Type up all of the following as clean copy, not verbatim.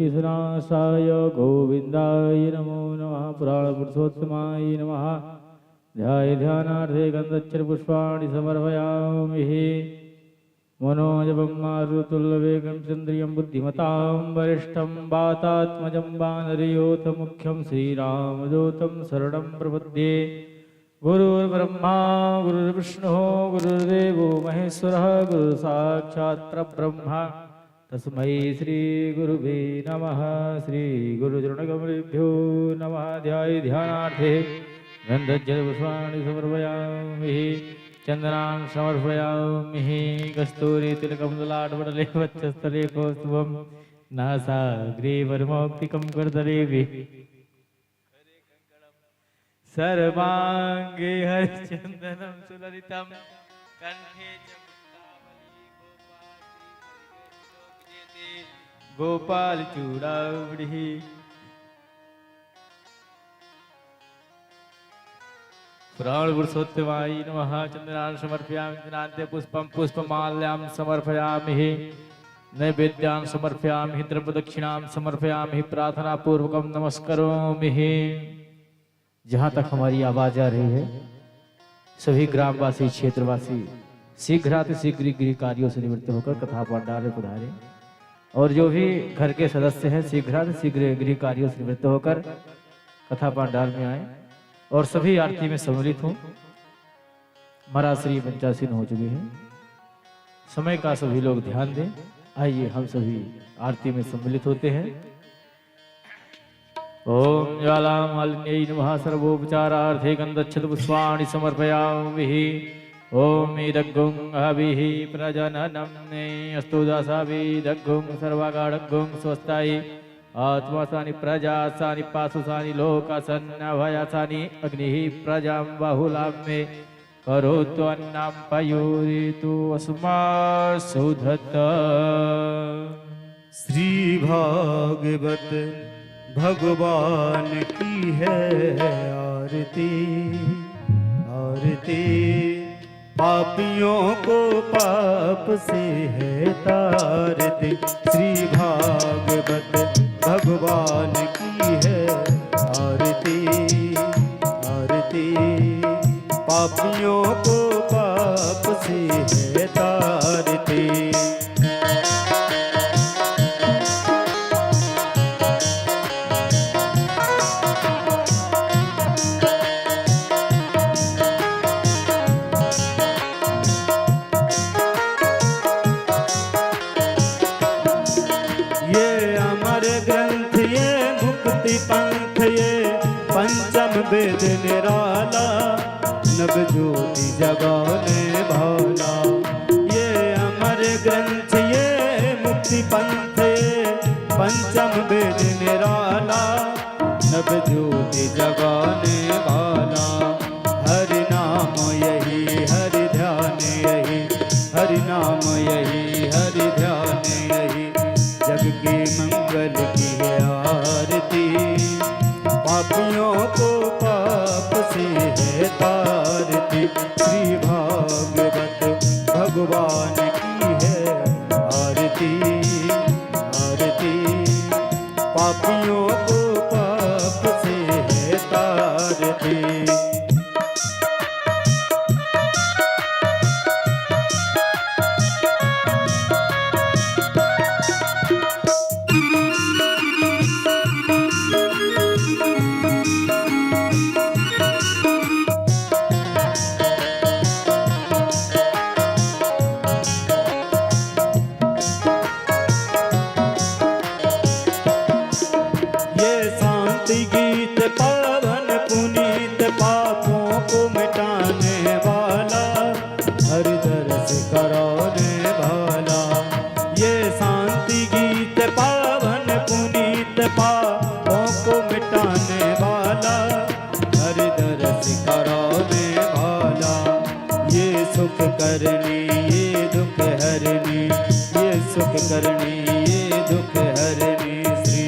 ईश्वराशाय गोविंदाय नमो नमः। पुराणपुरुषोत्तमाय नमः। ध्यानार्थे गन्धच्छर पुष्पाणि समर्पयामि। मनोजवं मारुतुल्यवेगं चन्द्रियं बुद्धिमतां वरिष्ठं वातात्मजं वानरयोतमुख्यं श्रीरामदूतं शरणं प्रपद्ये। गुरुर्ब्रह्मा गुरुर्विष्णुः गुरुर्देवो महेश्वरः गुरुसाक्षात् परब्रह्म तस्मै श्रीगुरुवे नमः। श्रीगुरुचरणकमलेभ्यो नमः। ध्यानार्थे गन्धच्छलपुष्पाणि समर्पयामि। चन्दनान् समर्पयामि। कस्तूरी तिलकं ललाटपटले वक्षस्थले कौस्तुभं नासाग्रीवरमौक्तिकं करतलेऽपि सर्वाङ्गे हरिचन्दनं सुललितं कण्ठे च गोपाल चूड़ावड़ी। पुराण पुरुषोत्तमाय नमः। चंद्रान् समर्पयामि। चंद्रान्ते पुष्पं पुष्पमाल्यां समर्पयामि। नैवेद्यान् समर्पयामि। द्रव्यदक्षिणां समर्पयामि। प्रार्थना पूर्वकं नमस्करोमि। जहाँ तक हमारी आवाज आ रही है सभी ग्रामवासी क्षेत्रवासी शीघ्रातिशीघ्र गृह कार्यों से निवृत्त होकर कथा पांडाल में पधारे और जो भी घर के सदस्य हैं शीघ्रातिशीघ्र गृह कार्यों से निवृत्त होकर कथा पांडाल में आए और सभी आरती में सम्मिलित हों। महाराज श्री पंचासीन हो चुके हैं। समय का सभी लोग ध्यान दें। आइए हम सभी आरती में सम्मिलित होते हैं। ओम ज्वालामालिन्यै नमः। सर्वोपचारार्थे गन्धच्छलपुष्पाणि समर्पयामि। ओम इदग्गुं हविः प्रजननं अस्तु दासाभिदग्गुं सर्वागाढग्गुं स्वस्ताय आत्मासानि प्रजासानि पाशुसानि लोकासन्नभयासानि अग्निः प्रजां बाहुलां मे करोतु अन्नां पयोरितु अस्मासुधत। श्री भागवत भगवान की है आरती आरती। पापियों को पाप से है तारती। श्री भागवत भगवान की है आरती आरती। पापियों को पाप से है तारती। पंथ ये पंचम वेद निराला नव ज्योति जगाने भाला। ये अमर ग्रंथ ये मुक्ति पंथ ये पंचम वेद निराला नव ज्योति जगाने भाला। हरि नाम यही हरि ध्यान यही हरि नाम यही हरि ध्यान यही। जग के मंगल की है आरती। पापियों को पाप से है तारती। श्री भागवत भगवान की है आरती आरती। पापियों को पाप से है तारती। करनी ये दुख हरनी ये सुख करनी ये दुख हरनी। श्री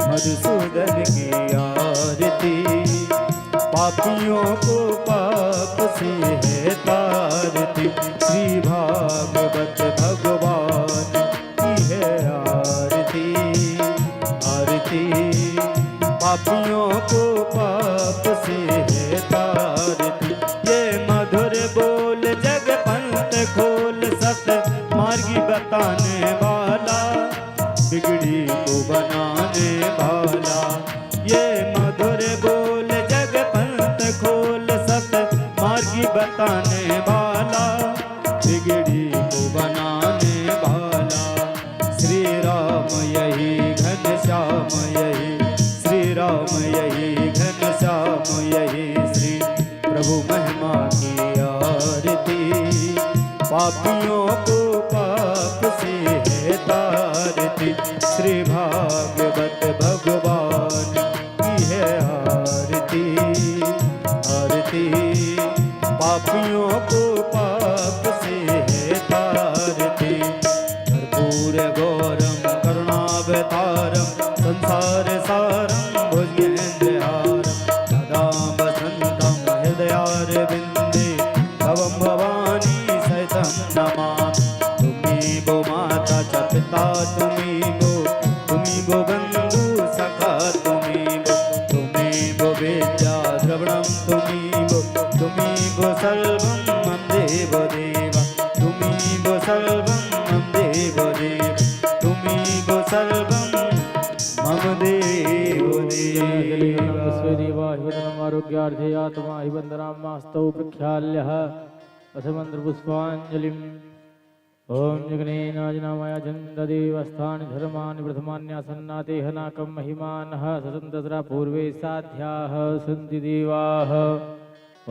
मधुसूदन की आरती। पापियों को पाप से है तारती। श्री भागवत भगवान की है आरती पापियों को पाप से है तारती। ये मधुर बोल जग पंथ खोल, सत मार्गी बताने वाला, बिगड़ी को बनाने वाला। ये मधुर बोल जग पंथ खोल, सत मार्गी बताने वाला, बिगड़ी को बनाने वाला। श्री राम यही घनश्याम यही, श्री राम यही घनश्याम यही, श्री प्रभु महिमा की आरती। पापियों को पाप से है तारती, श्री भागवत भगवान की है आरती। आरती पापियों को पाप से है तारती। कर्पूर गौरम करुणावतारम, संसार सारम भुजगेन्द्रहारम, सदा वसन्तं हृदयारविन्दे, भवं भवानी सहितं नमामि। तुम्ही गो माता च पिता, तुम्ही गो बंधु सखा, तुम्ही गो विद्या द्रविणं, तुम्ही गो सर्वं मम देव देव, तुम्ही गो सर्वं मम देव देव, तुम्ही गो सर्वं मम देव देव। आरोग्यार्थे आत्मा हि वन्दनामास्तौ प्रख्याल्यः अथ मन्त्रपुष्पाञ्जलिम्। ओम जगनेनाजनामया चन्ददेवस्थानि धर्माणि प्रथमान्यासन्नातेह नाकं महिमानः सतं तत्र पूर्वे साध्याः सन्ति देवाः।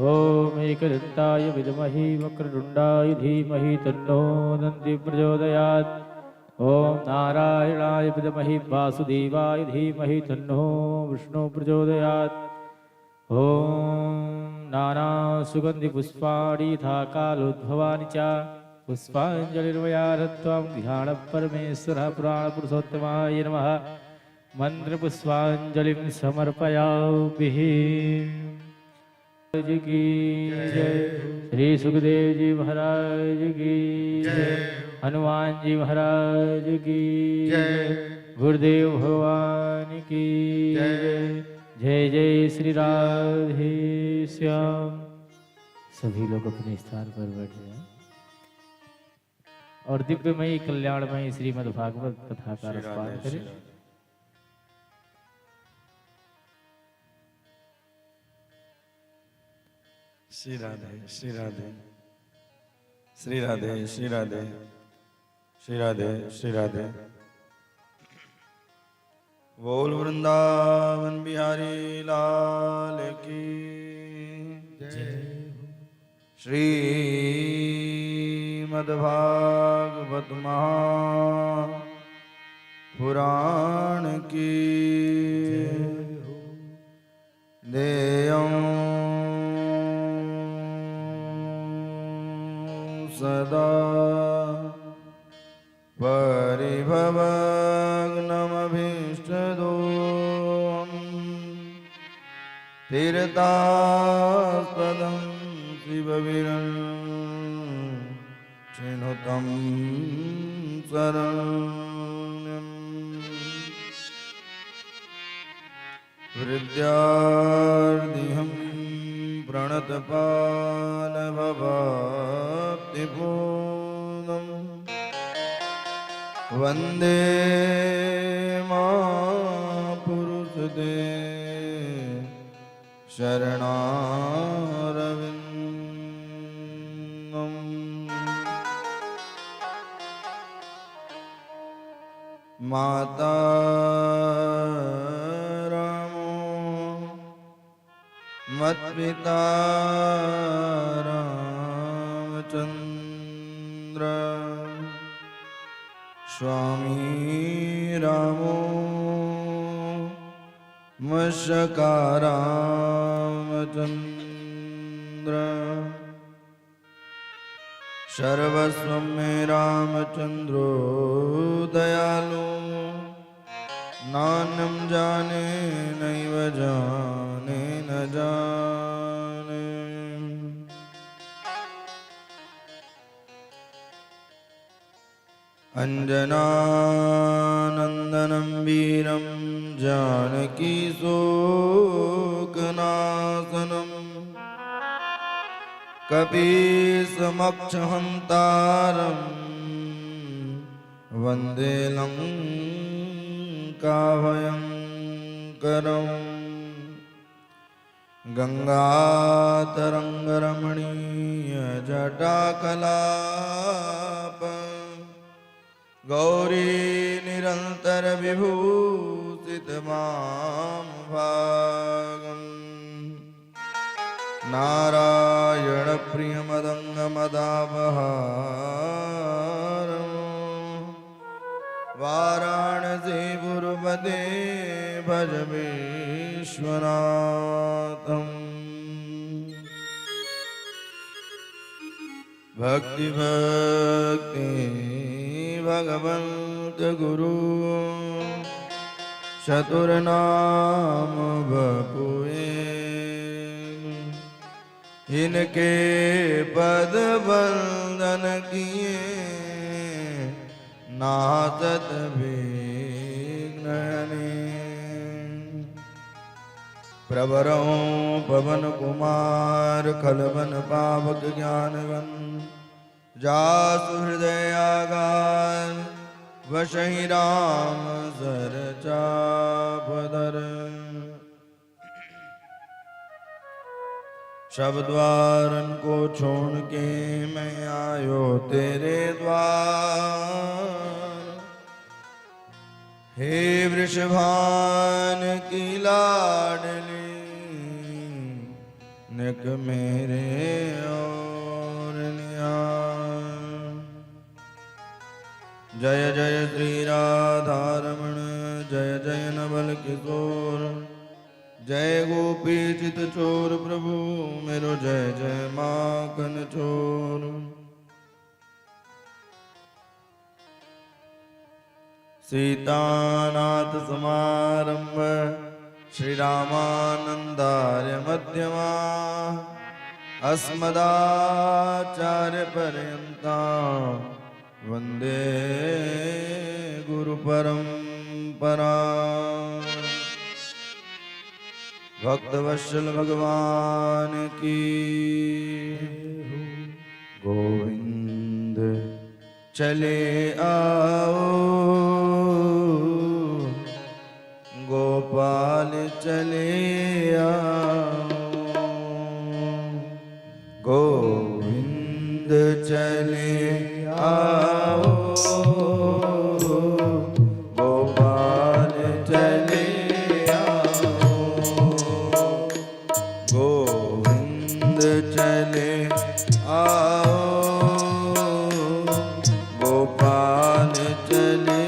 ओम एकदन्ताय विद्महि वक्रतुण्डाय धीमहि तन्नो दन्ति प्रचोदयात्। ओम नारायणाय विद्महि वासुदेवाय धीमहि तन्नो विष्णुः प्रचोदयात्। ओम नाना सुगन्धि पुष्पाणि यथा कालोद्भवानि च पुष्पाञ्जलिर्वयारत्वं ध्यान परमेश्वरः पुराणपुरुषोत्तमाय नमः। मंत्रपुष्पाञ्जलिं समर्पयामि। की जय। श्री सुखदेव जी महाराज की जय। हनुमान जी महाराज की जय। गुरुदेव भगवान की जय। जय जय श्री राधे श्याम। सभी लोग अपने स्थान पर बैठे हैं और दिव्यमयी कल्याणमयी श्रीमद् भागवत कथा का रसपान करें। श्री राधे श्री राधे श्री राधे श्री राधे श्री राधे श्री राधे। बोल वृंदावन बिहारी लाल की जय। श्रीमद्भागवत महापुराण की देयं सदा परिभवग्नमभीष्टदोषं तीर्थास्पदं शिवविरचिनुतं शरण्यं। विद्यार्थिहं प्रणतपालभवाप्तिपूर्णं वन्दे महापुरुषते शरणारविन्दम्। माता रामो मत्पिता रामचन्द्र, स्वामी रामो मशका रामचन्द्र। सर्वस्वं मे रामचन्द्रो दयालु, नान्यं जाने नैव जाने न जाने। अंजनानंदन नंदनं वीरं जानकी शोकनाशनं कपीसमक्षहन्तारं वन्दे लङ्काभयङ्करम् गङ्गातरङ्गरमणीयजटाकलाप गौरी निरन्तर विभूषित मां भागम् नारायण प्रियमदङ्गमदापहारम् वाराणसीपुरपते भज विश्वनाथम् भक्ति भक्ति भगवंत गुरु चतुर्नाम बपुए इनके पद वंदन किए नासत विघ्नने प्रवरों पवन कुमार खलवन पावक ज्ञानगन जासु हृदय आगार वशहि राम सर चापदर शब द्वारन को छोड़ के मैं आयो तेरे द्वार हे वृषभान की लाडली निक मेरे और न्याय जय जय श्री राधारमण जय जय नवल किशोर जय गोपी चित चोर प्रभु मेरो जय जय माखन चोर सीतानाथ समारंभ श्री रामानंदार्य मध्यमा अस्मदाचार्य पर्यंता वंदे गुरु परंपरा भक्तवत्सल भगवान की गोविंद चले आओ गोपाल चले आओ गोविंद चले आओ गोपाल चले आओ गोविंद चले आओ गोपाल चले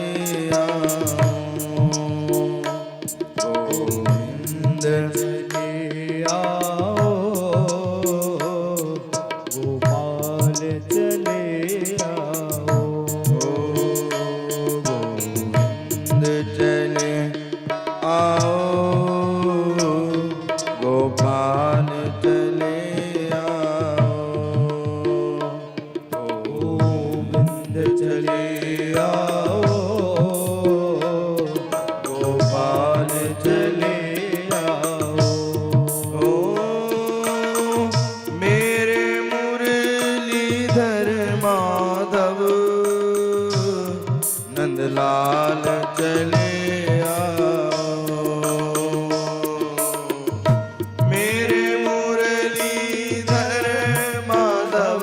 लाल चले आओ मेरे मुरलीधर माधव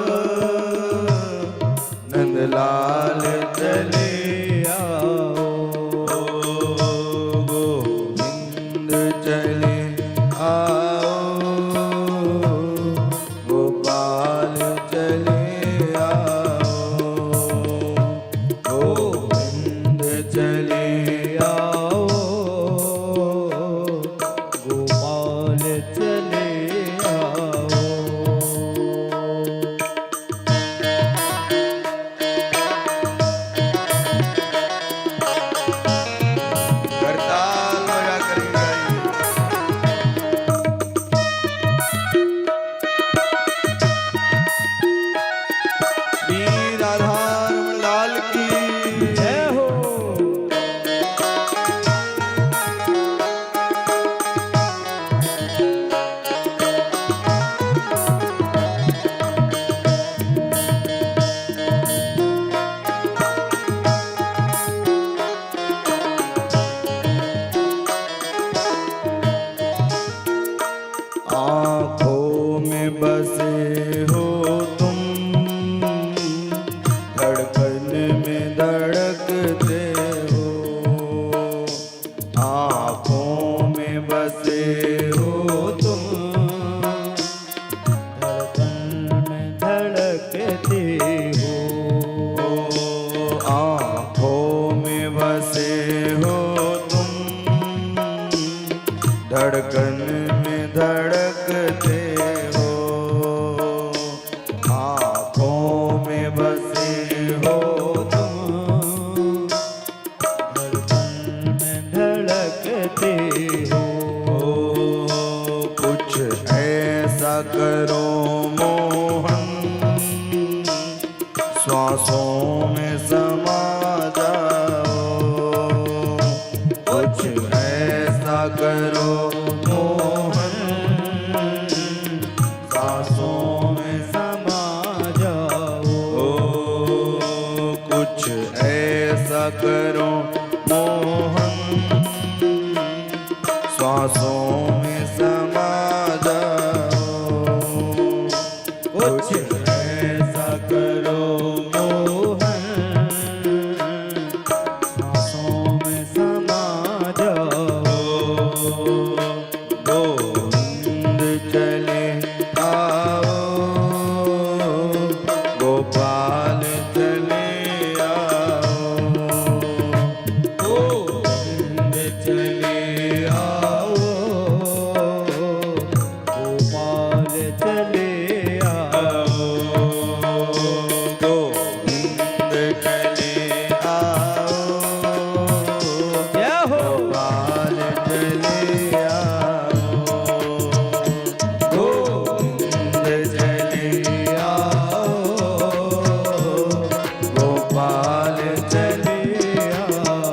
नंदलाल चले आओ गोविंद आँखों में बसे हो तुम, धड़कन में धड़कते हो। आँखों में बसे हो तुम, धड़कन में धड़कते हो। आँखों में बसे हो तुम, धड़कन में धड़कते हो। कुछ ऐसा करो मोहन, श्वासों में समा जाओ। कुछ ऐसा करो मोहन, सांसों में समा जाओ। कुछ ऐसा करो मोहन, श्वासों में समा जाओ। कुछ ऐसा करो मोहन, सांसों में समा जाओ। गोविंद चले आओ, गोपाल चले आओ। गोविंद चले आओ, गोपाल चले आओ। गोविंद चले आओ, जय हो। गोपाल चले आओ। गोविंद चले आओ, गोपाल चले आओ।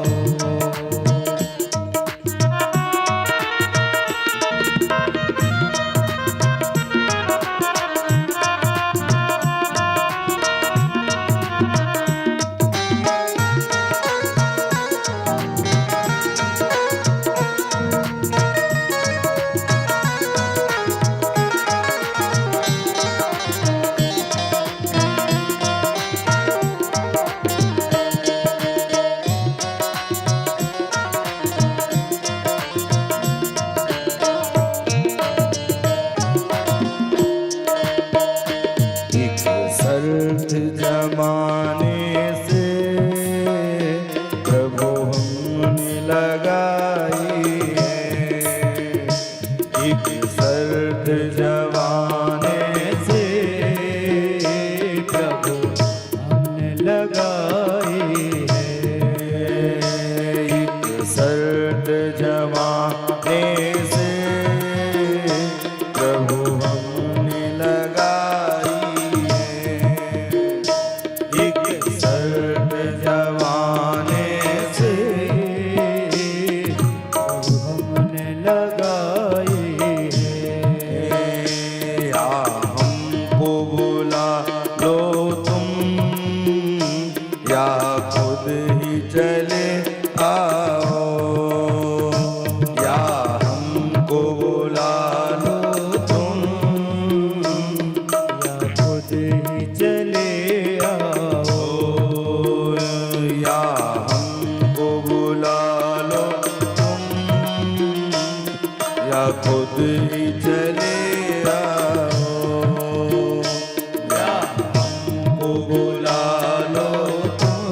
एक सर्द जमाने से प्रभु हमने लगाई है। एक सर्द जमाने से प्रभु हमने लगाई है। एक सर्द जमाने से प्रभु हमने लगाई है। एक सर्द जमाने से प्रभु हमने लगाई है। या हमको बुला लो तुम, या खुद ही चले आओ। या हमको बुला लो तुम, या खुद ही चले आओ। या हमको बुला लो तुम, या खुद ही चले आओ। या हमको बुला लो तुम,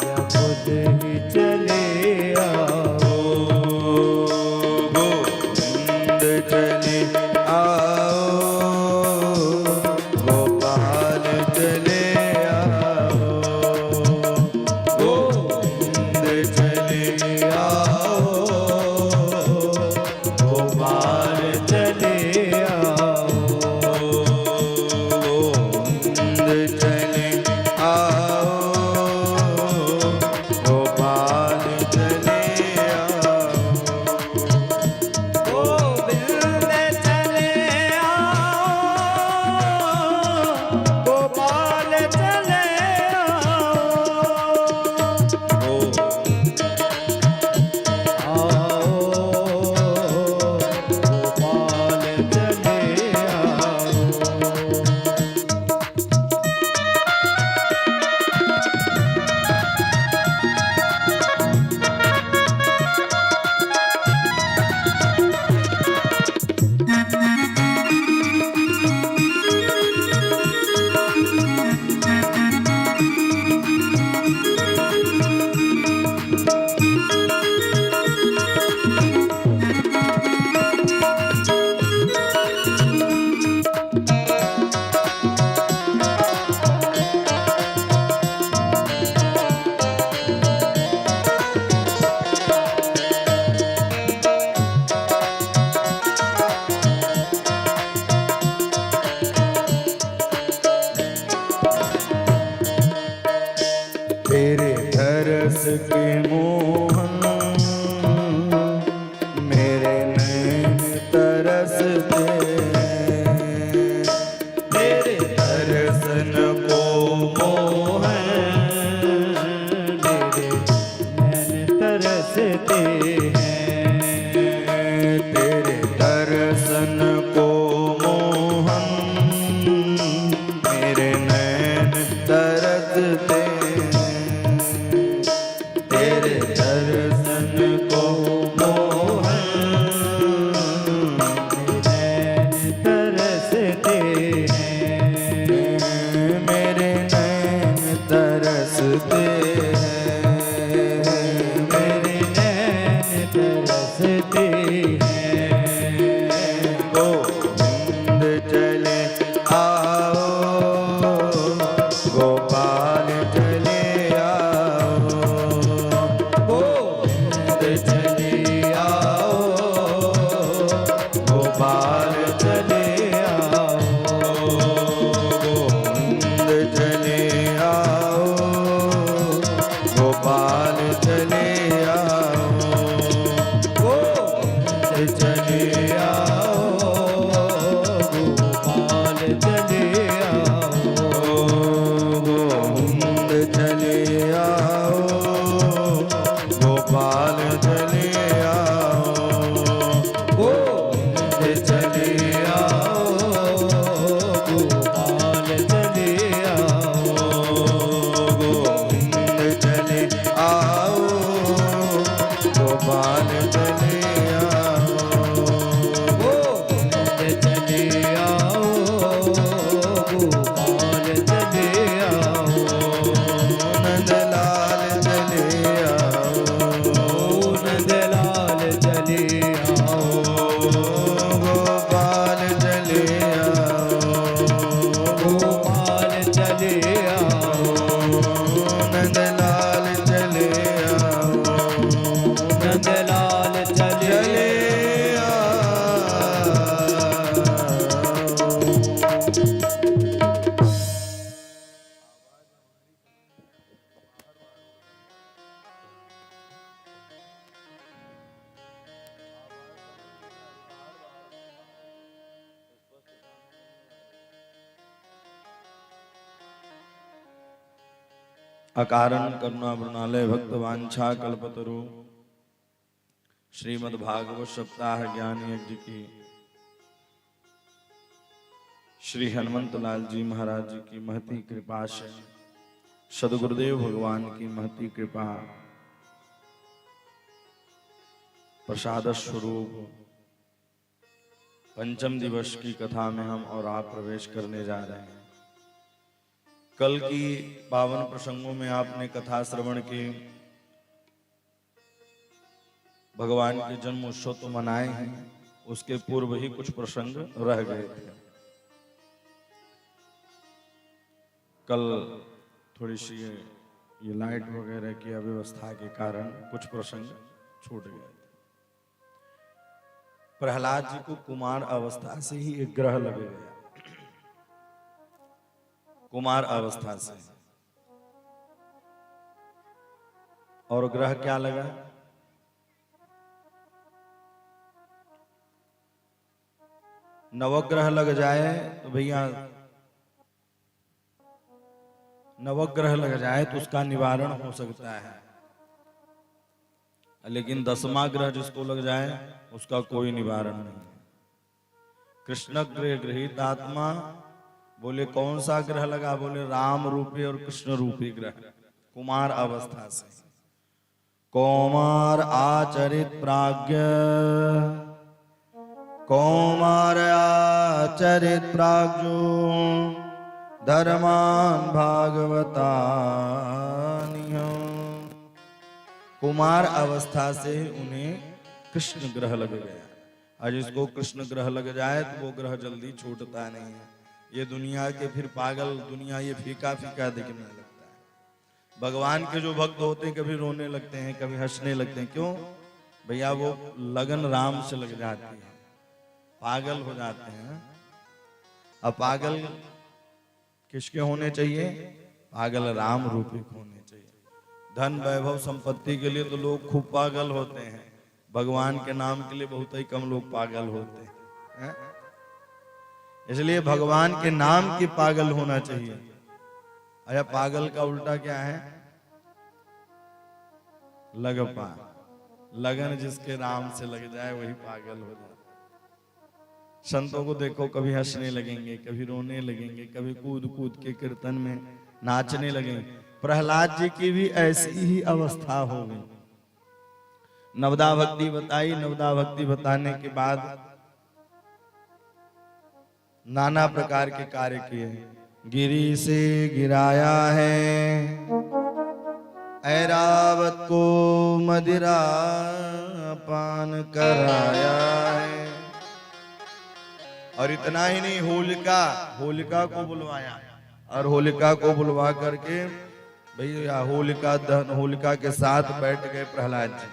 या खुद ही चले आओ। गोविंद चले आओ, गोपाल चले आओ। गोविंद चले आओ, गोपाल तरसते हैं। तेरे दर्शन को मोहन मेरे नैन तरसते हैं। तेरे दर्शन को मोहन तरसते हैं। मेरे नैन तरसते हैं। मेरे नैन तरसते हैं। गोविंद चले आओ, गोपाल चले आओ। गोविंद चले आओ, गोपाल चले आओ। गोविंद चले आओ, गोपाल चले आओ। गोविंद चले आओ, गोपाल चले आओ। गोविंद चले आओ, गोपाल चले आओ। गोविंद चले आओ, गोपाल चले आओ। गोविंद चले आओ, गोपाल चले आओ। गोविंद चले आओ, गोपाल चले आओ। नंदलाल चले आओ। नंदलाल चले आओ। गोपाल चले आओ। गोपाल चले आओ। नंदलाल चले आओ। नंदलाल चले चले आओ। अकारण करुणा वृणालय भक्त वांछा कल्पतरु श्रीमद् भागवत सप्ताह ज्ञान यज्ञ की श्री हनुमंत लाल जी महाराज जी की महती कृपा से सदगुरुदेव भगवान की महती कृपा प्रसाद स्वरूप पंचम दिवस की कथा में हम और आप प्रवेश करने जा रहे हैं। कल की पावन प्रसंगों में आपने कथा श्रवण की, भगवान के जन्म उत्सव तो मनाए हैं, उसके पूर्व ही कुछ प्रसंग रह गए थे। कल थोड़ी सी ये लाइट वगैरह की अव्यवस्था के कारण कुछ प्रसंग छूट गए थे। प्रहलाद जी को कुमार अवस्था से ही एक ग्रह लग गया, कुमार अवस्था से। और ग्रह क्या लगा? नवग्रह लग जाए तो भैया, नवग्रह लग जाए तो उसका निवारण हो सकता है, लेकिन 10वां ग्रह जिसको लग जाए उसका कोई निवारण नहीं। कृष्ण ग्रह गृहीत आत्मा, बोले कौन सा ग्रह लगा? बोले राम रूपी और कृष्ण रूपी ग्रह, कुमार अवस्था से। कौमार आचरित प्राज्ञ, कौमार आचरित प्राज्ञो धर्मान भागवता। कुमार अवस्था से उन्हें कृष्ण ग्रह लग गया। और जिसको कृष्ण ग्रह लग जाए तो वो ग्रह जल्दी छूटता नहीं है। ये दुनिया के फिर पागल, दुनिया ये फीका फीका दिखने लगता है। भगवान के जो भक्त होते हैं कभी रोने लगते हैं, कभी हंसने लगते हैं। क्यों भैया? वो लगन राम से लग जाती है, पागल हो जाते हैं। अब पागल किसके होने चाहिए? पागल राम रूपी होने चाहिए। धन वैभव संपत्ति के लिए तो लोग खूब पागल होते हैं, भगवान के नाम के लिए बहुत ही कम लोग पागल होते हैं। इसलिए भगवान के नाम की पागल होना चाहिए। अरे पागल का उल्टा क्या है? लगपा। लगन जिसके राम से लग जाए वही पागल हो जाए। संतों को देखो, कभी हंसने लगेंगे, कभी रोने लगेंगे, कभी कूद कूद के कीर्तन में नाचने लगेंगे। प्रहलाद जी की भी ऐसी ही अवस्था हो गई। नवदा भक्ति बताई, नवदा भक्ति बताने के बाद नाना प्रकार के कार्य किए। गिरी से गिराया है, ऐरावत को मदिरा पान कराया है। और इतना ही नहीं, होलिका को बुलवाया, और होलिका को बुलवा करके भैया होलिका के साथ बैठ गए प्रहलाद जी।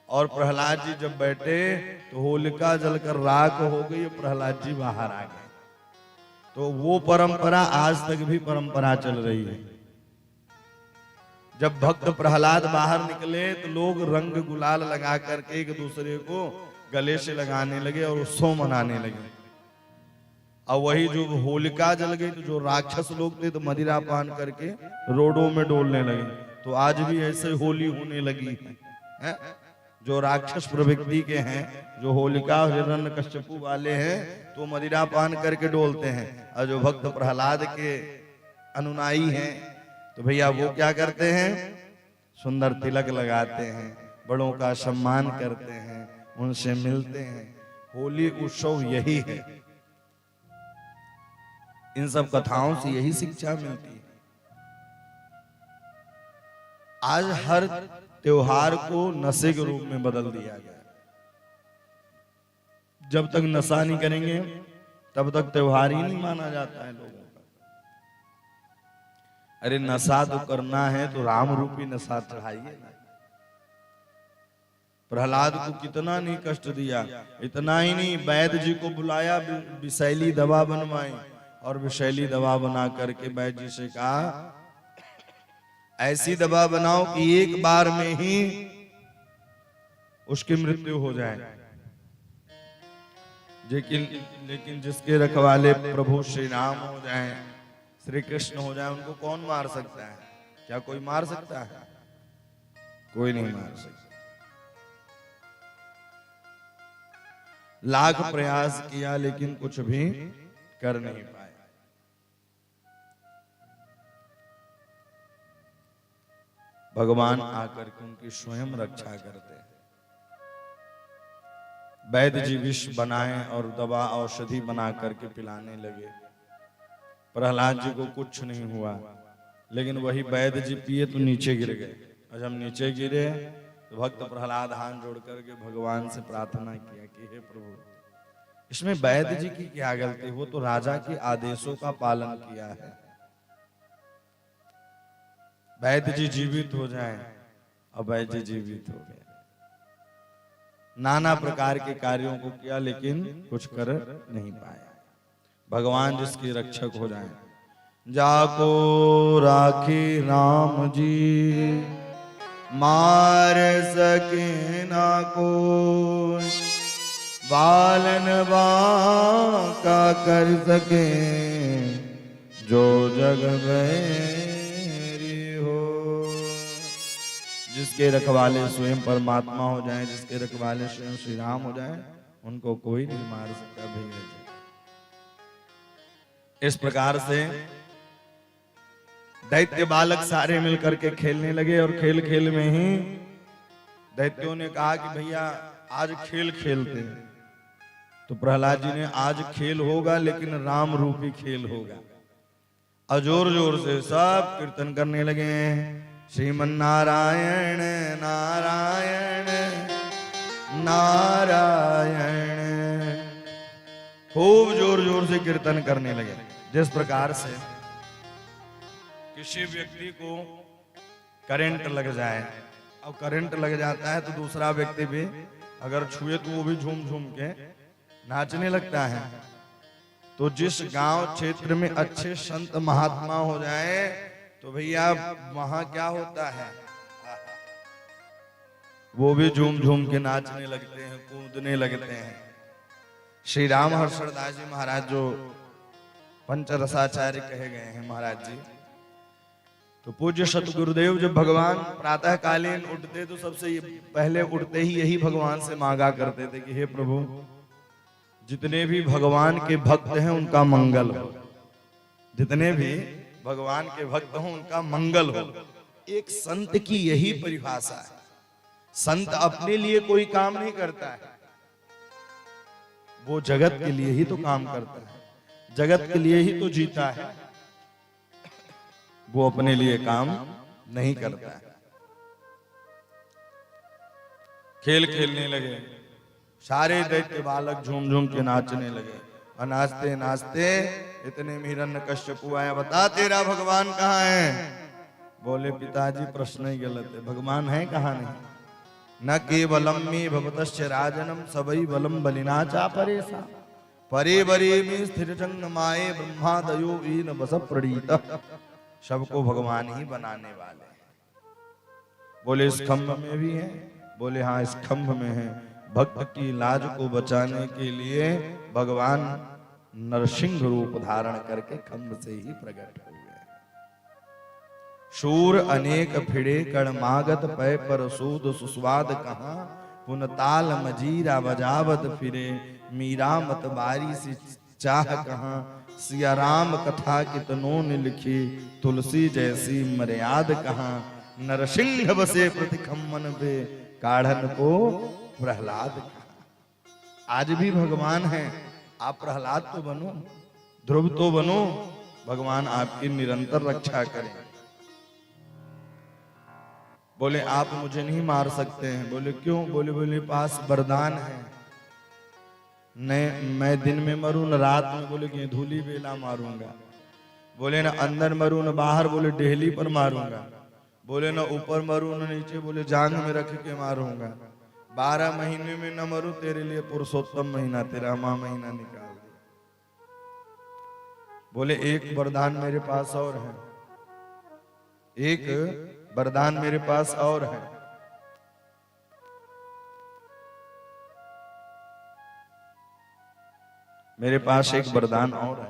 और प्रहलाद जी जब बैठे तो होलिका जलकर राख हो गई, प्रहलाद जी बाहर आ गए। तो वो परंपरा आज तक भी परंपरा चल रही है। जब भक्त प्रहलाद बाहर निकले तो लोग रंग गुलाल लगा करके एक दूसरे को गले से लगाने लगे और उत्सव मनाने लगे। और वही जो होलिका जल गई तो जो राक्षस लोग थे तो मदिरा पान करके रोडों में डोलने लगे। तो आज भी ऐसे होली होने लगी है। जो राक्षस प्रवृत्ति के हैं, जो होलिका और हिरण्यकश्यपु वाले हैं, तो मदिरा पान करके डोलते हैं। और जो भक्त प्रहलाद के अनुयायी हैं तो भैया वो क्या करते हैं, सुंदर तिलक लगाते हैं, बड़ों का सम्मान करते हैं, उनसे मिलते हैं। होली उत्सव यही है। इन सब कथाओं से यही शिक्षा मिलती है। आज हर त्योहार को नशे के रूप में बदल दिया गया। जब तक नशा नहीं करेंगे तब तक त्योहार ही नहीं माना जाता है लोगों का। अरे नशा तो करना है तो राम रूपी नशा चढ़ाइए। प्रहलाद को कितना नहीं कष्ट दिया। इतना ही नहीं, वैद्य जी को बुलाया, विषैली दवा बनवाई, और विषैली दवा बना करके वैद्य जी से कहा ऐसी दवा बनाओ कि एक बार में ही उसकी मृत्यु हो जाए। लेकिन जिसके रखवाले प्रभु श्री राम हो जाएं, श्री कृष्ण हो जाएं, उनको कौन मार सकता है? क्या कोई मार सकता है? कोई नहीं मार सकता। लाख प्रयास किया लेकिन कुछ भी कर नहीं पाया। भगवान आकर के उनकी स्वयं रक्षा करते हैं। वैद्य जी विष बनाए और दवा औषधि बना करके पिलाने लगे। प्रहलाद जी को कुछ नहीं हुआ, लेकिन वही वैद्य जी पिए तो नीचे गिर गए। और जब नीचे गिरे तो भक्त प्रहलाद हाथ जोड़ करके भगवान से प्रार्थना किया कि हे प्रभु, इसमें वैद्य जी की क्या गलती? वो तो राजा के आदेशों का पालन किया है। वैद्य जी जीवित हो जाएं, और वैद्य जी जीवित हो गए। नाना प्रकार के कार्यों को किया लेकिन कुछ कर नहीं पाया। भगवान जिसके रक्षक हो जाएं। जाको राखी राम जी, मार सके ना कोई, बालन बांका कर सके जो जग बैरी हो। जिसके रखवाले स्वयं परमात्मा हो जाएं, जिसके रखवाले स्वयं श्री राम हो जाएं, उनको कोई नहीं मार सकता भैया। इस प्रकार से दैत्य बालक सारे मिलकर के खेलने लगे, और खेल खेल में ही दैत्यों ने कहा कि भैया आज खेल खेलते हैं। तो प्रहलाद जी ने आज खेल होगा लेकिन राम रूपी खेल होगा। और जोर जोर से सब कीर्तन करने लगे, श्रीमन नारायण नारायण नारायण। खूब जोर जोर से कीर्तन करने लगे। जिस प्रकार से किसी व्यक्ति को करंट लग जाए, और करंट लग जाता है तो दूसरा व्यक्ति भी अगर छुए तो वो भी झूम झूम के नाचने लगता है। तो जिस गांव क्षेत्र में अच्छे संत महात्मा हो जाए तो भैया वहां क्या होता है, वो भी झूम झूम के नाचने लगते हैं, कूदने लगते हैं। श्री राम हर्षदास जी महाराज जो पंचरसाचार्य कहे गए हैं महाराज जी, तो पूज्य सतगुरुदेव जब भगवान प्रातःकालीन उठते तो सबसे पहले उठते ही यही भगवान से मांगा करते थे कि हे प्रभु, जितने भी भगवान के भक्त हैं उनका मंगल हो, जितने भी भगवान के भक्त हों उनका मंगल हो। एक संत की यही परिभाषा है। संत अपने लिए कोई काम नहीं करता है, वो जगत के लिए ही तो काम करता है, जगत के लिए ही तो जीता है, वो अपने लिए काम नहीं करता है। खेल खेलने लगे, सारे दैत्य बालक झूम झूम के नाचने लगे, और नाचते नाचते इतने में हिरण्यकश्यप आया, बता तेरा भगवान कहाँ है? बोले पिताजी प्रश्न ही गलत है, भगवान है कहाँ नहीं। न केवलम में भवतस्य राजनम सबई बलम बलिना चा परेसा परे बरे में स्थिर जंग माए ब्रह्मादयो वीन बस प्रणीत। सबको भगवान ही बनाने वाले हैं। बोले इस खंभ में भी है? बोले हाँ इस खंभ में है। भक्त की लाज को बचाने के लिए भगवान नरसिंह रूप धारण करके खंभ से ही प्रकट हुए। शूर अनेक फिड़े कड़मागत पै पर सूद सुस्वाद कहाँ, पुन ताल मजीरा बजावत फिरे मीरा मत बारी सी चाह कहाँ। सिया राम कथा कितनों ने लिखी तुलसी जैसी मर्याद कहाँ। नरसिंह बसे प्रतिखम्मन पे काढ़न को प्रहलाद कहाँ। आज भी भगवान है, आप प्रहलाद तो बनो, ध्रुव तो बनो, भगवान आपकी निरंतर रक्षा करें। बोले आप मुझे नहीं मार सकते हैं। बोले क्यों? बोले पास वरदान है, न मैं दिन में मरूं न रात में, बोले कि धूली बेला मारूंगा। बोले न अंदर मरूं न बाहर, बोले डेहली पर मारूंगा। बोले न ऊपर मरूं न नीचे, बोले जांग में रख के मारूंगा। 12 महीने में न मरूं, तेरे लिए पुरुषोत्तम महीना 13वां महीना निकाल दे। बोले एक वरदान मेरे पास और है, एक वरदान मेरे पास और है। मेरे पास एक वरदान और है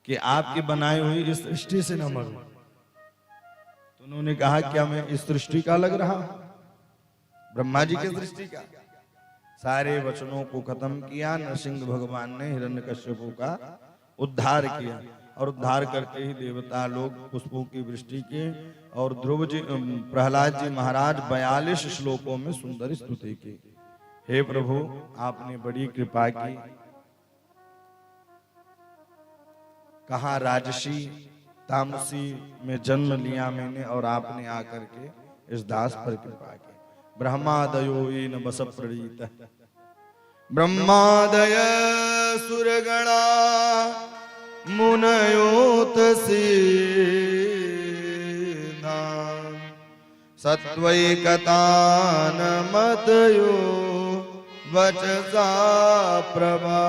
कि आपकी बनाई हुई इस सृष्टि से न मरूं। तो उन्होंने कहा क्या मैं इस सृष्टि का लग रहा हूं? ब्रह्मा जी की सृष्टि का। सारे वचनों को खत्म किया, नरसिंह भगवान ने हिरण्यकश्यप का उद्धार किया, और उद्धार करके ही देवता लोग पुष्पों की वृष्टि की। और ध्रुव जी प्रहलाद जी महाराज 42 श्लोकों में सुंदर स्तुति की। हे प्रभु आपने बड़ी कृपा की, कहा राजसी तामसी में जन्म लिया मैंने, और आपने आकर के इस दास पर कृपा की। ब्रह्मादयो न बस प्रणीत, ब्रह्मादय सुरगणा मुनयोत सेना सत्वैकतान मतयो वचसा प्रभा।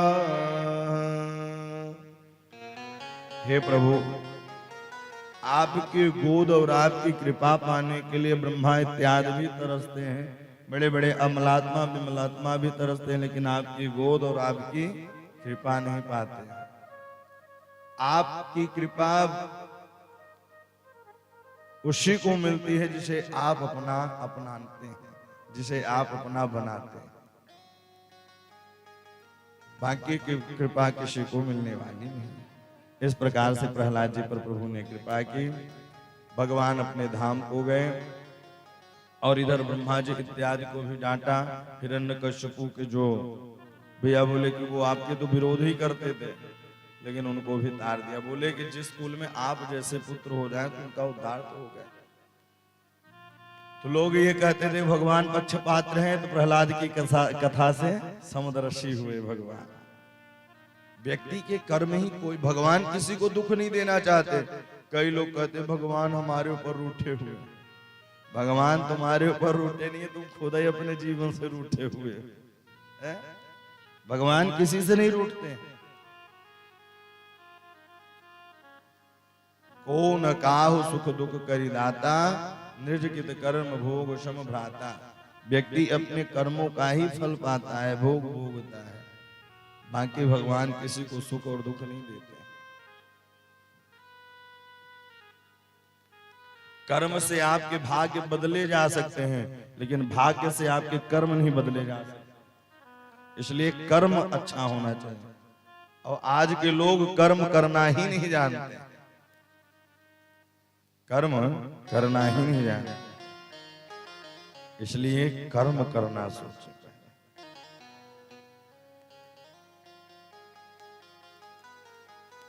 हे प्रभु आपकी गोद और आपकी कृपा पाने के लिए ब्रह्मा इत्यादि भी तरसते हैं, बड़े बड़े अमलात्मा विमलात्मा भी तरसते हैं, लेकिन आपकी गोद और आपकी कृपा नहीं पाते। आपकी कृपा उसी को मिलती है जिसे आप अपना अपनाते हैं, जिसे आप अपना बनाते हैं। बाकी की कृपा किसी को मिलने वाली नहीं। इस प्रकार से प्रहलाद जी पर प्रभु ने कृपा की। भगवान अपने धाम को गए, और इधर ब्रह्मा जी इत्यादि को भी डांटा। हिरण्यकश्यपु के जो भैया बोले कि वो आपके तो विरोध ही करते थे, लेकिन उनको भी तार दिया। बोले कि जिस कुल में आप जैसे पुत्र हो जाए तो उनका उद्धार तो हो गया। तो लोग ये कहते थे भगवान पक्षपात्र हैं, तो प्रहलाद की कथा से समदर्शी हुए भगवान। व्यक्ति के कर्म ही कोई, भगवान किसी को दुख नहीं देना चाहते। कई लोग कहते भगवान हमारे ऊपर रूठे हुए। भगवान तुम्हारे ऊपर रूठे नहीं है, तुम खुद ही अपने जीवन से रूठे हुए हैं। भगवान किसी से नहीं रूठते। को न काहु सुख दुख करिदाता, निर्जकित कर्म भोग सम भ्राता। व्यक्ति अपने कर्मों का ही फल पाता है, भोग भोगता है। बाकी भगवान किसी को सुख और दुख नहीं देते। कर्म से आपके भाग्य बदले जा सकते हैं, लेकिन भाग्य से आपके कर्म नहीं बदले जा सकते। इसलिए कर्म अच्छा होना चाहिए। और आज के लोग कर्म करना ही नहीं जानते, कर्म करना ही नहीं जानते, इसलिए कर्म करना सोचें।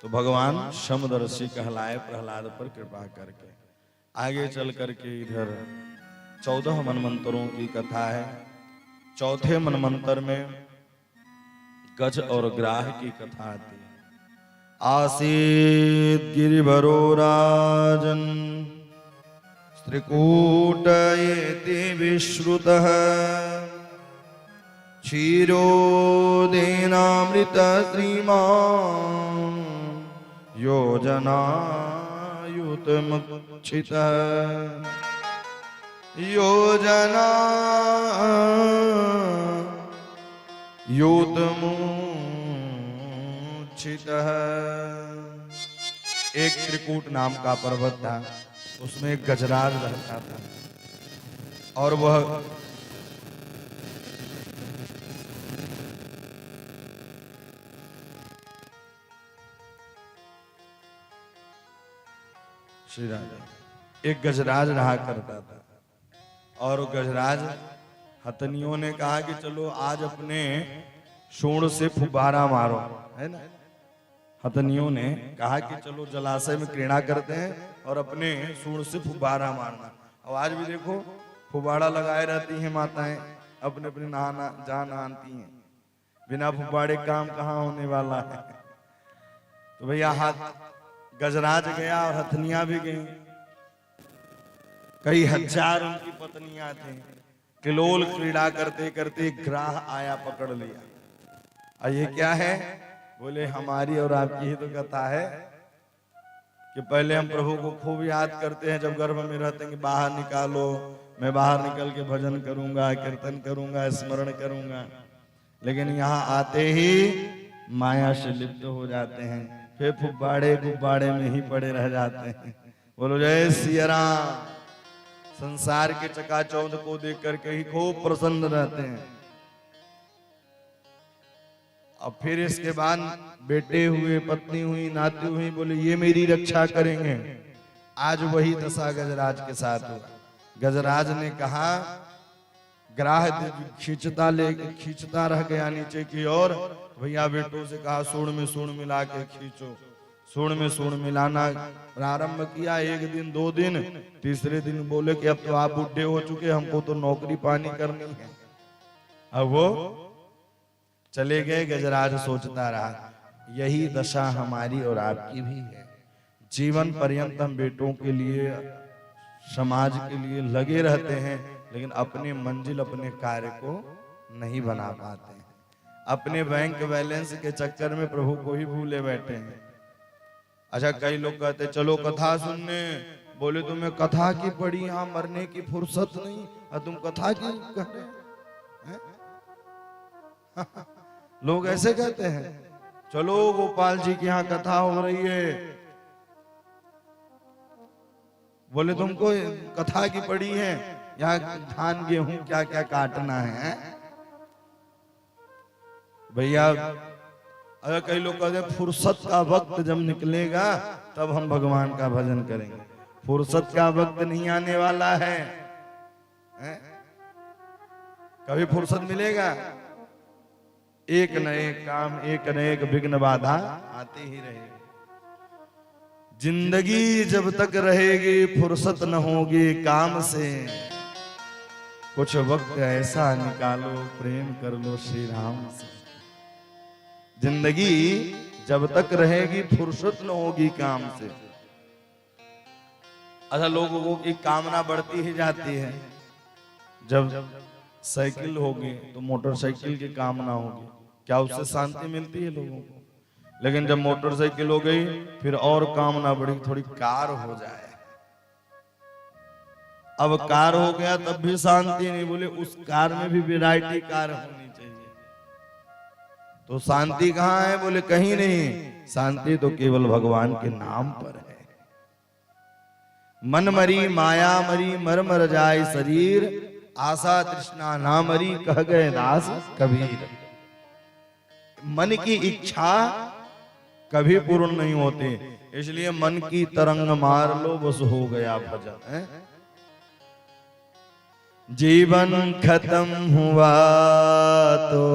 तो भगवान समदर्शी कहलाए प्रहलाद पर कृपा करके। आगे चल करके इधर 14 मनमंत्रों की कथा है। चौथे मनमंत्र में गज और ग्राह की कथा आती है। आसीत गिरिवरो राजन त्रिकूट एति विश्रुतः क्षीरोदेनामृत श्रीमान् योजनायुतमुक्षितः योजनायुतमुक्षितः। एक त्रिकूट नाम का पर्वत था, उसमें एक गजराज रहता था और वह श्री राजा एक गजराज रहा करता था। और गजराज हथनियों ने कहा कि चलो आज अपने सूंड से फुब्बारा मारो, है ना। हथनियों ने कहा कि चलो जलाशय में क्रीड़ा करते हैं और अपने सूंड से फुब्बारा मारना। और आज भी देखो फुब्बारा लगाए रहती हैं माताएं, अपने अपने नहाना जहां नहाती हैं। बिना फुब्बारे काम कहाँ होने वाला है। तो भैया हाथ गजराज गया और हथनियां भी गई। कई हजार उनकी पत्नियां थी। किलोल क्रीड़ा करते करते ग्राह आया, पकड़ लिया। और ये क्या है? बोले हमारी और आपकी ही तो कथा है कि पहले हम प्रभु को खूब याद करते हैं जब गर्भ में रहते हैं कि बाहर निकालो, मैं बाहर निकल के भजन करूंगा, कीर्तन करूंगा, स्मरण करूंगा। लेकिन यहाँ आते ही माया से लिप्त हो जाते हैं, फिर फुब्बाड़े गुब्बाड़े में ही पड़े रह जाते हैं। बोलो जय सिया राम। संसार के चकाचौंध को देख करके ही खूब प्रसन्न रहते हैं। अब फिर इसके बाद बेटे हुए, पत्नी हुई, नाती हुई, बोले ये मेरी रक्षा करेंगे। आज वही दशा गजराज के साथ हुआ। गजराज ने कहा, ग्राह खींचता रह गया नीचे की ओर। भैया बेटों से कहा सूंड में सूंड मिला के खींचो। सूंड में सूंड मिलाना प्रारंभ किया। एक दिन, 2 दिन, तीसरे दिन बोले कि अब तो आप बुढ़े हो चुके, हमको तो नौकरी पानी करनी है। अब वो चले गए। गजराज सोचता रहा यही दशा हमारी और आपकी भी है। जीवन पर्यंत हम बेटों के लिए, समाज के लिए लगे रहते हैं, लेकिन अपने मंजिल, अपने कार्य को नहीं बना पाते हैं। अपने बैंक बैलेंस के चक्कर में प्रभु को ही भूले बैठे हैं। अच्छा, कई लोग कहते चलो कथा सुनने। बोले तुम्हें कथा की पड़ी, यहाँ मरने की फुर्सत नहीं और तुम कथा की कह रहे हैं? लोग ऐसे कहते हैं। चलो गोपाल जी की यहाँ कथा हो रही है। बोले तुमको कथा की पड़ी है, यहाँ धान गेहूं क्या क्या काटना है। भैया अगर कई लोग कहते हैं फुर्सत का वक्त जब निकलेगा तब हम भगवान का भजन करेंगे। फुर्सत का वक्त नहीं आने वाला है, कभी फुर्सत मिलेगा? एक न एक काम, एक न एक विघ्न बाधा आती ही रहेगी। जिंदगी जब तक रहेगी फुर्सत न होगी काम से। कुछ वक्त ऐसा निकालो, प्रेम कर लो श्री राम से। जिंदगी जब तक रहेगी फुर्सत न होगी काम से। अच्छा, लोगों की कामना बढ़ती ही जाती है। जब साइकिल होगी तो मोटरसाइकिल की कामना होगी, क्या उससे शांति मिलती है लोगों को? लेकिन जब मोटरसाइकिल हो गई फिर और कामना बढ़ी, थोड़ी कार हो जाए। अब कार हो गया तब भी शांति नहीं। बोले उस कार में भी वैरायटी कार होनी चाहिए। तो शांति कहाँ है? बोले कहीं नहीं, शांति तो केवल भगवान के नाम पर है। मन मरी माया मरी मर मर जाए शरीर, आशा तृष्णा ना मरी कह गए दास कबीर। मन की इच्छा कभी पूर्ण नहीं होते, इसलिए मन की तरंग मार लो बस हो गया भजन है? जीवन खत्म हुआ तो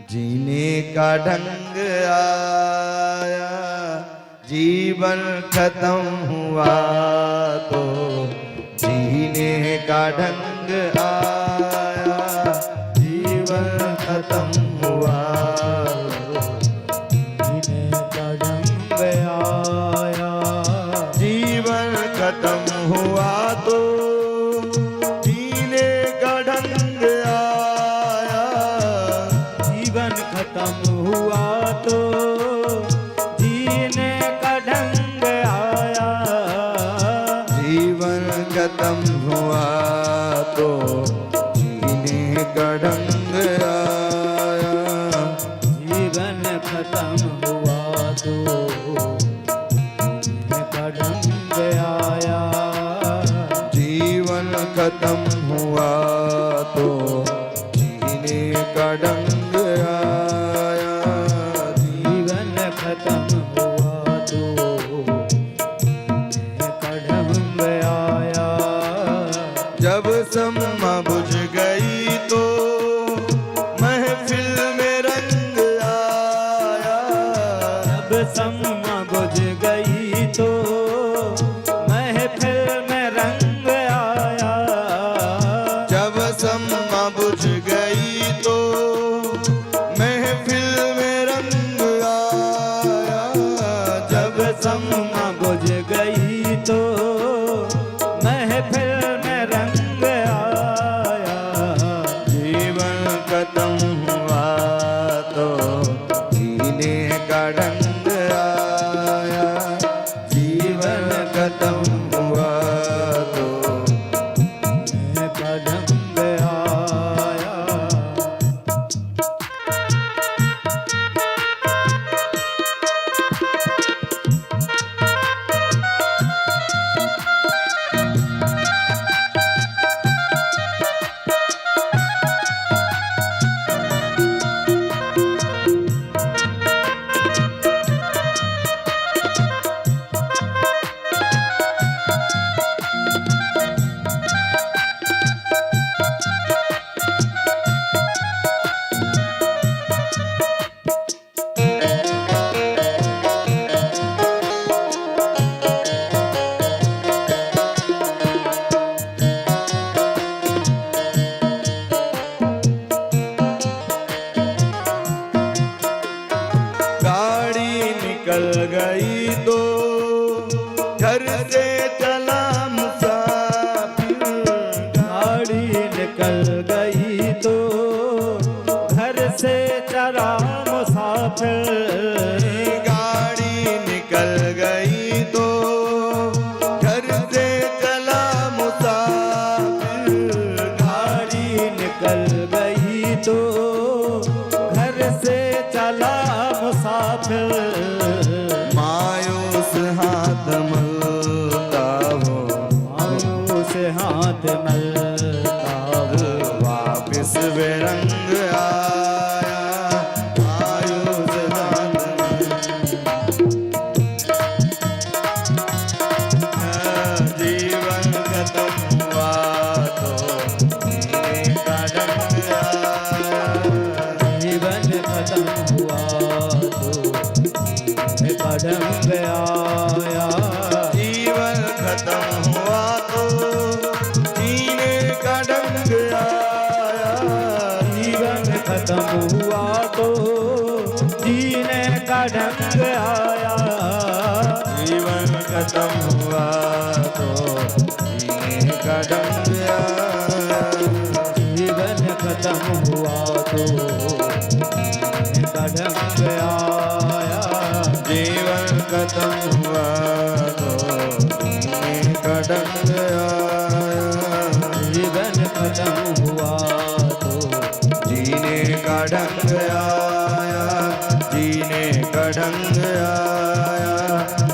जीने का ढंग आया, जीवन खत्म हुआ तो जीने का ढंग आया, जीवन खत्म हुआ जीने का ढंग आया, जीवन खत्म हुआ तो जीने का ढंग आया, जीवन खत्म हुआ तो जीने का ढंग आया, जीवन खत्म हुआ तो जीने का ढंग आया, जीवन खत्म हुआ तो जीने का ढंग आया, जीवन खत्म हुआ तो जीने का ढंग आया, जीवन खत्म हुआ तो जीने का ढंग आया, जब सम्मा बुझ गई तो महफिल में रंग आया, जब सम्मा बुझ गई तो महफिल में रंग आया, जब सम्मा बुझ गई तो महफिल में रंग आया, जब सम्मा बुझ गई तो महफिल में रंग आया, जीवन खत्म हुआ तो जीने का ढंग आया, जीवन खत्म हुआ तो जीने का ढंग आया, गाड़ी निकल गई तो घर से चला मुसाफिर, गाड़ी निकल गई तो घर से चला मुसाफिर, गाड़ी निकल गई तो घर से चला मुसाफिर, गाड़ी निकल गई तो घर से चला मुसाफिर, मायूस हाथ मलता हो, मायूस हाथ मलता हो, वापिस बेरंग आया, मायूस हाथ जीवन खत्म हुआ तो जीने का ढंग आया, जीवन खत्म हुआ तो जीने का ढंग आया, जीवन खत्म हुआ तो जीने का ढंग आया, जीवन खत्म हुआ तो जीने का ढंग आया, जीवन खत्म हुआ तो जीने का ढंग आया, जीवन खत्म हुआ तो जीने का ढंग आया, जीवन खत्म हुआ तो जीने का ढंग आया, जीवन खत्म हुआ तो जीने का ढंग आया, जीने का ढंग आया,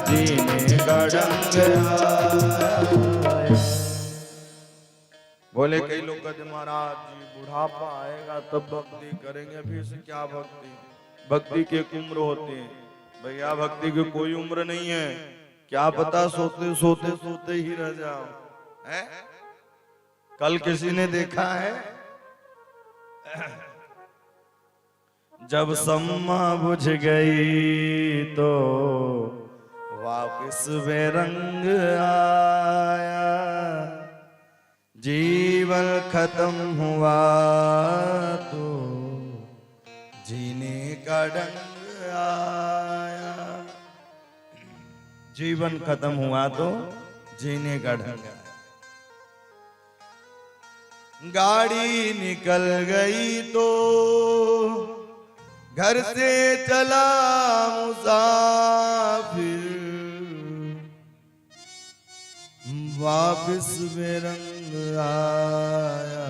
जीने का ढंग आया। बोले कई लोग कहते महाराज जी बुढ़ापा आएगा तब भक्ति करेंगे, अभी से क्या भक्ति, भक्ति की एक उम्र होती है। भैया भक्ति की कोई उम्र नहीं है, क्या पता सोते सोते सोते ही रह जाओ। है? कल किसी ने देखा है जब सम्मा बुझ गई तो वापिस बेरंग आया, जीवन खत्म हुआ तो जीने का ढंग आया। जीवन खत्म हुआ तो जीने का ढंग आया। गाड़ी निकल गई तो घर से चला मुसाफिर, वापिस बेरंग आया।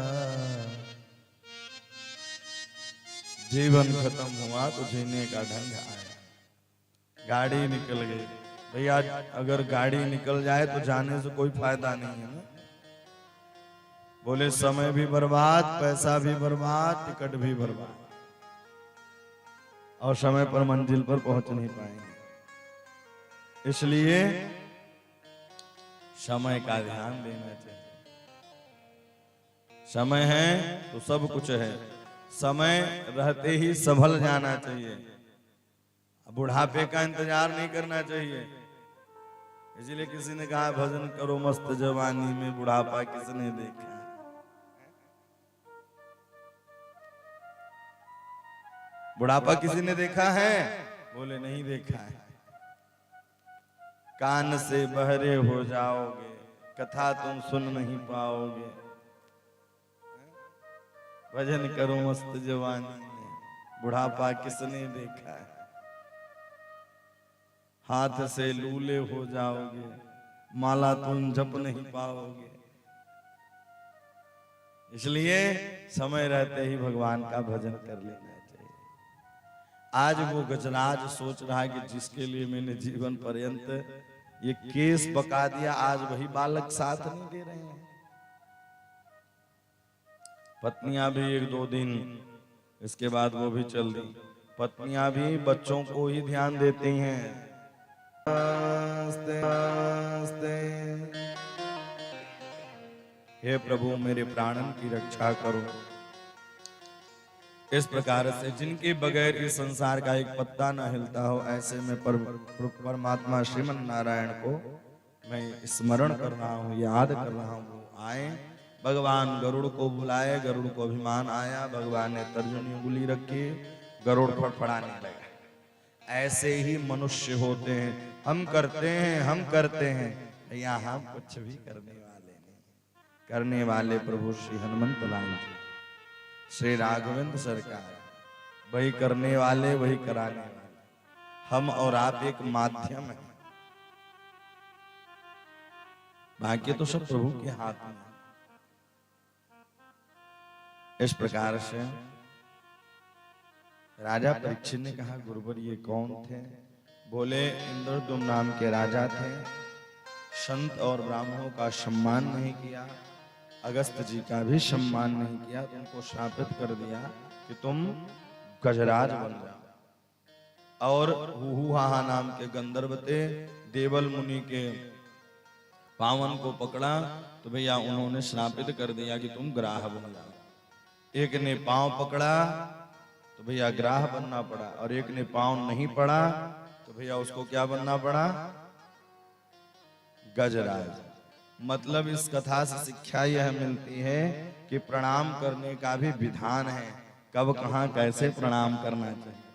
जीवन खत्म हुआ तो जीने का ढंग आया। गाड़ी निकल गई भैया, अगर गाड़ी निकल जाए तो जाने से कोई फायदा नहीं है ना। बोले समय भी बर्बाद, पैसा भी बर्बाद, टिकट भी बर्बाद, और समय पर मंजिल पर पहुंच नहीं पाएंगे। इसलिए समय का ध्यान देना चाहिए। समय है तो सब कुछ है, समय रहते ही संभल जाना चाहिए, बुढ़ापे का इंतजार नहीं करना चाहिए। इसलिए किसी ने कहा भजन करो मस्त जवानी में, बुढ़ापा किसने देखा। बुढ़ापा किसी ने देखा है? बोले नहीं देखा है। कान से बहरे हो जाओगे, कथा तुम सुन नहीं पाओगे। भजन करो मस्त जवानी में, बुढ़ापा किसने देखा है। हाथ से लूले हो जाओगे, माला तुम जप नहीं पाओगे। इसलिए समय रहते ही भगवान का भजन कर लेना चाहिए। आज वो गजराज सोच रहा है कि जिसके लिए मैंने जीवन पर्यंत ये केस पका दिया, आज वही बालक साथ नहीं दे रहे हैं। पत्नियां भी एक दो दिन, इसके बाद वो भी चल दी। पत्नियां भी बच्चों को ही ध्यान देती हैं। हे प्रभु मेरे प्राणन की रक्षा करो। इस प्रकार से जिनके बगैर इस संसार का एक पत्ता न हिलता हो, ऐसे में परमात्मा श्रीमन नारायण को मैं स्मरण कर रहा हूँ, याद कर रहा हूँ। आए भगवान गरुड़ को बुलाए, गरुड़ को अभिमान आया, भगवान ने तर्जनी उंगली रखी, गरुड़ फड़फड़ाने लगा। ऐसे ही मनुष्य होते हैं, हम करते हैं, हम करते हैं, यहाँ हम कुछ भी करने वाले नहीं। करने वाले प्रभु श्री हनुमंत लाल जी, श्री राघवेंद्र सरकार, वही करने वाले वही कराने वाले। हम और आप एक माध्यम है, बाकी तो सब प्रभु के हाथ में। इस प्रकार से राजा परीक्षित ने कहा गुरुवर ये कौन थे? बोले इंद्रद्युम्न नाम के राजा थे, संत और ब्राह्मणों का सम्मान नहीं किया, अगस्त जी का भी सम्मान नहीं किया, तुमको श्रापित कर दिया कि तुम गजराज बन जाओ। और हुहुहा नाम के गंधर्व थे, देवल मुनि के पावन को पकड़ा तो भैया उन्होंने श्रापित कर दिया कि तुम ग्राह बन जाओ। एक ने पांव पकड़ा तो भैया ग्राह बनना पड़ा, और एक ने पांव नहीं पड़ा तो भैया उसको क्या बनना पड़ा? गजराज। मतलब इस कथा से शिक्षा यह मिलती है कि प्रणाम करने का भी विधान है, कब कहां कैसे प्रणाम करना चाहिए।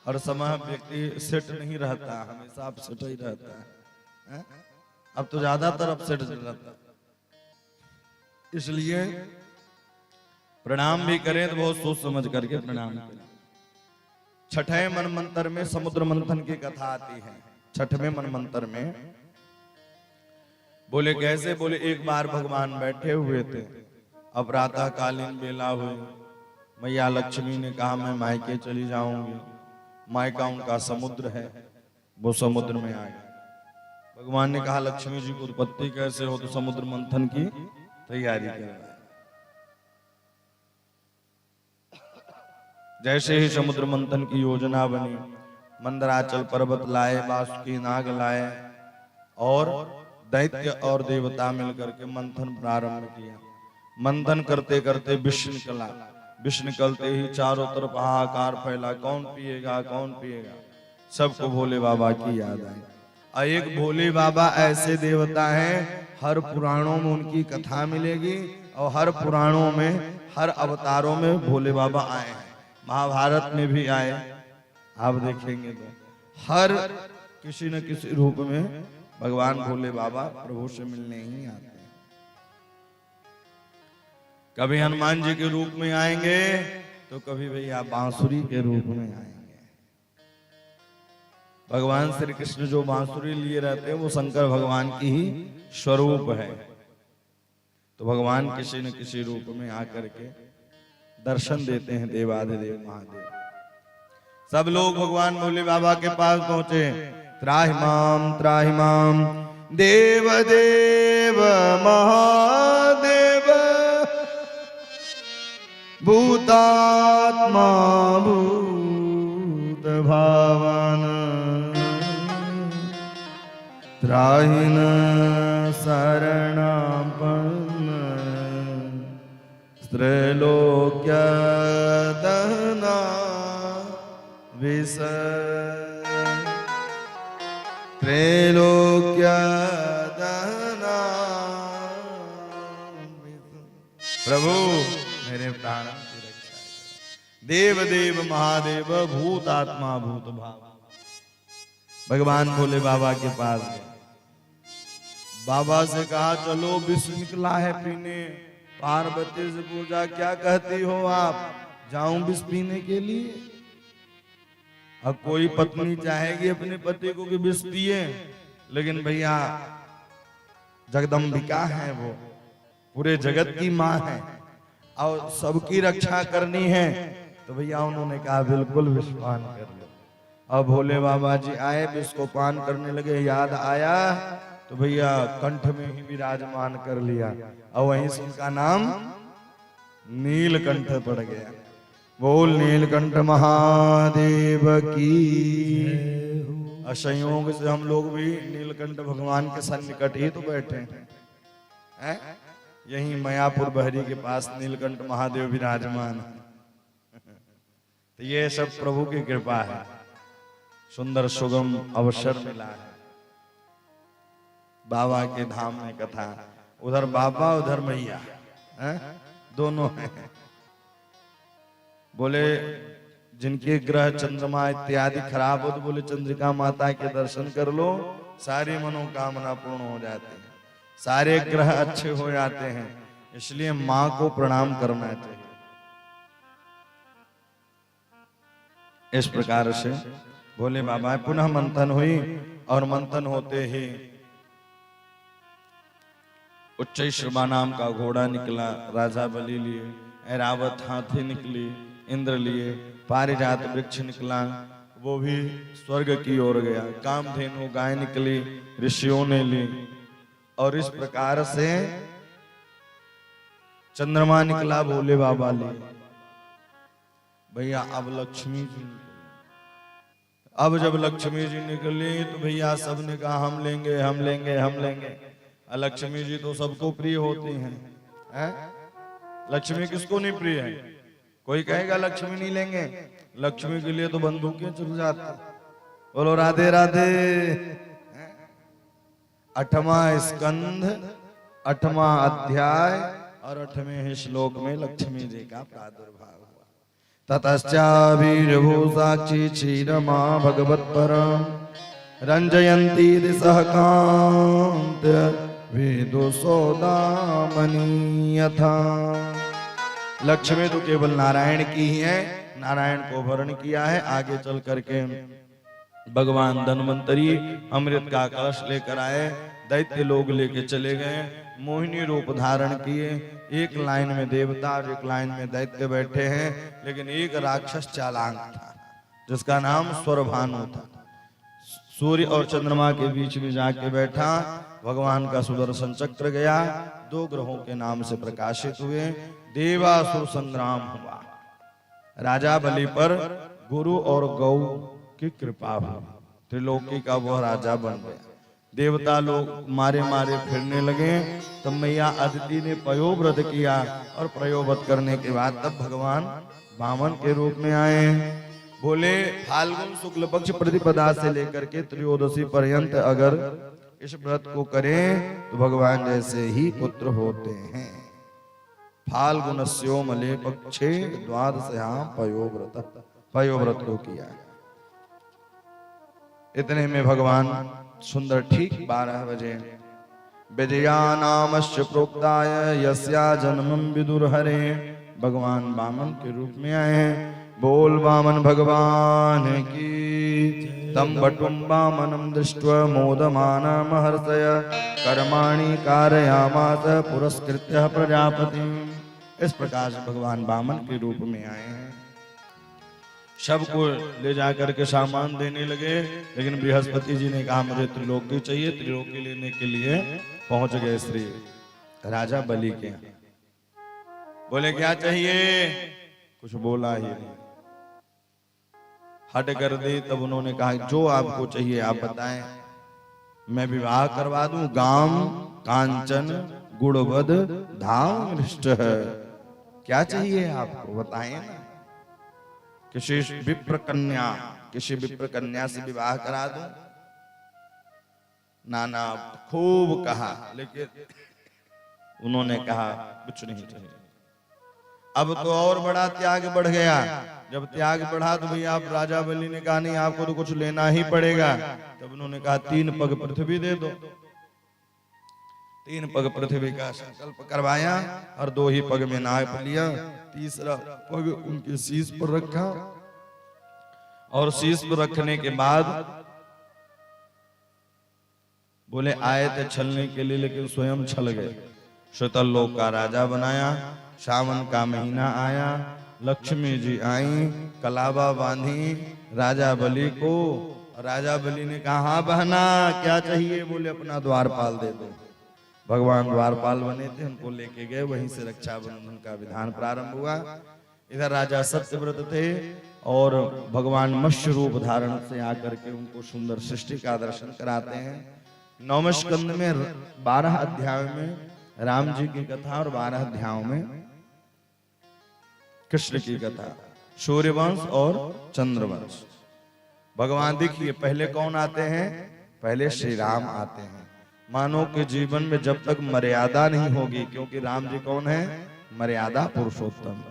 हर समय व्यक्ति सेट नहीं रहता, हमेशा अपसेट ही रहता है। अब तो ज्यादातर अपसेट रहता है। इसलिए प्रणाम भी करें तो बहुत सोच समझ करके प्रणाम करें। छठे मनमंत्र में समुद्र मंथन की कथा आती है। छठवें मनमंत्र में बोले कैसे? बोले एक बार भगवान बैठे हुए थे, अब प्रातः कालीन बेला हुई, मैया लक्ष्मी ने कहा मैं मायके चली जाऊंगी। मायका उनका समुद्र है, वो समुद्र में आ गए। भगवान ने कहा लक्ष्मी जी को उत्पत्ति कैसे हो? तो समुद्र मंथन की तैयारी कर रहा है। जैसे ही समुद्र मंथन की योजना बनी, मंदराचल पर्वत लाए, वासुकी नाग लाए और दैत्य और देवता मिलकर के मंथन प्रारंभ किया। मंथन करते करते विष निकला। विष निकलते ही चारों तरफ हाहाकार फैला, कौन पिएगा कौन पिएगा। सबको भोले बाबा की याद आई। और एक भोले बाबा ऐसे देवता हैं, हर पुराणों में उनकी कथा मिलेगी और हर पुराणों में, हर अवतारों में भोले बाबा आए हैं। महाभारत में भी आए, आप देखेंगे तो हर किसी न किसी रूप में भगवान भोले बाबा प्रभु से मिलने ही आते हैं। कभी हनुमान जी के रूप में आएंगे तो कभी भैया बांसुरी के रूप में आएंगे। भगवान श्री कृष्ण जो बांसुरी लिए रहते हैं वो शंकर भगवान की ही स्वरूप है। तो भगवान किसी न किसी रूप में आकर के दर्शन देते हैं देवाधिदेव महादेव। सब लोग भगवान भोले बाबा के पास पहुंचे। त्राहि माम देव देव महादेव भूतात्मा भूत भावन त्राहि न शरणापन्न त्रैलोक्य दहना विष त्रैलोक्य दहना। प्रभु मेरे प्राणों की रक्षा करो। देव देव महादेव भूत आत्मा भूत भाव। भगवान भोले बाबा के पास गए। बाबा से कहा चलो विष निकला है पीने। पार्वती से पूछा क्या कहती हो आप, जाऊं विष पीने के लिए। अब कोई पत्नी चाहेगी अपने पति को कि विष पिए, लेकिन भैया जगदम्बिका है, वो पूरे जगत की माँ है और सबकी रक्षा करनी है। तो भैया उन्होंने कहा बिल्कुल विष पान कर लो। अब भोले बाबा जी आए, विष को पान करने लगे। याद आया तो भैया कंठ में ही विराजमान कर लिया और वहीं से उनका नाम नीलकंठ पड़ गया। बोल नीलकंठ महादेव की। असंयोग से हम लोग भी नीलकंठ भगवान के सन्निकट ही तो बैठे हैं। यही मयापुर बहरी के पास नीलकंठ महादेव विराजमान है। तो ये सब प्रभु की कृपा है। सुंदर सुगम अवसर मिला है बाबा के धाम में कथा। उधर बाबा उधर मैया दोनों हैं। बोले जिनके ग्रह चंद्रमा इत्यादि खराब हो तो बोले चंद्रिका माता के दर्शन कर लो, सारी मनोकामना पूर्ण हो जाती है, सारे ग्रह अच्छे हो जाते हैं। इसलिए माँ को प्रणाम करना चाहिए। इस प्रकार से भोले बाबा पुनः मंथन हुई और मंथन होते ही उच्चैश्रवा नाम का घोड़ा निकला, राजा बलि लिए, ऐरावत हाथी निकली, इंद्र लिए, पारिजात वृक्ष निकला, वो भी स्वर्ग की ओर गया, कामधेनु गाय निकली, ऋषियों ने ली। और इस प्रकार से चंद्रमा निकला, भोले बाबा ले। भैया अब लक्ष्मी जी निकली। अब जब लक्ष्मी जी निकली तो भैया सबने कहा हम लेंगे हम लेंगे हम लेंगे। लक्ष्मी जी तो सबको प्रिय होती हैं। लक्ष्मी किसको नहीं प्रिय है? कोई कहेगा लक्ष्मी नहीं लेंगे, लक्ष्मी के लिए तो बंदूकें चल जाती। बोलो राधे राधे। 8वां स्कंध 8वां अध्याय और 8वें श्लोक में लक्ष्मी जी का प्रादुर्भाव हुआ। ततश्चावीर्भू साक्षी क्षीरमा भगवत्परम रंजयंती दिशः कांत वेदो सौदामनी यथा। लक्ष्मी तो केवल नारायण की ही है, नारायण को वर्ण किया है। आगे चल करके भगवान धन्वंतरी अमृत का कलश लेकर आए, दैत्य लोग लेके चले गए, मोहिनी रूप धारण किए। एक लाइन में देवता और एक लाइन में दैत्य बैठे हैं, लेकिन एक राक्षस चालाक था जिसका नाम स्वरभानु था। सूर्य और चंद्रमा के बीच में जाके बैठा, भगवान का सुदर्शन चक्र गया, 2 ग्रहों के नाम से प्रकाशित हुए। देवासुर संग्राम हुआ। राजा बलि पर गुरु और गौ की कृपा हुई, त्रिलोकी का वह राजा बन गया। देवता लोग मारे मारे फिरने लगे। तब मैया अदिति ने पयोव्रत किया और पयोव्रत करने के बाद तब भगवान वामन के रूप में आए। बोले फाल्गुन शुक्ल पक्ष प्रतिपदा से लेकर के त्रयोदशी पर्यंत अगर इस व्रत को करें तो भगवान जैसे ही पुत्र होते हैं। फाल्गुनस्यो मले पक्षे द्वादश्यां पयोव्रत को किया। इतने में भगवान सुंदर ठीक 12 बजे विजया नामस्य प्रोक्ताय यस्या जन्मं विदुरहरे भगवान वामन के रूप में आए। बोल वामन भगवान की। तम बटुम वामनम दृष्ट्वा मोदमानमहर्षय कर्माणि कारयामास पुरस्कृत्य प्रजापति। इस प्रकार से भगवान वामन के रूप में आए हैं। सबको ले जाकर के सामान देने लगे, लेकिन बृहस्पति जी ने कहा मुझे त्रिलोकी चाहिए। त्रिलोकी लेने के लिए पहुंच गए श्री राजा बलि के। बोले क्या चाहिए? कुछ बोला ही नहीं, हट कर दी। तब उन्होंने कहा जो आपको चाहिए आप बताएं, मैं विवाह करवा दूं। गाम कांचन गुणवद धाम हृष्ट है। क्या चाहिए आपको बताएं ना। किसी विप्र कन्या से विवाह करा दूं। नाना खूब कहा, लेकिन उन्होंने कहा कुछ नहीं चाहिए। अब तो और बड़ा त्याग बढ़ गया। जब त्याग बढ़ा तो भैया आप राजा बलि ने कहा नहीं आपको तो कुछ लेना ही पड़ेगा। तब उन्होंने कहा 3 पग पृथ्वी दे दो। 3 पग पृथ्वी का संकल्प करवाया और 2 ही पग में नाप लिया। तीसरा पग उनके शीश पर रखा और शीश पर रखने के बाद बोले आए थे छलने के लिए, लेकिन स्वयं छल गए। श्वेतल लोक का राजा बनाया। सावन का महीना आया, लक्ष्मी जी आई, कलावा बांधी राजा बलि को। राजा बलि ने कहा हाँ बहना क्या चाहिए? बोले अपना द्वारपाल दे दो। भगवान द्वारपाल बने थे, उनको लेके गए। वहीं से रक्षाबंधन का विधान प्रारंभ हुआ। इधर राजा सत्यव्रत थे और भगवान मत्स्य रूप धारण से आकर के उनको सुंदर सृष्टि का दर्शन कराते हैं। 9वें स्कंद में 12 अध्याय में राम जी की कथा और 12 अध्यायों में कृष्ण की कथा, सूर्यवंश और चंद्रवंश। भगवान देखिए पहले कौन आते हैं? पहले श्री राम आते हैं। मानव के जीवन में जब तक मर्यादा नहीं होगी, क्योंकि राम जी कौन है? मर्यादा पुरुषोत्तम।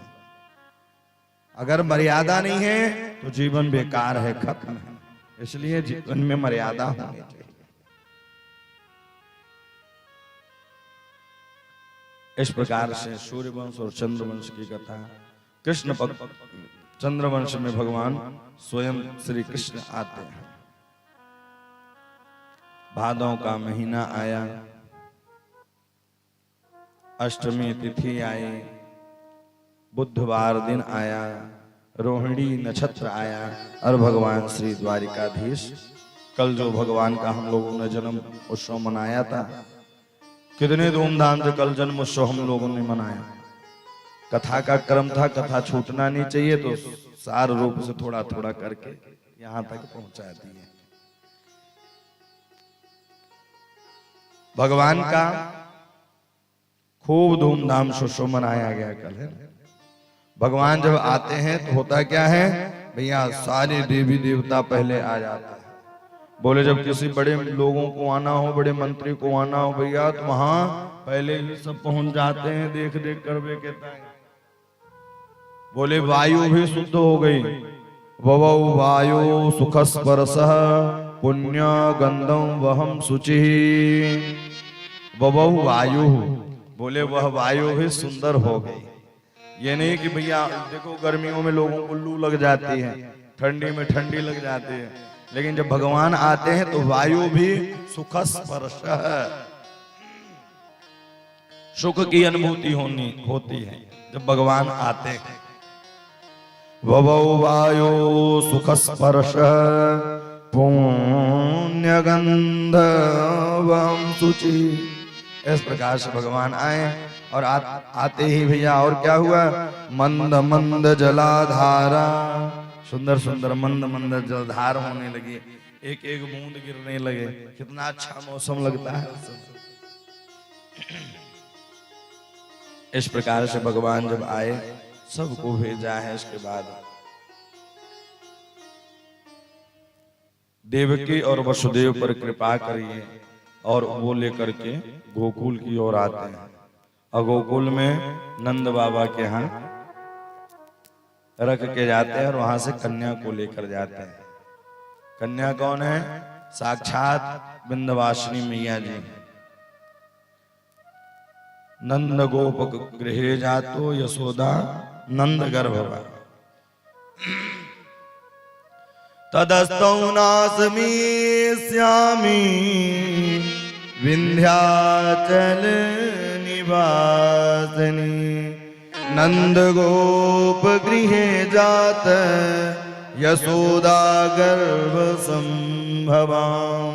अगर मर्यादा नहीं है तो जीवन बेकार है, खत्म है। इसलिए जीवन में मर्यादा होनी चाहिए। इस प्रकार से सूर्यवंश और चंद्रवंश की कथा। कृष्ण पक्ष चंद्रवंश में भगवान स्वयं श्री कृष्ण आते हैं। भादों का महीना आया, अष्टमी तिथि आई, बुधवार दिन आया, रोहिणी नक्षत्र आया और भगवान श्री द्वारिकाधीश कल जो भगवान का हम लोगों ने जन्म उत्सव मनाया था, कितने धूमधाम से कल जन्म उत्सव हम लोगों ने मनाया। कथा का क्रम था, कथा छूटना नहीं चाहिए, तो सार रूप से थोड़ा थोड़ा करके यहां तक पहुंचा दिए। भगवान का खूब धूमधाम से उत्सव मनाया गया कल है। भगवान जब आते हैं तो होता क्या है भैया, सारे देवी देवता पहले आ जाते हैं। बोले जब किसी बड़े लोगों को आना हो, बड़े मंत्री को आना हो भैया, तो वहां पहले ही सब पहुंच जाते हैं देख देख कर वे कहता है। बोले वायु भी शुद्ध हो गई। ववौ वायु सुख स्पर्शः पुण्य गंधम वहम शुचि। ववौ वायु, बोले वह वायु भी सुंदर हो गई। ये नहीं कि भैया देखो गर्मियों में लोगों को लू लग जाती है, ठंडी में ठंडी लग जाती है, लेकिन जब भगवान आते हैं तो वायु भी सुख स्पर्श, सुख की अनुभूति होती है जब भगवान आते हैं। ववौ वायु सुख स्पर्श पुण्य गंधवम शुचि। इस प्रकार से भगवान आए और आते ही भैया और क्या हुआ, मंद मंद जलाधारा, सुंदर सुंदर मंद मंद जलधार होने लगी, एक एक बूंद गिरने लगे। कितना अच्छा मौसम लगता है। इस प्रकार से भगवान जब आए, सबको भेजा है। इसके बाद देवकी और वसुदेव पर कृपा करिए और वो लेकर के गोकुल की ओर आते हैं। और गोकुल में नंद बाबा के यहाँ रख के जाते हैं और वहां से कन्या को लेकर जाते हैं। कन्या कौन है? साक्षात विंध्यवासिनी मैया जी। नंद गोप गृहे जातो यशोदा नंद गर्भवा तदस्तौ नासमी श्यामी विंध्याचल निवासिनी नंद गोप गृहे जात यशोदा गर्भ संभवाम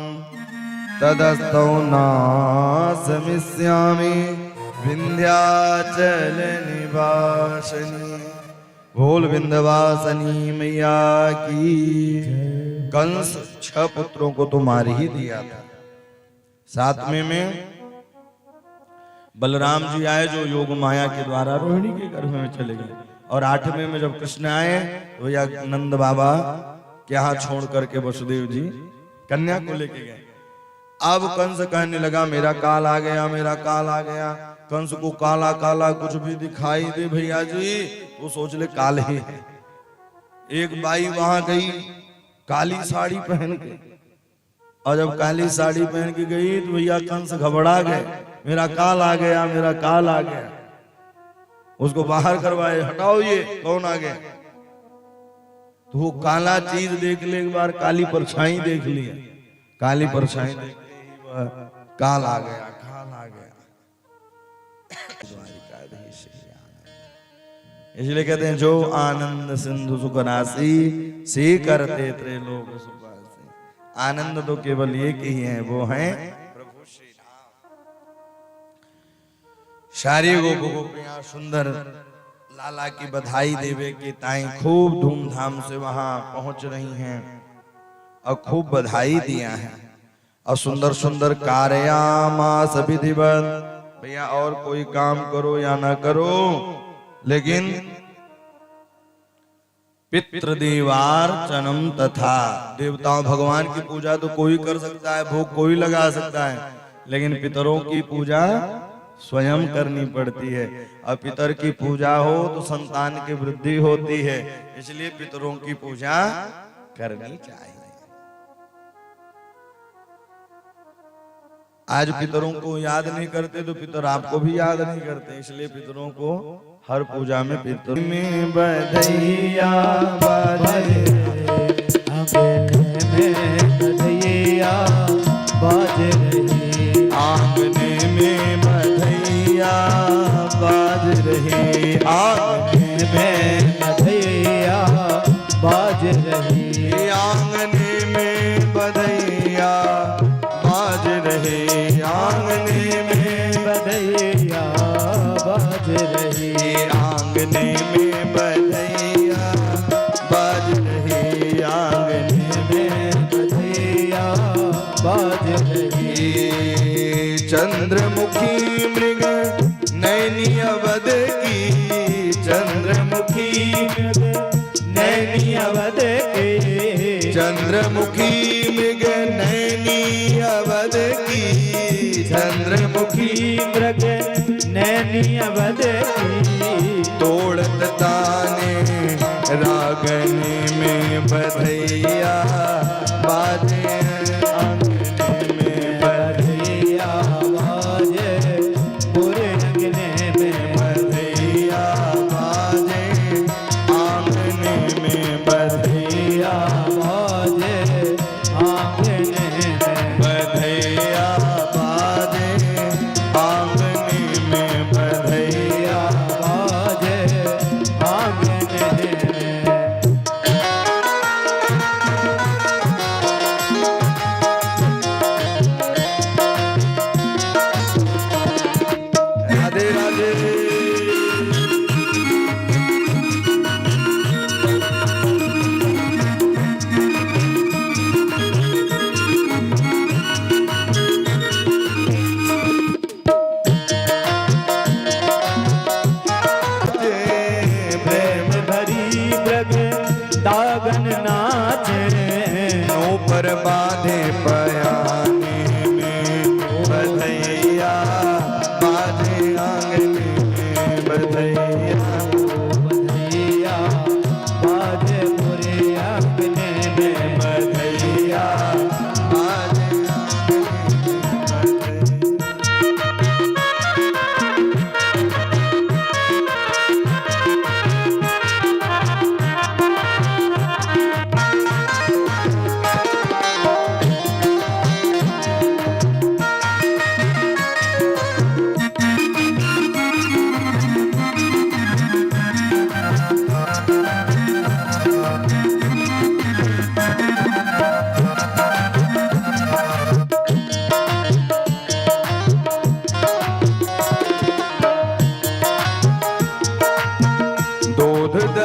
तदस्तौ नासमिष्यामि विंध्याचल निवासिनी। बोल विंध्यवासिनी मैया की। कंस 6 पुत्रों को तो मार ही दिया था। 7वें में बलराम जी आए जो योग माया के द्वारा रोहिणी के गर्भ में चले गए। और 8वें में जब कृष्ण आए तो या नंद बाबा के यहाँ छोड़ करके वसुदेव जी कन्या को लेके गए। अब कंस कहने लगा मेरा काल आ गया, मेरा काल आ गया। कंस को काला काला कुछ भी दिखाई दे भैया जी वो सोच ले काल ही है। एक बाई वहां गई काली साड़ी पहन के, और जब काली साड़ी पहन के गई तो भैया कंस घबरा गए, मेरा काल आ गया, मेरा काल आ गया। उसको बाहर करवाए, हटाओ ये कौन आ गया। तो वो काला चीज देख ले, एक बार काली परछाई देख लिया, काली परछाई देख ली, काल आ गया, काल आ गया। इसलिए कहते हैं जो आनंद सिंधु सुख राशि से करते त्रैलोक सुखासी। आनंद तो केवल एक ही है, वो है प्रभु श्री राम। सारी गोपियां सुंदर लाला की बधाई देवे की ताई खूब धूमधाम से वहां पहुंच रही हैं और खूब बधाई दिया है। और सुंदर सुंदर कार्यामास विधिवत। भैया और कोई काम करो या ना करो, लेकिन पितृदेवार्चनम तथा देवताओं भगवान की पूजा तो कोई कर सकता है, भोग कोई लगा सकता है, लेकिन पितरों की पूजा स्वयं करनी पड़ती है। और पितर की पूजा हो तो संतान की वृद्धि होती है, इसलिए पितरों की पूजा करनी चाहिए। आज पितरों को याद नहीं करते तो पितर आपको भी याद नहीं करते, इसलिए पितरों को हर पूजा में पितर में बधैया बाजे, आंगने में बधैया बाज रही, आंगने में बधैया बाज रही, आंगने में बधैया बाज रही, आंगने में बधैया बाज रही, आंगने में बधैया बाज रही, आंगने में बधैया बाज रही, आंगने में बधैया बाज रही। चंद्रमुखी मृग नैनी अवध की, चंद्रमुखी नैनी अवध की, चंद्रमुखी मृग नैनी अवध की, चंद्रमुखी मृग नैनी अवध की, तोड़त ताने रागने में बधैया बाजे, आंगने में बधैया बाजे, पूरे अंगने में बधैया बाजे, आंगने में बधैया बाजे, आंगने में बधैया बाजे, आंगने में बधैया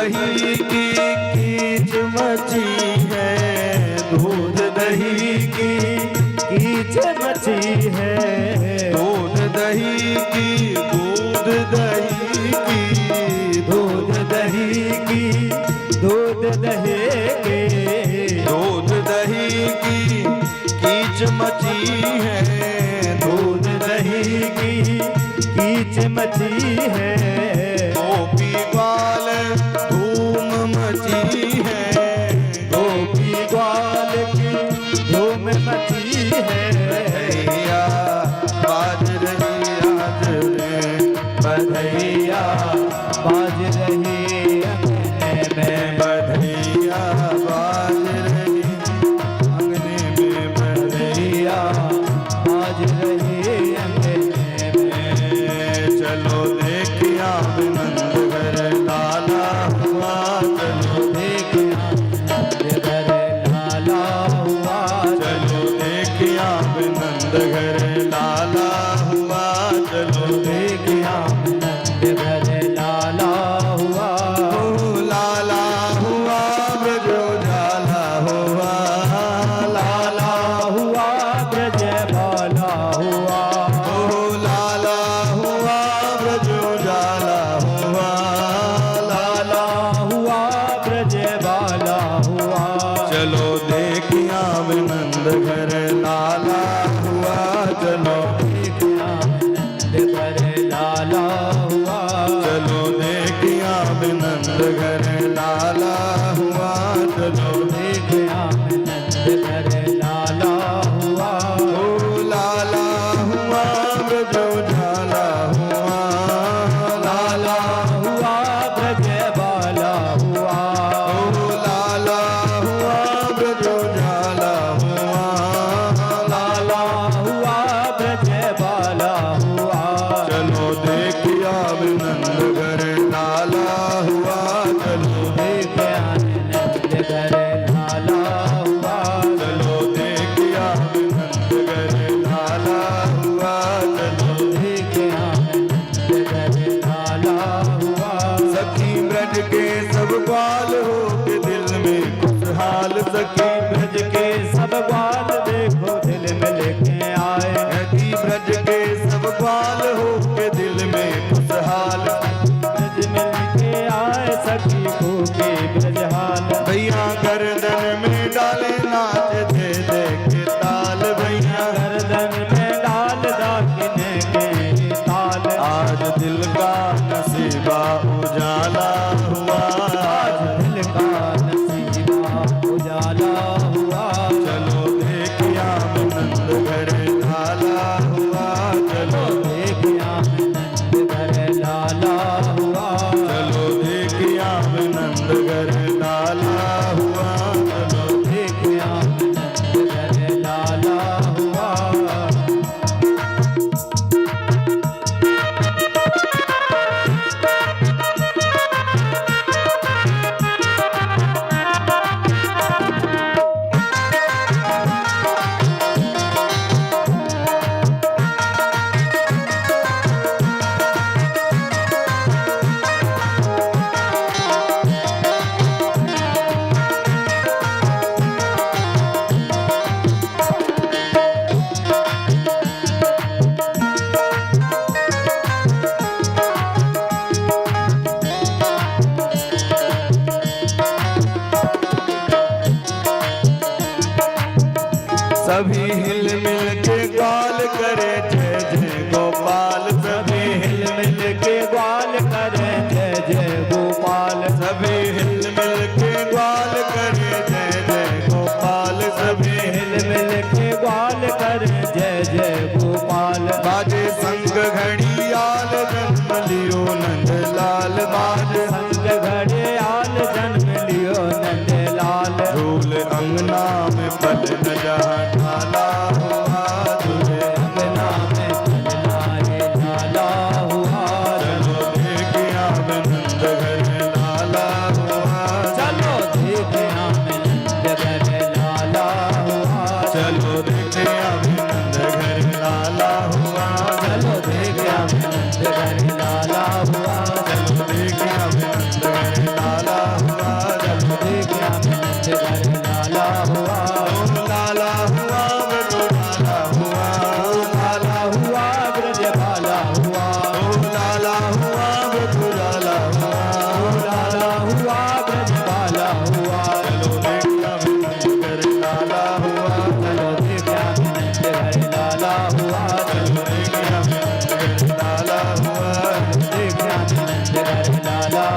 दही की कीच मची है, दूध दही की कीच मची है, दूध दही की, दूध दही की, दूध दही की, दूध दही की, दूध दही की कीच मची है, दूध दही की कीच मची है, गोपी ग्वाल धूम मची है, गोपी ग्वाल की धूम मची है, बधैया बाज रही आज में, बधैया बाज रही अंगने में, बधैया बाज रही अंगने में, बधैया बाज रही अंगने में। चलो देखिया नंद घर लाला हुआ, चलो देखिया नंद घर लाला हुआ, चलो देखिया नंद घर लाला हुआ, चलो देखिया नंद घर लाला हुआ, ओ लाला हुआ ब्रजो जाला हुआ, लाला हुआ ब्रज बाला हुआ, ओ लाला हुआ ब्रजो जाला हुआ, लाला हुआ ब्रज बाला हुआ, चलो देखिया नंद घर लाला हुआ, चलो देखिया नंद घर लाला हुआ, चलो देखिया नंद घर लाला हुआ, चलो देखिया नंद घर लाला हुआ, ओ लाला हुआ ब्रजो जाला हुआ, लाला हुआ ब्रज बाला हुआ, ओ लाला हुआ ब्रजो जाला हुआ, लाला हुआ ब्रज बाला हुआ, चलो देखिया नंद घर लाला हुआ, चलो देखिया नंद घर लाला हुआ, चलो देखिया नंद घर लाला हुआ, चलो देखिया नंद घर लाला हुआ, सखी ब्रज के सब ग्वाल हो के दिल में खुशहाल, सखी ब्रज के सब ग्वाल देखो दिल में लेके आए, सखी ब्रज के सब ग्वाल हो के दिल में खुशहाल, ब्रज में लेके आए सखी को के ब्रजहाल, भैया गर्दन में डाले नाच दे दे के ताल, भैया गर्दन में डाल दाकिने के ताल, आज दिल का नसीबा उजाला हुआ, आज दिल का नसीबा उजाला हुआ, चलो देखिया नंद घर लाला हुआ, चलो देखिया नंद घर लाला हुआ, चलो देखिया नंद घर लाला हुआ, चलो देखिया नंद घर लाला हुआ,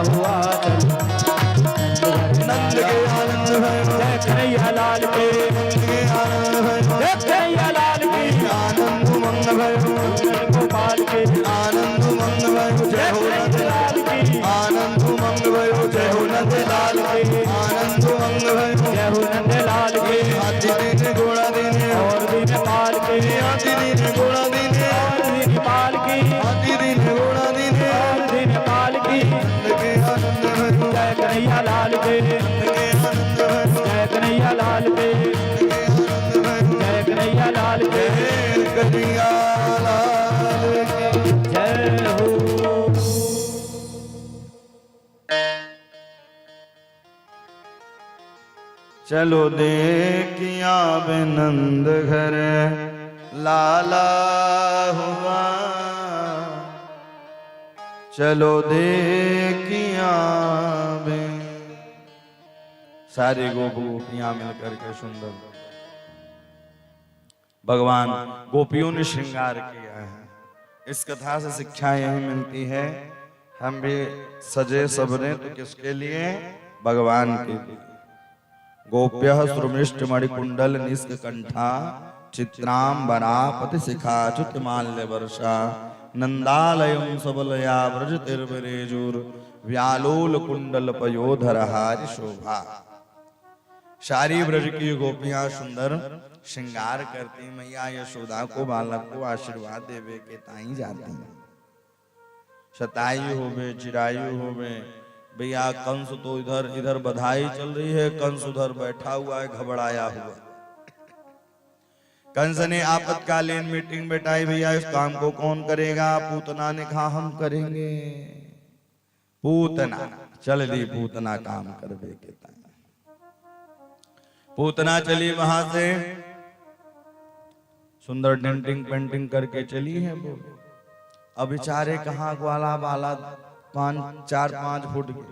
हुआ चल नंद के आनंद भैरो जय कन्हैया लाल के आनंद भैरो जय कन्हैया लाल की आनंद मंग भैरो गोपाल के आनंद मंग भैरो जय हो नंद लाल की आनंद मंग भैरो जय हो नंद लाल के आनंद मंग भैरो जय हो नंद लाल के हाथी दीने घोड़ा दीने और दिन पाल के हाथी दीने घोड़ा दीने और दिन पाल की हाथी दीने घोड़ा दीने और दिन पाल की नंद के आनंद भैरो जय कन्हैया लाल के नंद के आनंद भैरो जय कन्हैया लाल के नंद के आनंद भैरो जय कन्हैया लाल के जय कन्हैया लाल की जय हो। चलो देखिया नंद घर लाला हुआ चलो देखिया सारे गोपियां मिलकर के सुंदर भगवान गोपियों ने श्रृंगार किया है। इस कथा से शिक्षा यही मिलती है हम भी सजे सबरे तो किसके लिए भगवान के लिए। गोप्यः श्रुमिष्ट मणिकुंडल निष्कंठा चित्रांबरा पतिशिखा च्युतमाल्य वर्षा नंदालयं सबलया व्रजतिर्विरेजुर व्यालोल कुंडल पयोधरहारि शोभा। सारी ब्रज की गोपियां सुंदर श्रृंगार करती मैया यशोदा को बालक को आशीर्वाद देवे के ताई जाती हैं। शतायु होवे चिरायु होवे भैया कंस तो इधर इधर बधाई चल रही है, कंस उधर बैठा हुआ है घबराया हुआ। कंस ने आपातकालीन मीटिंग बैठाई भैया इस काम को कौन करेगा। पूतना ने कहा हम करेंगे। पूतना चल दी पूतना काम करवे के ताई। पूतना चली वहां से सुंदर डेंटिंग पेंटिंग करके चली है वो। अब बेचारे कहाँ ग्वाला बाला 4-5 फुट के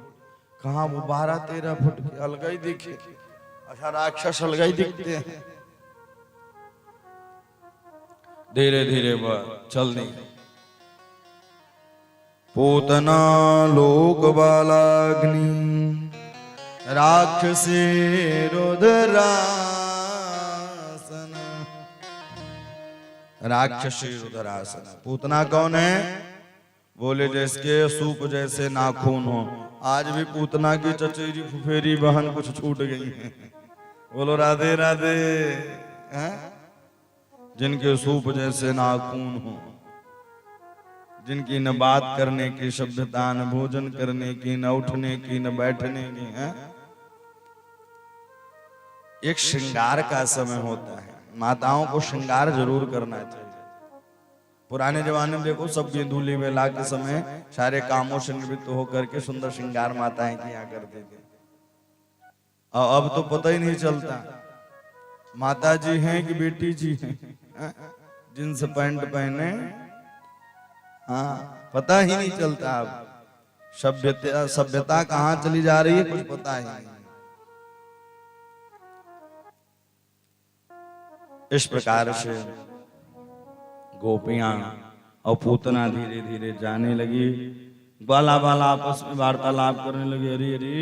कहाँ वो 12-13 फुट के अलगाई दिखे। अच्छा राक्षस अलगाई दिखते हैं। धीरे धीरे वह चल दी। पूतना लोक बालाग्नि राक्षसी रुद्रासन। राक्षसी रुद्रासन पूतना कौन है। बोले जिसके सूप जैसे नाखून हो। आज भी पूतना की चचेरी फुफेरी बहन कुछ छूट गई है। बोलो राधे राधे। जिनके सूप जैसे नाखून हो, जिनकी न बात करने की सभ्यता, न भोजन करने की, न उठने की, न बैठने की है। एक श्रृंगार का समय होता है। माताओं को श्रृंगार जरूर करना चाहिए। पुराने जमाने में देखो सब धूली वेला के समय सारे कामों से निवृत्त होकर के सुंदर श्रृंगार माताएं किया करते थे। और अब तो पता ही नहीं चलता माता जी हैं कि बेटी जी हैं। जींस पैंट पहने हाँ पता ही नहीं चलता। अब सभ्यता कहाँ चली जा रही है कुछ पता ही नहीं। इस प्रकार से गोपियां और पूतना धीरे धीरे जाने लगी। बाला बाला आपस में वार्तालाप करने लगे। अरे अरे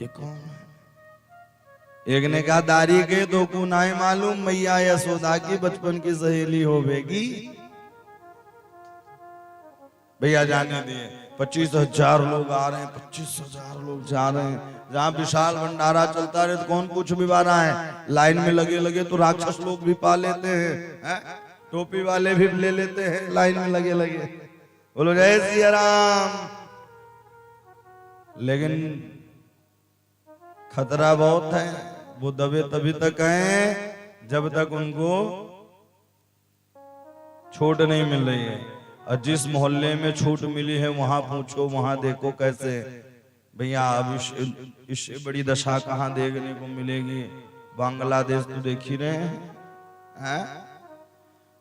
ये कौन है। एक ने कहा दारी के दो को नाई मालूम मैया यशोदा की बचपन की सहेली होवेगी। भैया जाने दिए। 25,000 लोग आ रहे हैं, 25,000 लोग जा रहे हैं। जहाँ विशाल भंडारा चलता रहे तो कौन कुछ भी बारा है। लाइन में लगे लगे तो राक्षस लोग भी पा लेते हैं, टोपी वाले भी ले लेते हैं लाइन में लगे लगे। बोलो जय सिया राम। लेकिन खतरा बहुत है। वो दबे तभी तक हैं जब तक उनको छूट नहीं मिल रही है। और जिस मोहल्ले में छूट मिली है वहां पूछो, वहां देखो कैसे। भैया अब इससे बड़ी दशा कहाँ देखने को मिलेगी। बांग्लादेश तो देख ही रहे हैं।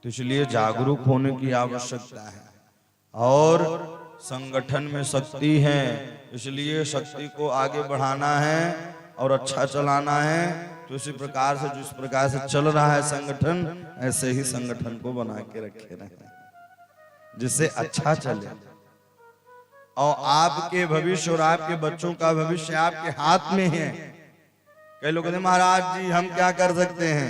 तो इसलिए जागरूक होने की आवश्यकता है। और संगठन में शक्ति है, इसलिए शक्ति को आगे बढ़ाना है और अच्छा चलाना है। तो इसी प्रकार से जिस प्रकार से चल रहा है संगठन, ऐसे ही संगठन को बना के रखे रहे जिससे अच्छा चले। और आपके भविष्य और आपके बच्चों का भविष्य आपके हाथ में है। कई लोग कहते हैं महाराज जी हम क्या कर सकते हैं?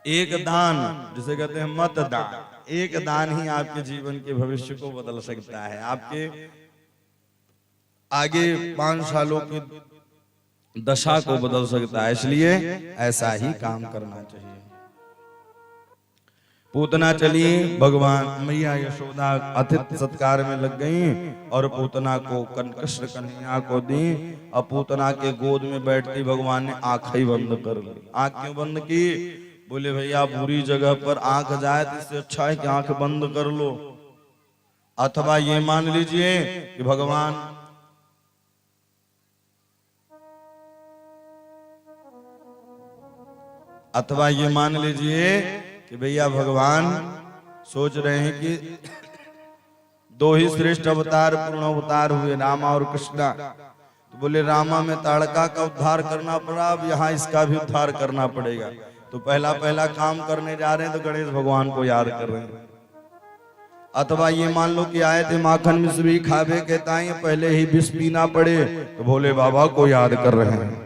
एक दान, जिसे कहते हैं मतदान, एक दान ही आपके जीवन के भविष्य को बदल सकता है, आपके आगे 5 सालों की दशा को बदल सकता है। इसलिए ऐसा ही काम करना चाहिए। पूतना चली, भगवान मैया यशोदा अतिथि सत्कार में लग गई और पूतना को कृष्ण कन्हैया को दी। अब पूतना के गोद में बैठती भगवान ने आंख ही बंद कर ली। आंख क्यों बंद की? बोले भैया बुरी जगह पर आंख जाए तो इससे अच्छा है कि आंख बंद कर लो। अथवा ये मान लीजिए कि भगवान अथवा ये मान लीजिए कि भैया भगवान सोच रहे हैं कि 2 ही श्रेष्ठ अवतार पूर्ण अवतार हुए, रामा और कृष्णा। तो बोले रामा में ताड़का का उद्धार करना पड़ा, अब यहाँ इसका भी उद्धार करना पड़ेगा। तो पहला काम करने जा रहे हैं तो गणेश भगवान को याद कर रहे हैं। अथवा ये मान लो कि आए थे माखन मिश्री खावे के ताई, पहले ही विष पीना पड़े तो भोले बाबा को याद कर रहे हैं।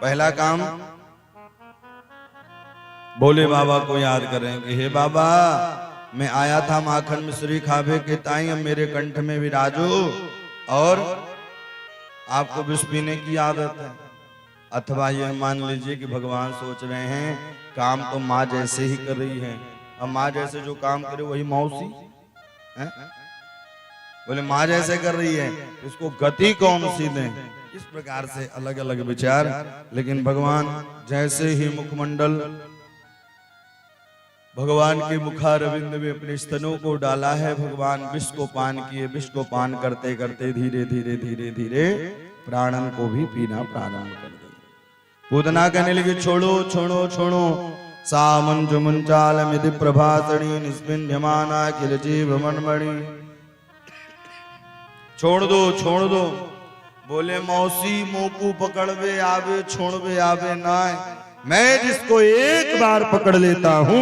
पहला काम भोले बाबा को याद करें कि हे बाबा मैं आया था माखन मिश्री खावे के ताई, अब मेरे कंठ में विराजो और आपको विष पीने की आदत है। अथवा यह मान लीजिए कि भगवान सोच रहे हैं काम तो माँ जैसे ही कर रही है, अब माँ जैसे जो काम करे वही मौसी है? बोले माँ जैसे कर रही है इसको गति कौन सी दें? इस प्रकार से अलग अलग विचार। लेकिन भगवान जैसे ही मुखमंडल भगवान के मुखारविंद में अपने स्तनों को डाला है, भगवान विष को पान किए। विष को पान करते करते धीरे धीरे धीरे धीरे प्राणन को भी पीना प्रारंभ कर दिया। पूतना कहने लगी छोड़ो छोड़ो छोड़ो, सामन जुमुंचाल मिधि प्रभासणी निस्पिंध्यमाना किल जीव मनमणि। छोड़ दो। बोले मौसी मोकू पकड़वे आवे छोड़वे आवे ना, मैं जिसको एक बार पकड़ लेता हूं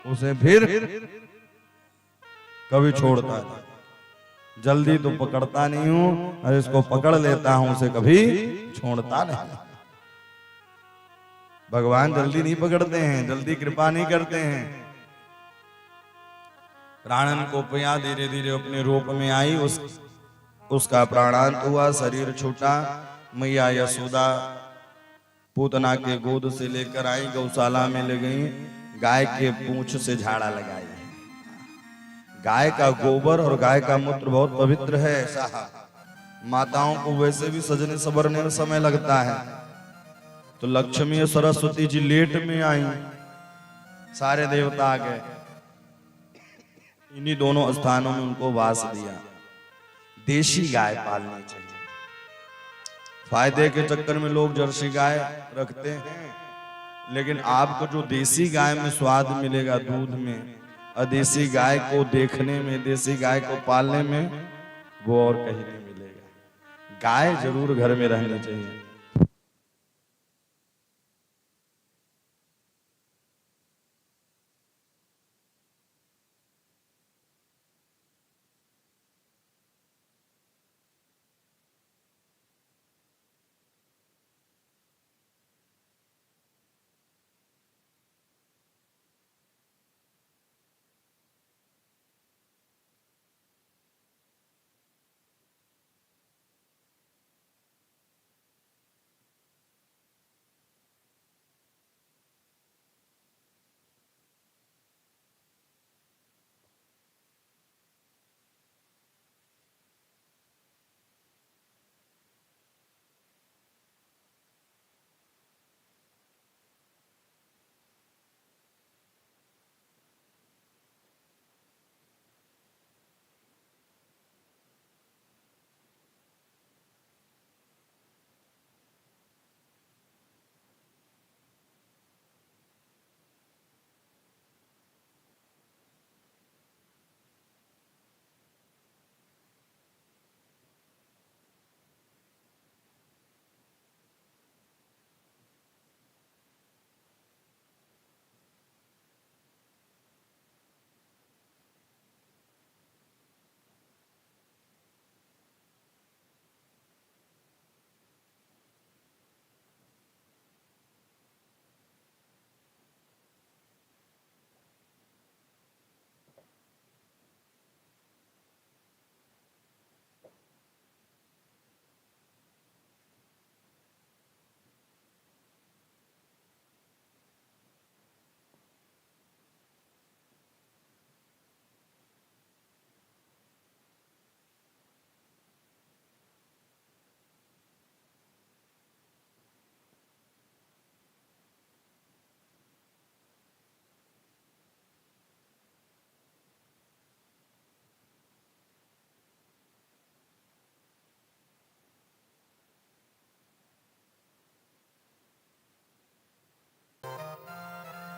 उसे फिर कभी छोड़ता नहीं। जल्दी तो पकड़ता नहीं हूं और इसको पकड़ लेता हूं उसे कभी छोड़ता नहीं। भगवान जल्दी नहीं पकड़ते हैं, जल्दी कृपा नहीं करते हैं। प्राणन को पिया धीरे धीरे अपने रूप में आई, उसका प्राणांत हुआ, शरीर छूटा। मैया यशोदा पूतना के गोद से लेकर आई, गौशाला में ले गई, गाय के पूंछ से झाड़ा लगाई। गाय का गोबर और गाय का मूत्र बहुत पवित्र है साहब। माताओं को वैसे भी सजने संवरने में समय लगता है, तो लक्ष्मी और सरस्वती जी लेट में आई, सारे देवता आ गए। इन्हीं दोनों स्थानों में उनको वास दिया। देशी गाय पालनी चाहिए। फायदे के चक्कर में लोग जर्सी गाय रखते हैं, लेकिन आपको जो देसी गाय में स्वाद मिलेगा दूध में, और देसी गाय को देखने में, देसी गाय को पालने में, वो और कहीं नहीं मिलेगा। गाय जरूर घर में रहनी चाहिए।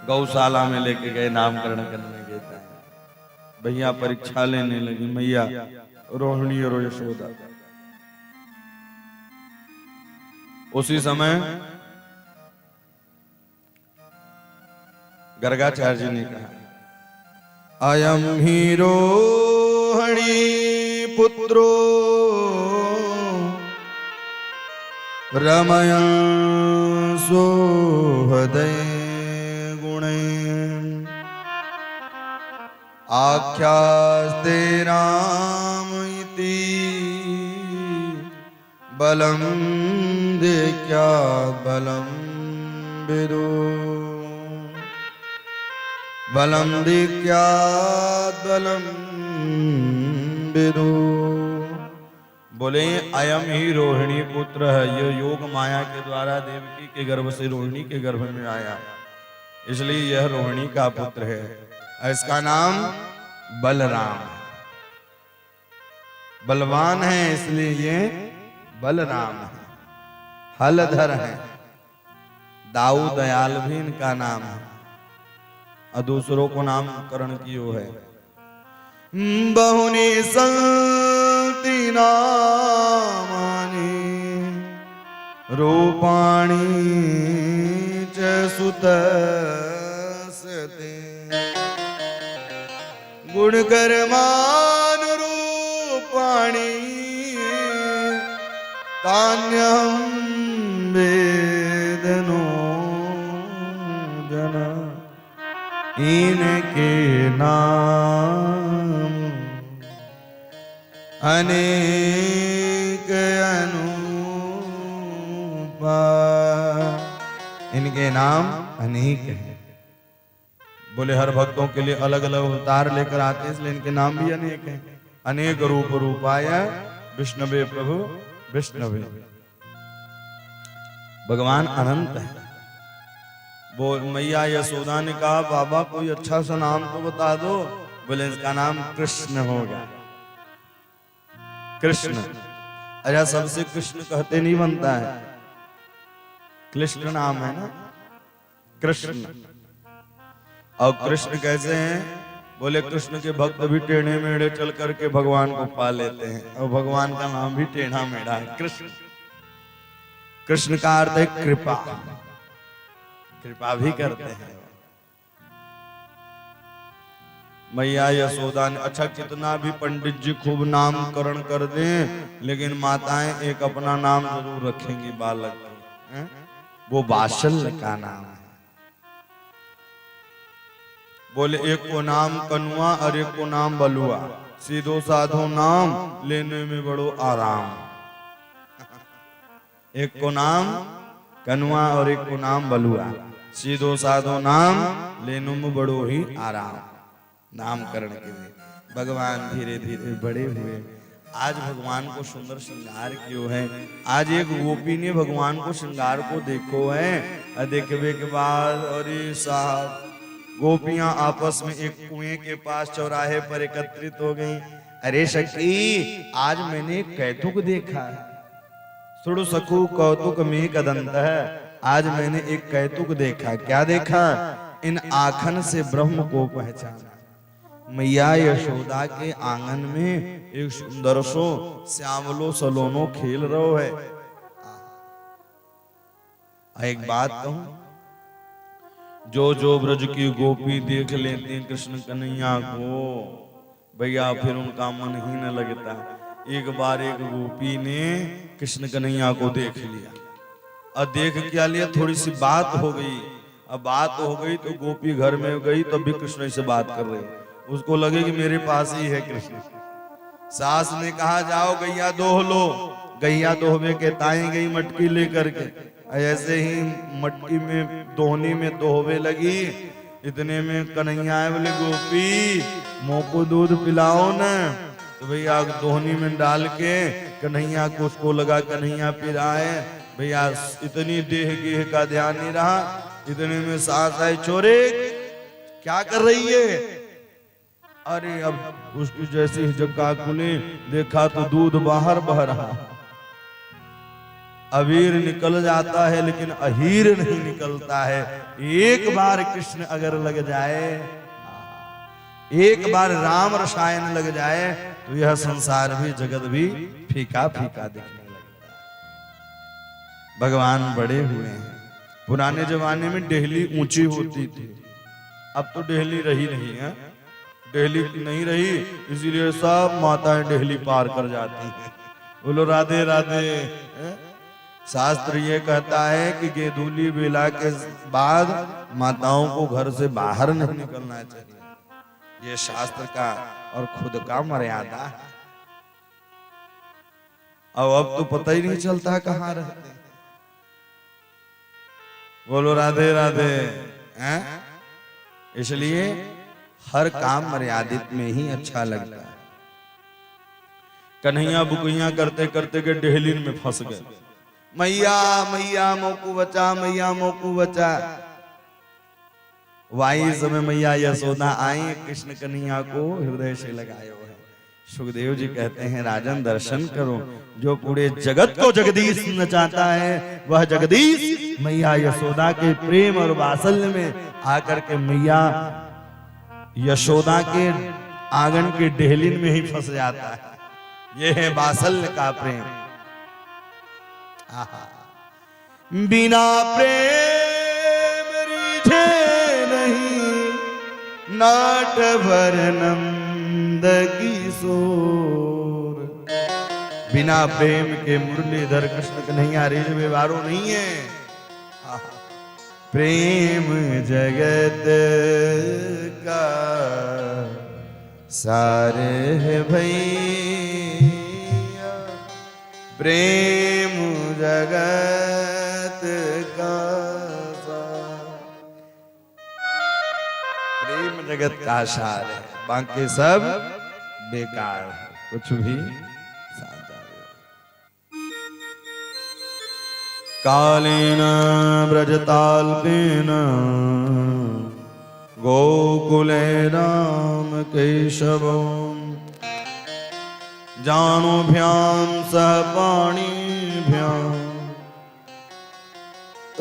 गौशाला में लेके गए, नामकरण करने गए थे। भैया परीक्षा लेने लगी मैया रोहिणी और यशोदा। उसी समय गर्गाचार्य जी ने कहा, अयम ही रोहिणी पुत्रो रमयं सोहदय गुणे आख्यास्ते राम इति बलं देख्यात् बलं विदु बलं देख्यात् बलं विदु। बोले अयम ही रोहिणी पुत्र है, ये योग माया के द्वारा देवकी के गर्भ से रोहिणी के गर्भ में आया, इसलिए यह रोहिणी का पुत्र है। इसका नाम बलराम है, बलवान है इसलिए ये बलराम है। हलधर है, दाऊ दयाल भी इनका नाम है और दूसरों को नामकरण कियो है। बहुनी संति नामानि रूपाणि च सुतस्ते गुणकर्मानुरूपाणि तान्यहं वेदनो जना। इनके नाम अनेक अनूपा, इनके नाम अनेक हैं। बोले हर भक्तों के लिए अलग अलग अवतार लेकर आते हैं, इसलिए इनके नाम भी अनेक हैं। अनेक रूप रूपाय विष्णवे प्रभु विष्णवे, भगवान अनंत है। वो मैया यशोदा ने कहा, बाबा कोई अच्छा सा नाम तो बता दो। बोले इसका नाम कृष्ण होगा। कृष्ण, अच्छा सबसे कृष्ण कहते नहीं बनता है, कृष्ण नाम है ना, कृष्ण। और कृष्ण कैसे हैं? बोले कृष्ण के भक्त भी टेढ़े मेढ़े चल करके भगवान को पा लेते हैं, और भगवान का नाम भी टेढ़ा मेढ़ा है, कृष्ण। कृष्ण का अर्थ है कृपा, कृपा भी करते हैं। मैया यशोदा ने, अच्छा कितना भी पंडित जी खूब नामकरण कर दें, लेकिन माताएं एक अपना नाम जरूर रखेंगी बालक का, वो वात्सल्य का नाम है। बोले एक को नाम कनुआ और एक को नाम बलुआ, सीधो साधो नाम लेने में बड़ो आराम। एक को नाम कनुआ और एक को नाम बलुआ, सीधो साधो नाम लेने में बड़ो ही आराम। नामकरण के लिए भगवान धीरे धीरे बड़े हुए। आज भगवान को सुंदर श्रृंगार क्यों है? आज एक गोपी ने भगवान को श्रृंगार को देखो है, देखने के बाद अरे साहब गोपियां आपस में एक कुएं के पास चौराहे पर एकत्रित हो गईं। अरे सखी आज मैंने कैतुक देखा है, सुड़ सकू कौतुक में कदंत है। आज मैंने एक कैतुक देखा। क्या देखा? इन आखन से ब्रह्म को पहचाना। मैया यशोदा के आंगन में एक सुंदर सो श्यामलो सलोनो खेल रहो है। एक बात कहूं, जो ब्रज की गोपी देख लेते हैं कृष्ण कन्हैया को, भैया फिर उनका मन ही न लगता। एक बार एक गोपी ने कृष्ण कन्हैया को देख लिया, और देख क्या लिया, थोड़ी सी बात हो गई। अब बात हो गई तो गोपी घर में गई, तब भी कृष्ण से बात कर रही। उसको लगे कि मेरे पास ही है कृष्ण। सास ने कहा जाओ गैया दोह लो। गैया दोहवे के ताई गई मटकी लेकर के, ऐसे ही मटकी में दोहनी में दोहवे लगी। इतने में कन्हैया बोले गोपी मोह को दूध पिलाओ न। तो भैया दोहनी में डाल के कन्हैया को उसको लगा कन्हैया पिलाए। भैया इतनी देह गेह का ध्यान नहीं रहा। इतने में सास आई, चोरे क्या कर रही है? अरे अब उसकी जैसी जगह खुली, देखा तो दूध बाहर बह रहा। अबीर निकल जाता है लेकिन अहीर नहीं निकलता है। एक बार कृष्ण अगर लग जाए, एक बार राम रसायन लग जाए तो यह संसार भी जगत भी फीका फीका दिखने लगता है। भगवान बड़े हुए हैं। पुराने जमाने में डेहली ऊंची होती थी, अब तो डेहली रही नहीं है। डेहली नहीं रही इसीलिए सब माताएं डेहली पार कर जाती हैं। बोलो राधे राधे। शास्त्र ये कहता है कि गेदूली बेला के बाद माताओं को घर से बाहर नहीं निकलना चाहिए। ये शास्त्र का और खुद का मर्यादा है। अब तो पता ही नहीं चलता कहाँ रहते। बोलो राधे राधे। इसलिए हर काम मर्यादित में ही अच्छा लगता है। कन्हैया बुकैया करते करते के डेहलीन में फंस गए। मैया मैया मोकू बचा, मैया मोकू बचा। वाई समय मैया यशोदा आई, कृष्ण कन्हैया को हृदय से लगाए हुए। सुखदेव जी कहते हैं राजन दर्शन करो, जो पूरे जगत को जगदीश नचाता है वह जगदीश मैया यशोदा के प्रेम और वात्सल्य में आकर के मैया यशोदा के आंगन के डेहलीन में ही फंस जाता है। यह है वात्सल्य का प्रेम। बिना प्रेम रीझे नहीं नाट भर नंद किशोर। बिना प्रेम के मुरलीधर कृष्ण कन्हैया रिझवे वारो नहीं है। प्रेम जगत का सारे है भैया, प्रेम जगत का प्रेम जगत का सार है, बाकी सब बेकार है, कुछ भी साथ। कालेन व्रजताल्पेन गोकुले राम केशवो जानोभ्यां सह पाणिभ्यां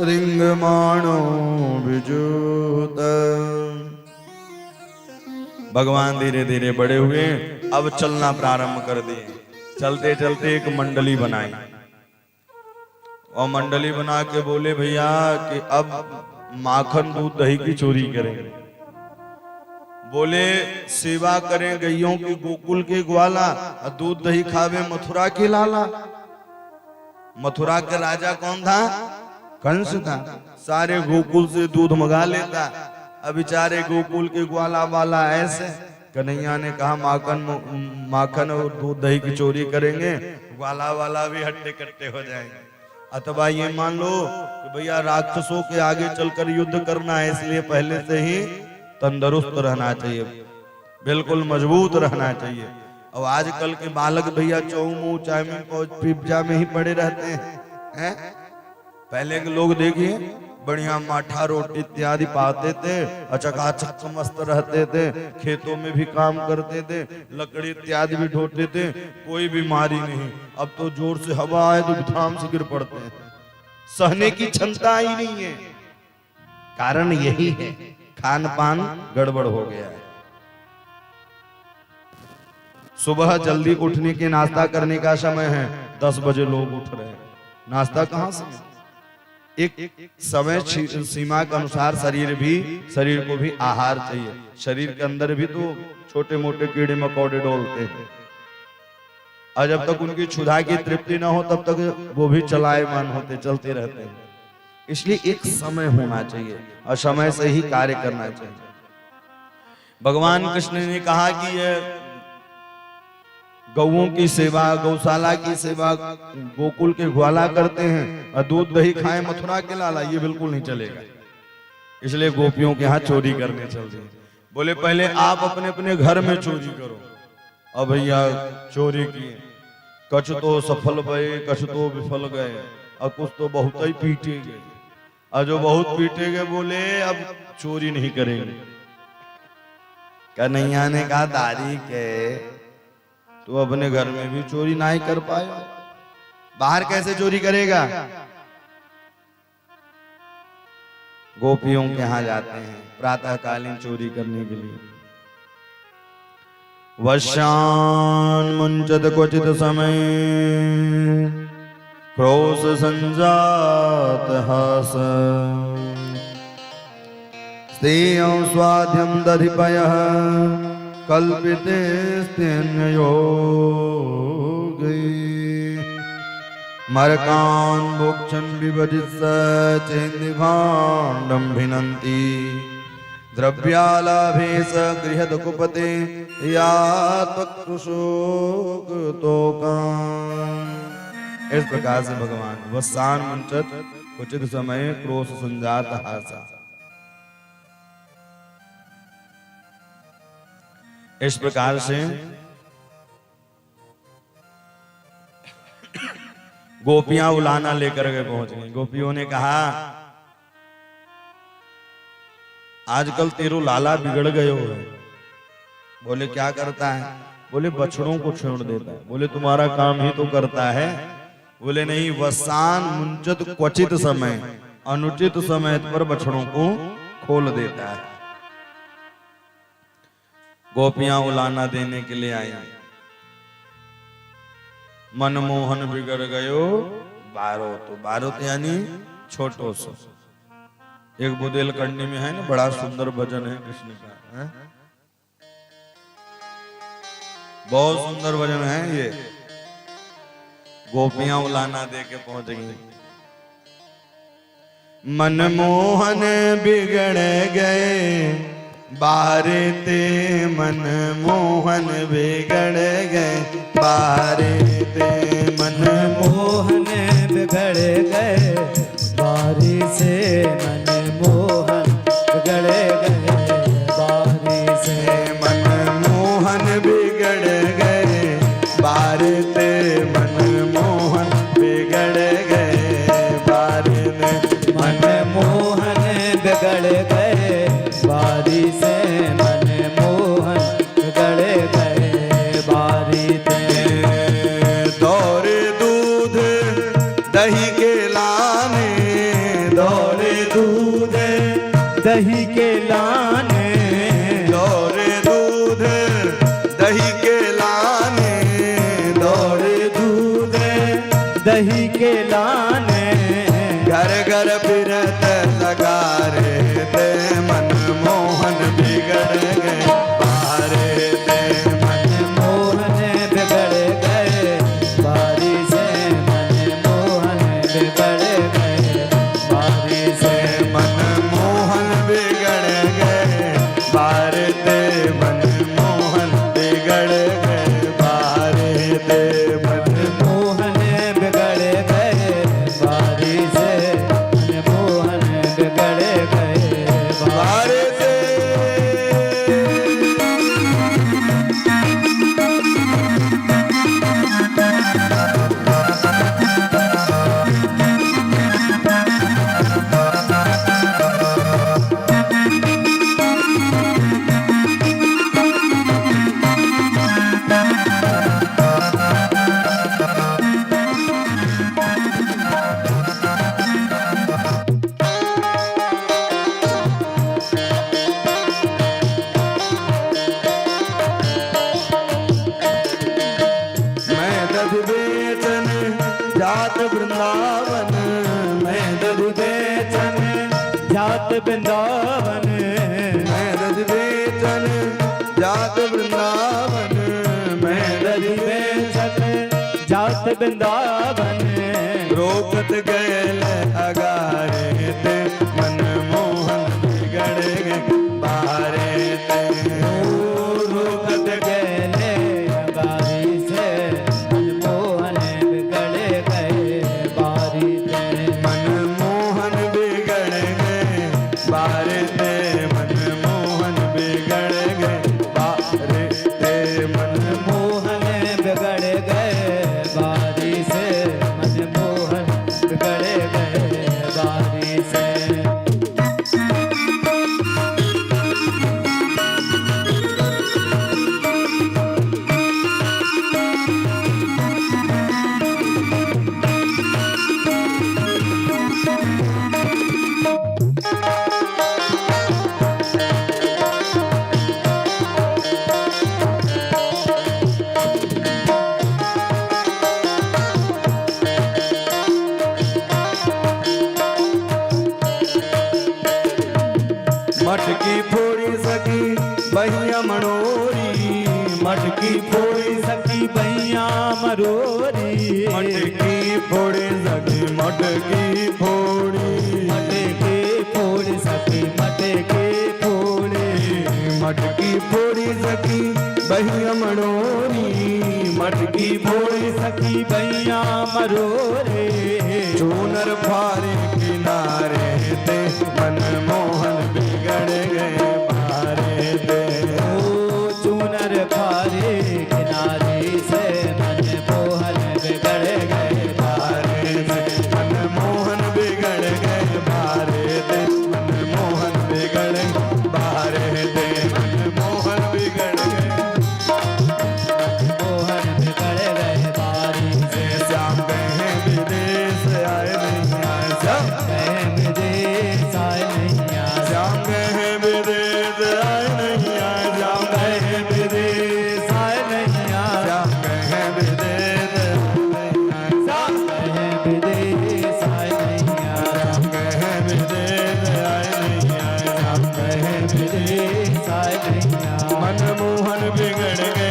रिंगमाणो विजूत। भगवान धीरे धीरे बड़े हुए, अब चलना प्रारंभ कर दिए। चलते चलते एक मंडली बनाई और मंडली बना के बोले भैया कि अब माखन दूध दही की चोरी करेंगे। बोले सेवा करें गैयों की गोकुल के ग्वाला, दूध दही खावे मथुरा के लाला। मथुरा का राजा कौन था? कंस था। सारे गोकुल से दूध मंगा लेता। अब बेचारे गोकुल के ग्वाला वाला ऐसे। कन्हैया ने कहा माखन और दूध दही की चोरी करेंगे, ग्वाला वाला भी हट्टे कट्टे हो जाएंगे। अथवा ये मान लो कि भैया राक्षसों के आगे चलकर युद्ध करना है, इसलिए पहले से ही तंदुरुस्त रहना चाहिए, बिल्कुल मजबूत रहना चाहिए। और आजकल के बालक भैया चौमू चाउमीन और पिज्जा में ही पड़े रहते हैं। पहले के लोग देखिए बढ़िया माठा रोटी इत्यादि पाते थे, चकाचक मस्त रहते थे, खेतों में भी काम करते थे, लकड़ी इत्यादि भी ढोते थे, कोई बीमारी नहीं। अब तो जोर से हवा आए तो धाम से गिर पड़ते हैं, सहने की क्षमता ही नहीं है। कारण यही है, खान पान गड़बड़ हो गया है। सुबह जल्दी उठने के नाश्ता करने का समय है, 10 बजे लोग उठ रहे हैं, नाश्ता कहां से? एक समय सीमा के अनुसार शरीर को भी आहार चाहिए। शरीर के अंदर भी तो छोटे मोटे कीड़े मकोड़े डोलते हैं, और जब तक उनकी क्षुधा की तृप्ति ना हो तब तक वो भी चलायमान होते चलते रहते हैं। इसलिए एक समय होना चाहिए और समय से ही कार्य करना चाहिए। भगवान कृष्ण ने कहा कि यह गौओं की सेवा, गौशाला की सेवा गोकुल के ग्वाला करते हैं और दूध दही खाएं मथुरा के लाला, ये बिल्कुल नहीं चलेगा। इसलिए गोपियों के यहाँ चोरी करने चल रहे। बोले पहले आप अपने अपने घर में चोरी करो। और भैया चोरी किए, कछ तो सफल भये कछ तो विफल गए, और कुछ तो बहुत ही पीटे गए। और जो बहुत पीटे गए बोले अब चोरी नहीं करेंगे। कन्हैया ने कहा दारी के तो अपने घर में भी चोरी नहीं कर पाए, बाहर कैसे चोरी करेगा? गोपियों के यहां जाते हैं प्रातःकालीन चोरी करने के लिए। वश्यान मुंचत क्वचित समय क्रोश संजात हास स्तेयं स्वाध्यं दधिपयः कल्पिते स्तेन्योगै मरकान् भोक्षन् विभजित चेन्दिभाण्डं भिनन्ति द्रव्यालाभे स गृहद कुपते या त्वक्तुशोकतोकान्। इस प्रकार से भगवान वस्सान मुंचत उचित समय क्रोश संजात हासा। इस प्रकार से गोपियां उलाना लेकर के पहुंच गई। गोपियों ने कहा आजकल तेरो लाला बिगड़ गए हो। बोले क्या करता है? बोले बछड़ों को छोड़ देता है। बोले तुम्हारा काम ही तो करता है। बोले नहीं, वसान मुंचत क्वचित समय, अनुचित समय पर बछड़ों को खोल देता है। गोपियां उलाना देने के लिए आई। मनमोहन बिगड़ गयो बारो। तो बारो यानी छोटो सो। एक बुंदेलखंडी में है ना, बड़ा सुंदर भजन है कृष्ण का, है? बहुत सुंदर भजन है ये। गोपियां उलाना दे के पहुंच गई। मनमोहन बिगड़ गए बारे ते, मनमोहन बिगड़ गए बारे ते, मनमोहन बिगड़ गए बारी से, मनमोहन बिगड़ गए बारी से, मनमोहन बिगड़ गए बारे ते, मनमोहन बिगड़ गए बारे ने, मनमोहन बिगड़ गए बारी से, मनमोहन बिगड़ गए बारी से। दौड़े दूध दही के लाने, दौड़े दूध दही के लाने, दौड़े दूध दही के लाने, दौड़े दूध दही के लाने, घर घर फिरत लगा रे ते, मनमोहन बिगड़ गए बारे ते, मनमोहन बिगड़ गए बारी से, मनमोहन बिगड़ गए बारी से, मनमोहन बिगड़ गए बारे ते, मनमोहन बिगड़ गए बारे ते, मनमोहन बिगड़ गए बारी से, मनमोहन बिगड़ गए बारे ते। मैं दध बेचन जात वृंदावन, मैं दध बेचन जात वृंदावन, मैं दध बेचन जात वृंदावन, मैं दध बेचन जात वृंदावन, रोकत गयल अगारे ते, मनमोहन बिगड़ गए बारे ते, रोकत गए बारी से, मनमोहन बिगड़ गए बारी से, मनमोहन बिगड़ गए बारे ते, मनमोहन बिगड़ गए बारे ते, मनमोहन बिगड़ गए बारी से, मनमोहन बिगड़ फोड़ी सखी बहिया मणोरी, मटकी फोड़ी सखी भैया मरोरी, मटकी फोड़ी सखी मटकी फोड़ी, मटकी फोड़ी सखी मटकी फोड़ी, मटकी फोड़ी सखी बहिया मणोरी, मटकी फोड़ी सखी भैया मरोरे, चूनर फारे किनारे ते मनमोहन बिगड़ गए बारे ते, ओ चूनर फारे किनारे से मनमोहन बिगड़ गए बारे से, मनमोहन बिगड़ गए बारे ते, मनमोहन बिगड़ गए बारे ते, मनमोहन बिगड़ गए, मोहन बिगड़ गए बारी से, श्याम कहे विदेश आए नहीं आए, श्याम कहे विदेश आए नहीं आए, श्याम कहे विदेश आए नहीं आए, श्याम कहे विदेश आए नहीं आए, श्याम कहे विदेश कहे विदेश आए नहीं आए, कहे विदेश आए नहीं आए, कहे विदेश आए नहीं आए, मनमोहन बिगड़ गए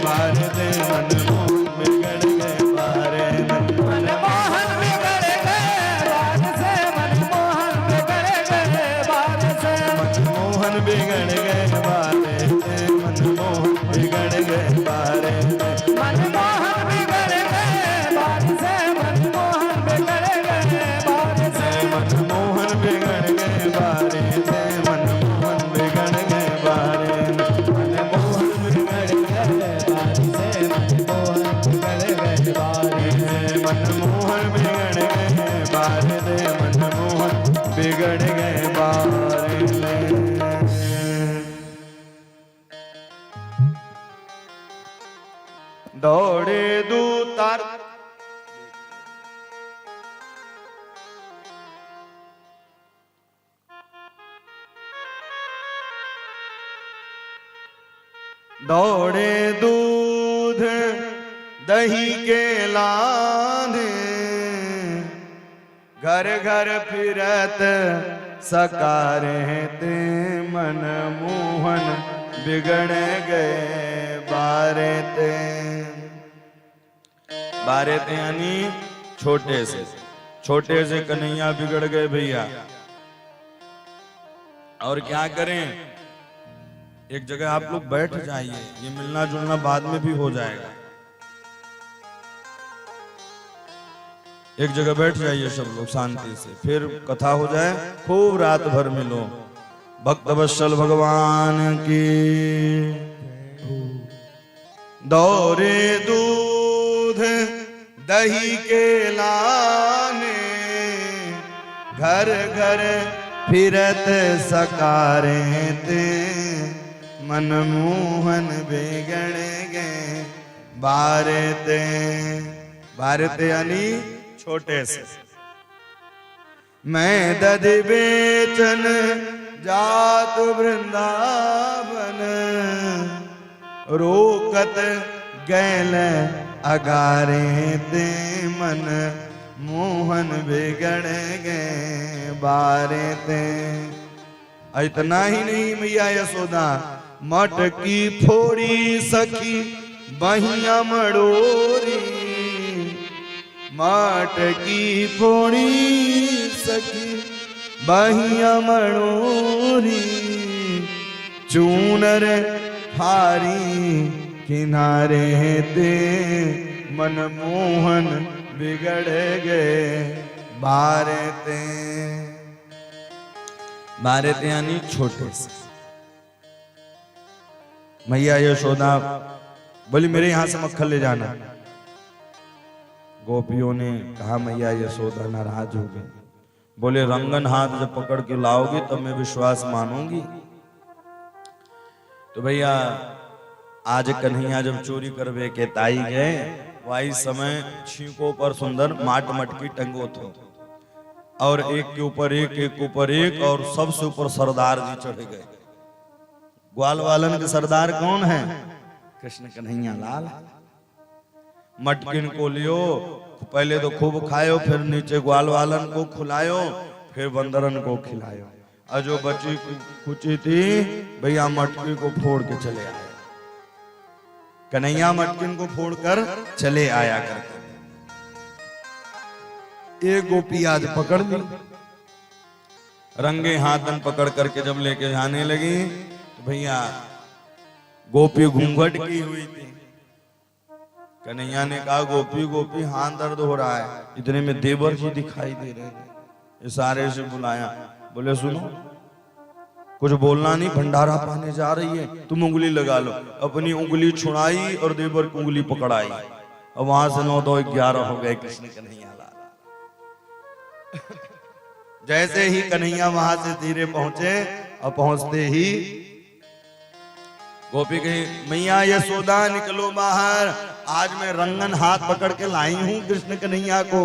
बारे ते, मनमोहन बिगड़ गए बारे ते, मनमोहन बिगड़ गए बार से, मनमोहन बिगड़ गए बार से, मनमोहन बिगड़ गए बारे ते, मनमोहन बिगड़ गए बारे ते, मनमोहन बिगड़ गए बार से, मनमोहन बिगड़ गए बार से, मनमोहन बिगड़ गए बारे ते, मनमोहन बिगड़ गए बारे ते, मनमोहन बिगड़ गए बार से, मनमोहन बिगड़ गए बार से, मनमोहन बिगड़ गए बारे ते, मनमोहन बिगड़ गए बारे ते। दौड़े दूतार दौड़े दूध दही के लाने, घर घर फिरत सकारे ते, मनमोहन बिगड़ गए बारे ते, बारे ते यानी छोटे से कन्हैया बिगड़ गए भैया। और क्या करें, एक जगह आप लोग बैठ जाइए, ये मिलना जुलना बाद में भी हो जाएगा। एक जगह बैठ जाइए सब लोग शांति से, फिर कथा हो जाए, खूब रात भर मिलो। भक्त वत्सल भगवान की। दौरे दूध दही के लाने, घर घर फिरत सकारे ते, मनमोहन बिगड़ गए बारे ते। बारे ते यानी छोटे से। मैं दध बेचन जात वृंदावन, रोकत गैल अगारे ते, मन मोहन बिगड़ गए बारे ते। इतना ही नहीं मैया यशोदा मटकी फोड़ी सखी बहिया मड़ोरी, मटकी फोड़ी सखी बहिया मड़ोरी, चूनर फारी किनारे ते, मनमोहन बिगड़ गए बारे ते। बारे ते यानी छोटे से। मैया यशोदा बोली मेरे यहां से मक्खन ले जाना। गोपियों ने कहा मैया यशोदा नाराज हो गई, बोले रंगन हाथ जब पकड़ के लाओगी तब मैं विश्वास मानूंगी। तो भैया आज कन्हैया जब चोरी करवे के ताई गए, वही समय छींकों पर सुंदर माट मटकी टंगो थे, और एक के ऊपर एक, एक के ऊपर एक, और सबसे ऊपर सरदार जी चढ़ गए। ग्वाल वालन के सरदार कौन है? कृष्ण कन्हैया लाल। मटकिन को लियो, पहले तो खूब खायो, फिर नीचे ग्वाल वालन को खिलायो, फिर बंदरन को खिलायो। और जो बची कुची थी भैया मटकी को फोड़ के चले आए। कन्हैया मटकिन को फोड़कर चले आया करके एक गोपी आज पकड़ ली, रंगे हाथन पकड़ करके जब लेके जाने लगी तो भैया गोपी घूंघट की हुई थी। कन्हैया ने कहा गोपी गोपी हाथ दर्द हो रहा है। इतने में देवर जी दिखाई दे रहे थे, इशारे से बुलाया, बोले सुनो कुछ बोलना नहीं, भंडारा पाने जा रही है, तुम उंगली लगा लो। अपनी उंगली छुड़ाई और देवर की उंगली पकड़ाई और वहां से 9 2 11 हो गए कृष्ण कन्हैया लाल। जैसे ही कन्हैया वहां से धीरे पहुंचे और पहुंचते ही गोपी कही मैया यशोदा निकलो बाहर, आज मैं रंगन हाथ पकड़ के लाई हूं कृष्ण कन्हैया को।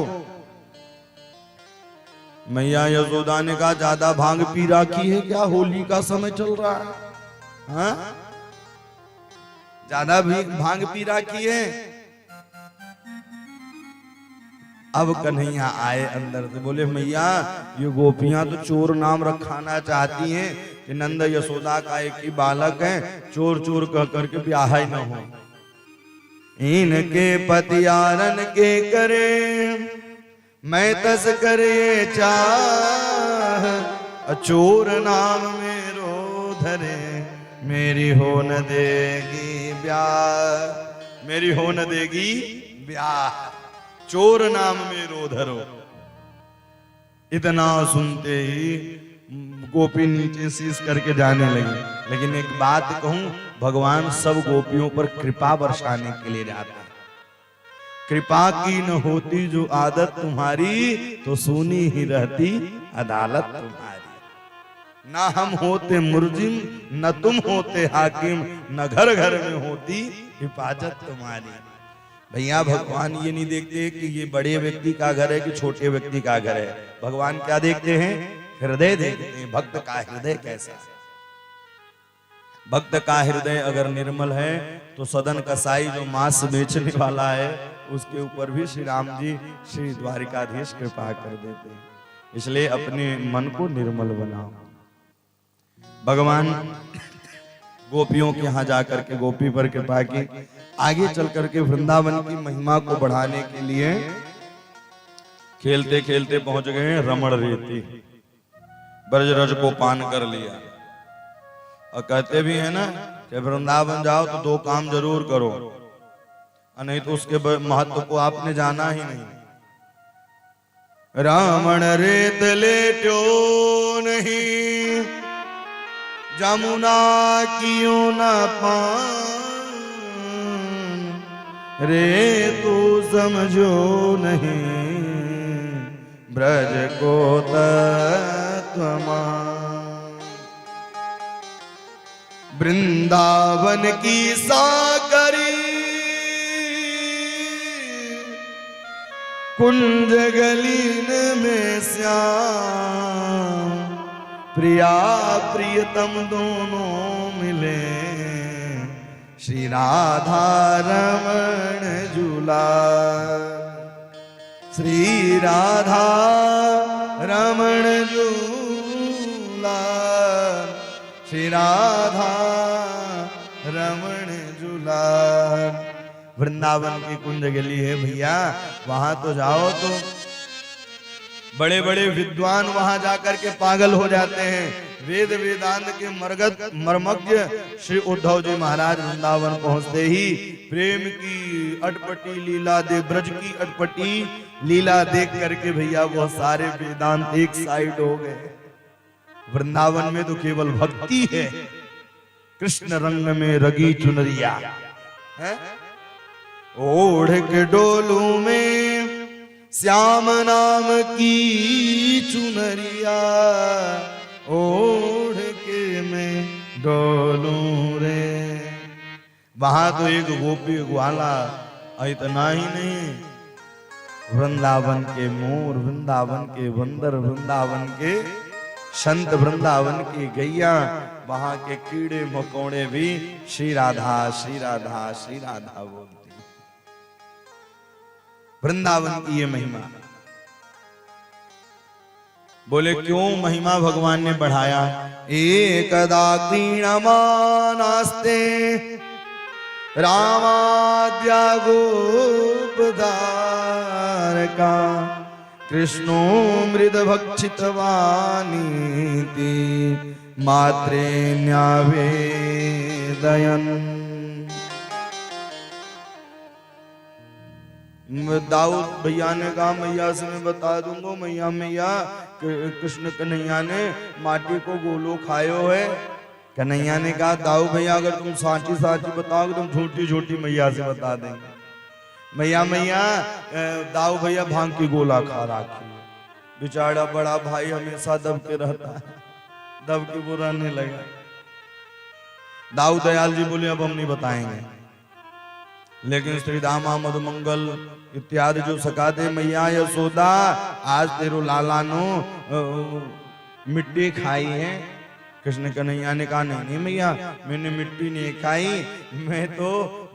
मैया यशोदा ने कहा ज्यादा भांग पी रखी है क्या, होली का समय चल रहा है, हाँ? ज्यादा भी भांग पी रखी है। अब कन्हैया आए अंदर से, बोले मैया ये गोपियां तो चोर नाम रखाना चाहती हैं कि नंद यशोदा का एक ही बालक है, चोर चोर कह करके ब्याह ही न हो। इनके पतियारन के करे मैं तस्कर ये चाह, चोर नाम मेरो धरे मेरी हो न देगी ब्याह, मेरी हो न देगी ब्याह, चोर नाम मेरो धरो। इतना सुनते ही गोपी नीचे शीश करके जाने लगी। लेकिन एक बात कहूं, भगवान सब गोपियों पर कृपा बरसाने के लिए जाते हैं। कृपा की न होती जो आदत तुम्हारी, तो सुनी ही रहती अदालत तुम्हारी। ना हम होते मुर्जिम न तुम होते हाकिम, न घर घर में होती हिफाजत तुम्हारी। भैया भगवान ये नहीं देखते कि ये बड़े व्यक्ति का घर है कि छोटे व्यक्ति का घर है। भगवान क्या देखते हैं? हृदय देखते हैं, भक्त का हृदय कैसा है। भक्त का हृदय अगर निर्मल है तो सदन कसाई जो मांस बेचने वाला है उसके ऊपर भी श्री राम जी श्री द्वारिकाधीश कृपा कर देते हैं। इसलिए अपने मन को निर्मल बनाओ। भगवान गोपियों के यहाँ जाकर के गोपी पर कृपा की। आगे चल करके वृंदावन की महिमा को बढ़ाने के लिए खेलते खेलते पहुंच गए रमण रेती, ब्रज रज को पान कर लिया। और कहते भी है ना कि वृंदावन जाओ तो 2 काम जरूर करो, और नहीं तो उसके महत्व को आपने जाना ही नहीं। रावण रेत लेट्यो नहीं, जमुना कियो न पान, रे तू समझो नहीं ब्रज को तत्वमान। वृंदावन की साकरी कुंज गलीन में श्याम, प्रिया प्रियतम दोनों मिले श्री राधा रमण झूला। श्री राधा रमण झूला, श्री राधा रमण झूला। वृंदावन की कुंज गली है भैया, वहां तो जाओ तो बड़े बड़े विद्वान वहां जाकर के पागल हो जाते हैं। वेद वेदांत के मर्मज्ञ श्री उद्धव जी महाराज वृंदावन पहुंचते ही प्रेम की अटपटी लीला दे, ब्रज की अटपटी लीला देख करके भैया वो सारे वेदांत एक साइड हो गए। वृंदावन में तो केवल भक्ति है, कृष्ण रंग में रगी चुनरिया है। ओढ़ के डोलू में श्याम नाम की चुनरिया, ओढ़ के मैं डोलूं रे। वहां तो एक गोपी ग्वाला, इतना ही नहीं, वृंदावन के मोर, वृंदावन के बंदर, वृंदावन के संत, वृंदावन की गैया, वहां के कीड़े मकोड़े भी श्री राधा श्री राधा श्री राधा बोलते। वृंदावन की ये महिमा। बोले क्यों महिमा भगवान ने बढ़ाया। एकदा क्रीणमानास्ते रामाद्या गोपधारका कृष्णो मृदभक्षितवानीति मात्रेण्यावेदयन्। दाऊद भैया ने कहा मैया से मैं बता दूंगा मैया मैया कृष्ण कन्हैया ने माटी को गोलो खायो है। कन्हैया ने कहा दाऊद भैया अगर तुम साची साची बताओगे तुम झूठी झूठी मैया से बता देंगे। मैया मैया दाऊद भैया भांग की गोला खा रखी है, बेचारा बड़ा भाई हमेशा दब के रहता है, दब के बुरा नहीं लगा। दाऊद दयाल जी बोले अब हम नहीं बताएंगे, लेकिन श्री रामा मधुमंगल इत्यादि जो सकाते मैया यशोदा आज तेरो लाला नो मिट्टी खाई है। कृष्ण कन्हैया ने कहा नहीं नहीं मैया मैंने मिट्टी नहीं खाई, मैं तो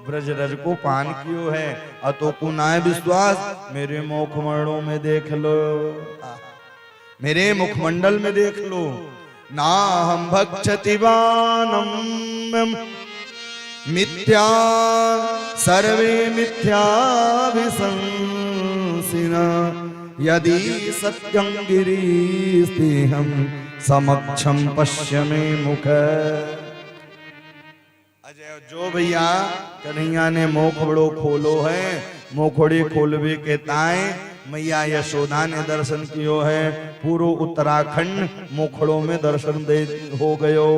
ब्रजरज को पान कियो है। अतो को ना विश्वास मेरे मुखमंडलों में देख लो, मेरे मुखमंडल में देख लो। ना हम भक्षतिवानम मिथ्या सर्वे मिथ्या विशंसिना यदि सत्यं गिरीस्तेहं समक्षम पश्य मे मुख। अजय जो भैया कन्हैया ने मोखड़ो खोलो है, मोखड़े खोलवे के ताए मैया यशोदा ने दर्शन कियो है। पूरो उत्तराखंड मोखड़ों में दर्शन दे हो गयो।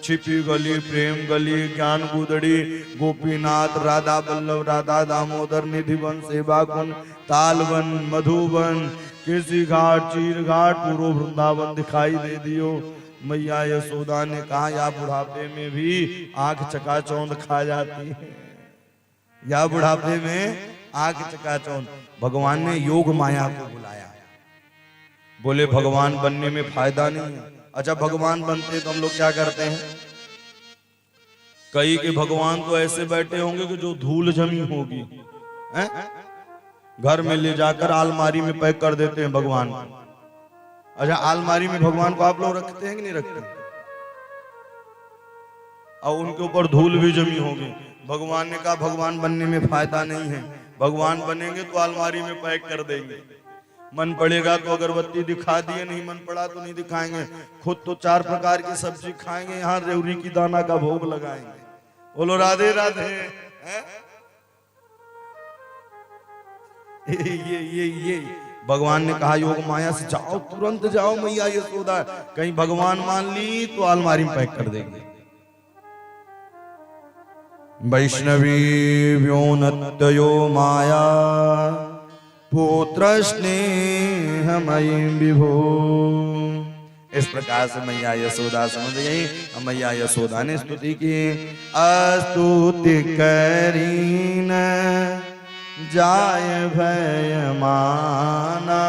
छिपी गली प्रेम गली ज्ञान गुदड़ी गोपीनाथ राधा बल्लभ राधा दामोदर निधिवन सेवा कुंड तालवन मधुबन किसी घाट चीर घाट पूरो वृंदावन दिखाई दे दियो। मैया यशोदा ने कहा या बुढ़ापे में भी आंख चकाचौंध खा जाती है, या बुढ़ापे में आंख चकाचौंध। भगवान ने योग माया को बुलाया, बोले भगवान बनने में फायदा नहीं है। अच्छा भगवान बनते तो हम लोग क्या करते हैं, कई के भगवान तो ऐसे बैठे होंगे कि जो धूल जमी होगी हैं? घर में ले जाकर अलमारी में पैक कर देते हैं भगवान को। अच्छा अलमारी में भगवान को आप लोग रखते हैं कि नहीं रखते? और उनके ऊपर धूल भी जमी होगी। भगवान ने कहा भगवान बनने में फायदा नहीं है, भगवान बनेंगे तो अलमारी में पैक कर देंगे। मन पड़ेगा तो अगरबत्ती दिखा दिए, नहीं मन पड़ा तो नहीं दिखाएंगे। खुद तो 4 प्रकार की सब्जी खाएंगे, यहाँ रेवड़ी की दाना का भोग लगाएंगे। बोलो राधे राधे। ये भगवान ने कहा योग माया से जाओ, तुरंत जाओ मैया यशोदा, कहीं भगवान मान ली तो अलमारी में पैक कर देंगे। वैष्णवी व्योनत्यो माया पुत्र स्नेहमयी विभो। इस प्रकार से मैया यशोदा समझ गई। मैया यशोदा ने स्तुति की। अस्तुति करीन जाय भय माना,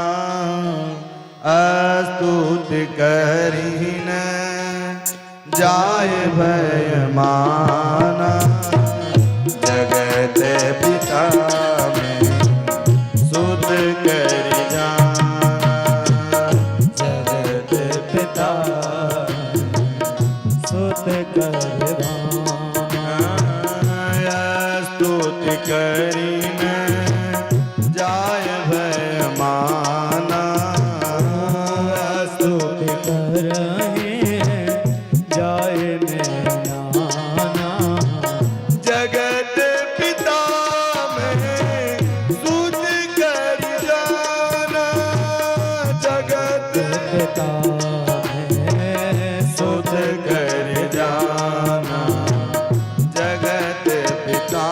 अस्तुति करीन जाय भय माना। जगत पिता में सुत कर जाना, जगत पिता सुत कर स्तुति करीन जाय भय माना, स्तुति करहि जाय नाना। जगत पिता में सुत कर जाना, जगत पिता सुत कर जाना, जगत पिता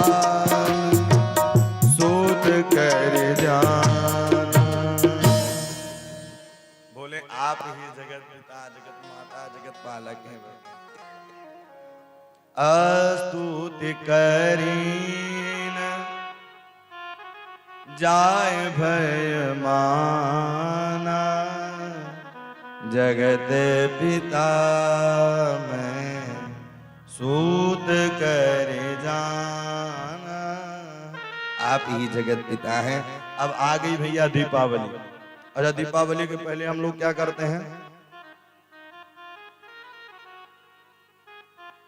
सुत कर जाना। बोले आप ही जगत पिता जगत माता जगत पालक हैं। अस्तुति करीन जाय भय माना, जगत पिता में सूत कर जाना। आप ही जगत पिता हैं। अब आ गई भैया दीपावली। अच्छा, दीपावली के पहले हम लोग क्या करते हैं?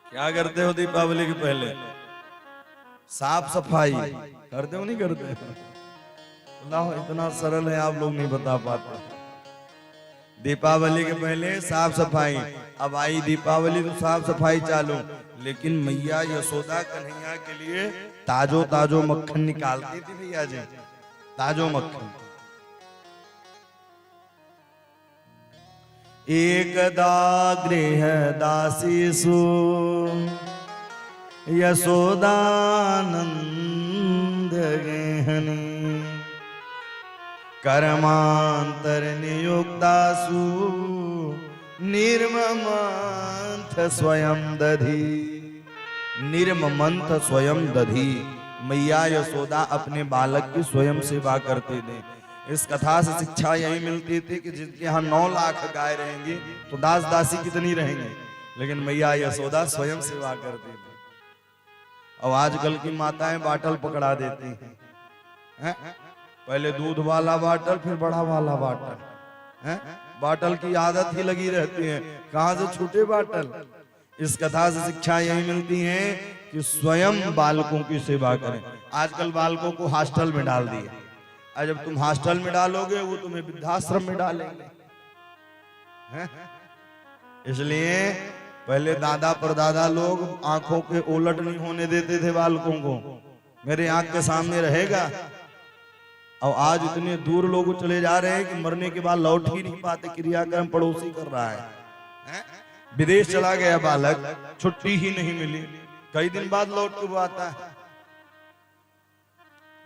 क्या करते हो दीपावली के पहले? साफ सफाई करते हो नहीं करते? ना, इतना सरल है आप लोग नहीं बता पाते। दीपावली के पहले साफ सफाई। अब आई दीपावली तो साफ सफाई चालू, लेकिन मैया यशोदा कन्हैया के लिए ताजो ताजो मक्खन निकालती थी भैया जी, ताजो मक्खन। एकदा गृह दासीसु यशोदानंद गहनी कर्मांतर नियुक्तासु निर्ममंथ स्वयं दधी। निर्ममंथ स्वयं दधी। मैया यशोदा अपने बालक की स्वयं सेवा करते थे। इस कथा से शिक्षा यही मिलती थी कि जिनके यहाँ 9 लाख गाय रहेंगी तो दास दासी कितनी रहेंगे, लेकिन मैया यशोदा स्वयं सेवा करती थी। और आजकल की माताएं बाटल पकड़ा देती हैं। पहले दूध वाला बाटल, फिर बड़ा वाला बाटल। बाटल की आदत ही लगी रहती है, कहां से छूटे बाटल। इस कथा से शिक्षा यही मिलती है कि स्वयं बालकों की सेवा करें। आजकल बालकों को हॉस्टल में डाल दिए, और जब तुम हॉस्टल में डालोगे वो तुम्हें वृद्धाश्रम में डालेंगे। इसलिए पहले दादा परदादा लोग आंखों के उलट नहीं होने देते थे बालकों को, मेरे आंख के सामने रहेगा। और आज इतने दूर लोग चले जा रहे हैं कि मरने के बाद लौट ही नहीं पाते, क्रियाक्रम पड़ोसी कर रहा है। विदेश चला गया बालक, छुट्टी ही नहीं मिली, कई दिन बाद लौट के वो आता है।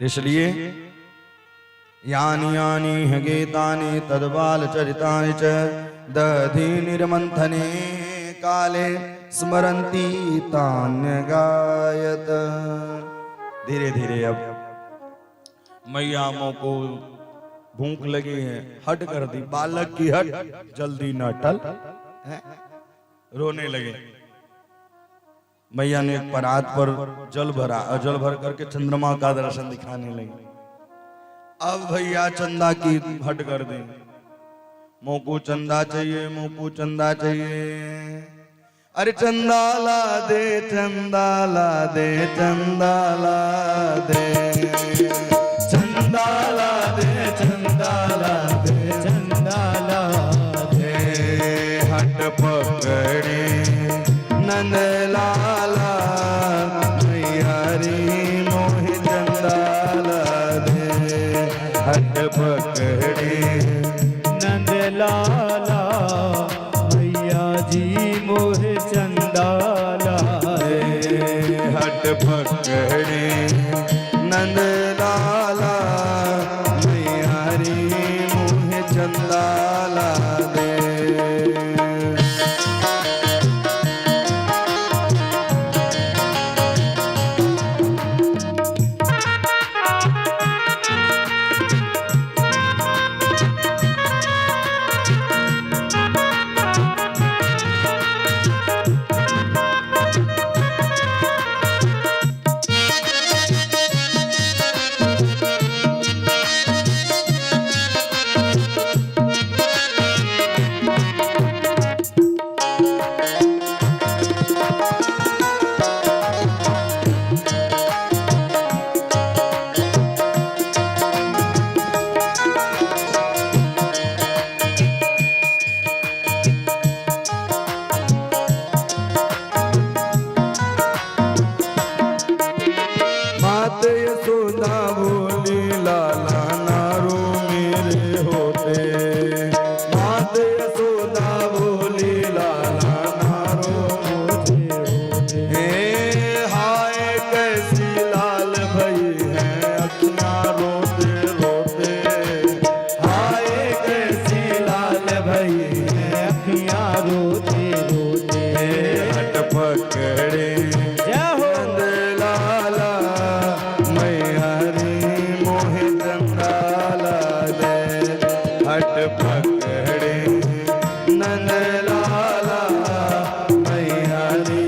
इसलिए यानी यानी गीतानि तद्बाल चरितानि च दधि निर्मंथने काले स्मरन्ति तान्य गायत। धीरे धीरे अब मैयामों को भूख लगी है, हट कर दी, बालक की हट जल्दी न टल, रोने लगे। मैया ने एक परात पर जल भरा और जल भर करके चंद्रमा का दर्शन दिखाने लगी। अब भैया चंदा की हट कर दी, मोको चंदा चाहिए, मोको चंदा चाहिए। अरे चंदा ला दे, चंदा ला दे, चंदा ला दे, चंदा ला दे, चंदा ला दे, चंदा ला दे। हट पकड़े नंद लाला मैया रे मोहि चंदा ला दे। हट पकड़े नंद लाला मैया जी मोहे चंदा लाए। हट पकड़े नंद लाला मैया रे मोहे चंदा ला दे। यशोदा बोली लाला नारो मेरे होते। मात यशोदा बोली लाला नारो मुझे होते। हाय कैसी लाल भई है अखियां रोते रोते। हाय कैसी लाल भई है अखियां रोते रोते। हट पकड़े पकड़े नंद लाला मैया रे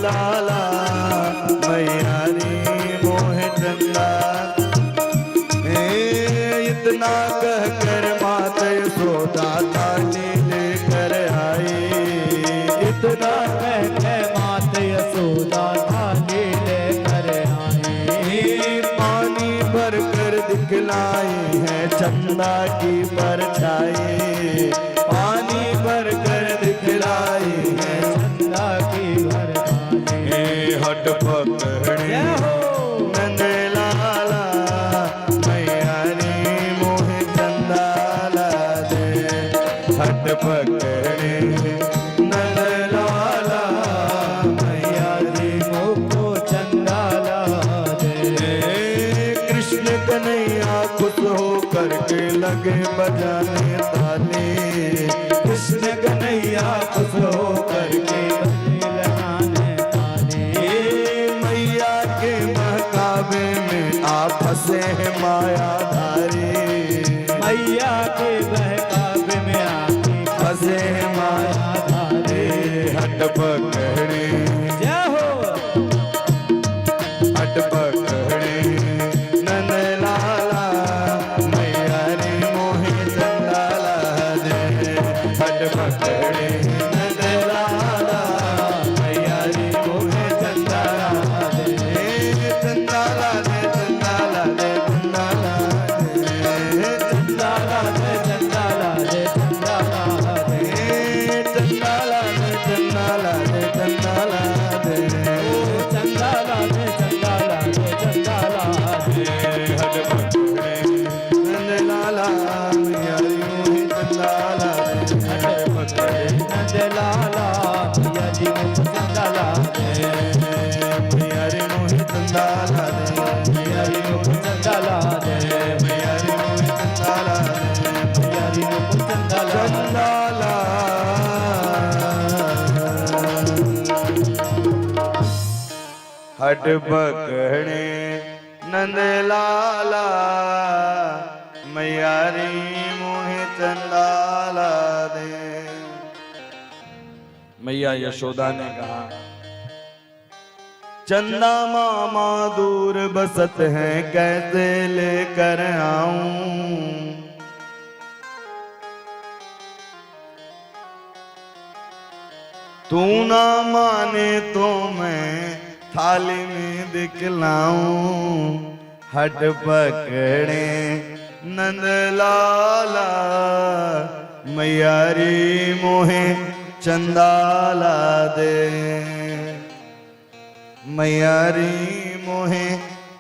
लाला मैया रे मोहे चंदा। इतना कह कर माता यशोदा थाली लेकर आई। इतना कहकर माता यशोदा थाली लेकर आई। पानी भर कर दिखलाई है चंदा की परछाई। पानी भर कर दिखलाई है चंदा की परछाई। हट पकड़े नंद लाला मैया रे मोहे चंदा ला दे। हट पकड़े नंद लाला मैया रे मोको चंदा ला दे। कृष्ण कन्हैया खुश हो करके लगे बजाने ताली। कृष्ण कन्हैया खुश हो करके लगाने ताली। मैया के महकावे में आप फंसे हैं मायाधारी। मैया के बहकावे में आके फंसे हैं मायाधारी। हट पकड़े जय हो। हट पकड़े नंद लाला मैया रे मोहे चंदा ला दे। हट पकड़े नंद लाला मैया रे मोहे चंदा ला दे। चंदा ला दे चंदा ला दे चंदा ला दे। चंदा ला दे चंदा ला दे चंदा ला दे। चंदा ला दे चंदा ला दे चंदा ला दे। ओ चंदा ला दे चंदा ला दे चंदा ला दे। हट पकड़े नंद लाला मैया रे मोहे चंदा ला दे। हट पकड़े नंद लाला मैया जी मोको चंदा ला दे। मैया रे मोहे चंदा ला दे। मैया जी मोको चंदा ला दे। मैया रे मोहे चंदा ला दे। मैया जी मोको चंदा ला दे। चंदा ला। हट पकड़े नंद लाला मैया रे मोहे चंदा ला दे। मैया यशोदा ने कहा चंदा मामा दूर बसत है कैसे लेकर आऊं। तू ना माने तो मैं थाली में दिखलाऊं। हट पकड़े नंद लाला मैया रे मोहे चंदा ला दे। मैया रे मोहे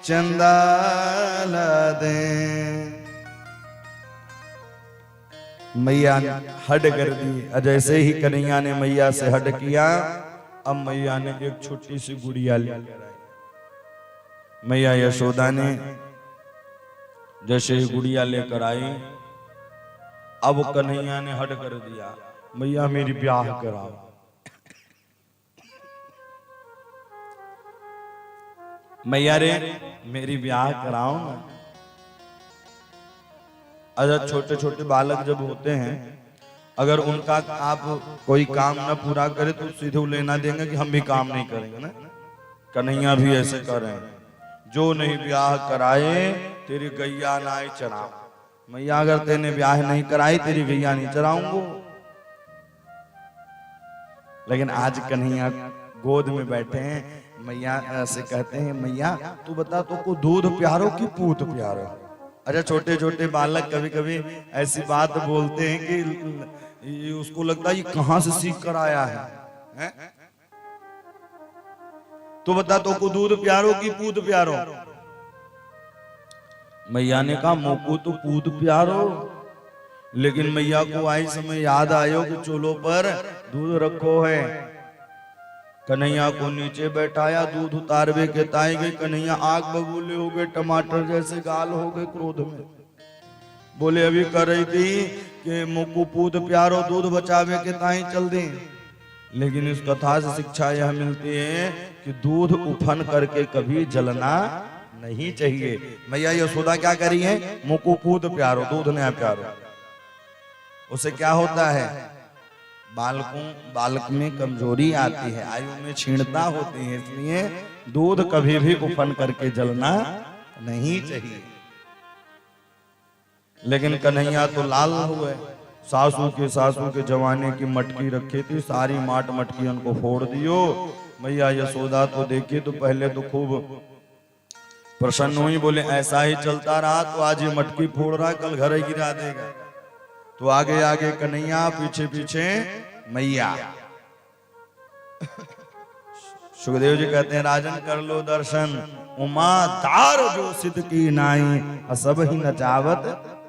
चंदा ला दे। मैया ने हट कर दी। जैसे ही कन्हैया ने मैया से हट किया अब मैया ने एक छोटी सी गुड़िया लेकर आई। मैया यशोदा ने जैसे ही गुड़िया लेकर आई अब कन्हैया ने हट कर दिया मैया मेरी ब्याह कराओ। मैया रे मेरी ब्याह कराओ ना। अगर छोटे छोटे बालक जब होते हैं अगर उनका आप कोई काम न पूरा करे तो सीधे लेना देंगे कि हम भी काम नहीं करेंगे ना। कन्हैया भी ऐसे कर रहे हैं जो नहीं ब्याह कराए तेरी गैया नहीं चराऊं। मैया अगर तेने ब्याह नहीं कराई तेरी गैया नहीं चराऊंगो। लेकिन आज कन्हैया गोद में बैठे हैं मैया से कहते हैं मैया तू बता तो को दूध प्यारो कि पूत प्यारो। अच्छा छोटे छोटे बालक कभी कभी ऐसी बात बोलते हैं कि उसको लगता है ये कहां से सीख कर आया है? तो बता तो को दूध प्यारो कि पूत प्यारो। मैया ने कहा मोको तो पूत प्यारो। लेकिन मैया को आई समय याद आयो कि चूल्हों पर दूध रखो है। कन्हैया को नीचे बैठाया दूध उतारवे के ताई गई। कन्हैया आग बबूले हो गए टमाटर जैसे गाल हो गए क्रोध में। बोले अभी कर रही थी कि मुकु पूत प्यारो दूध बचावे के ताई चल दी। लेकिन इस कथा से शिक्षा यह मिलती है कि दूध उफन करके कभी जलना नहीं चाहिए। मैया यशोदा क्या करी है मुकु पूत प्यारो दूध नया प्यारो। उसे क्या होता है बालक में कमजोरी आती है, आयु में क्षीणता होती है, इसलिए दूध कभी भी उफन करके जलना नहीं चाहिए। लेकिन कन्हैया तो लाल हुए, सासू के जवाने की मटकी रखी थी, सारी माट मटकी उनको फोड़ दियो। मैया यशोदा तो देखिए तो पहले तो खूब प्रसन्न हुई, बोले ऐसा ही चलता रहा तो आज ये मटकी फोड़ रहा, कल घर ही गिरा देगा। तो आगे आगे कन्हैया, पीछे पीछे मैया। सुखदेव जी कहते हैं राजन कर लो दर्शन, उमा तार जो सिद्ध की नाई, सब ही नचावत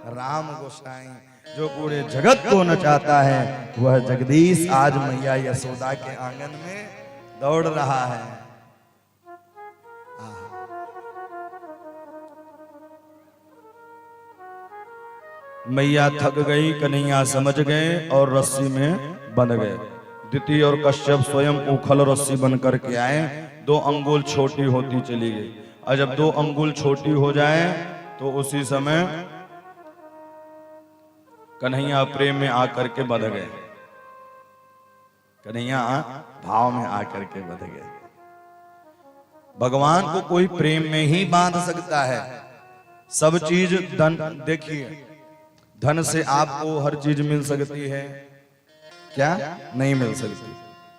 राम गोसाई। जो पूरे जगत को नचाता है वह जगदीश आज मैया यशोदा के आंगन में दौड़ रहा है। मैया थक गई, कन्हैया समझ गए और रस्सी में बंध गए। दिति और कश्यप स्वयं उखल रस्सी बन करके आए, 2 अंगुल छोटी होती चली गई। और जब 2 अंगुल छोटी हो जाए तो उसी समय कन्हैया प्रेम में आकर के बंध गए, कन्हैया भाव में आकर के बंध गए। भगवान को कोई प्रेम में ही बांध सकता है। सब चीज धन, देखिए धन से आपको हर चीज मिल सकती है क्या? नहीं मिल सकती।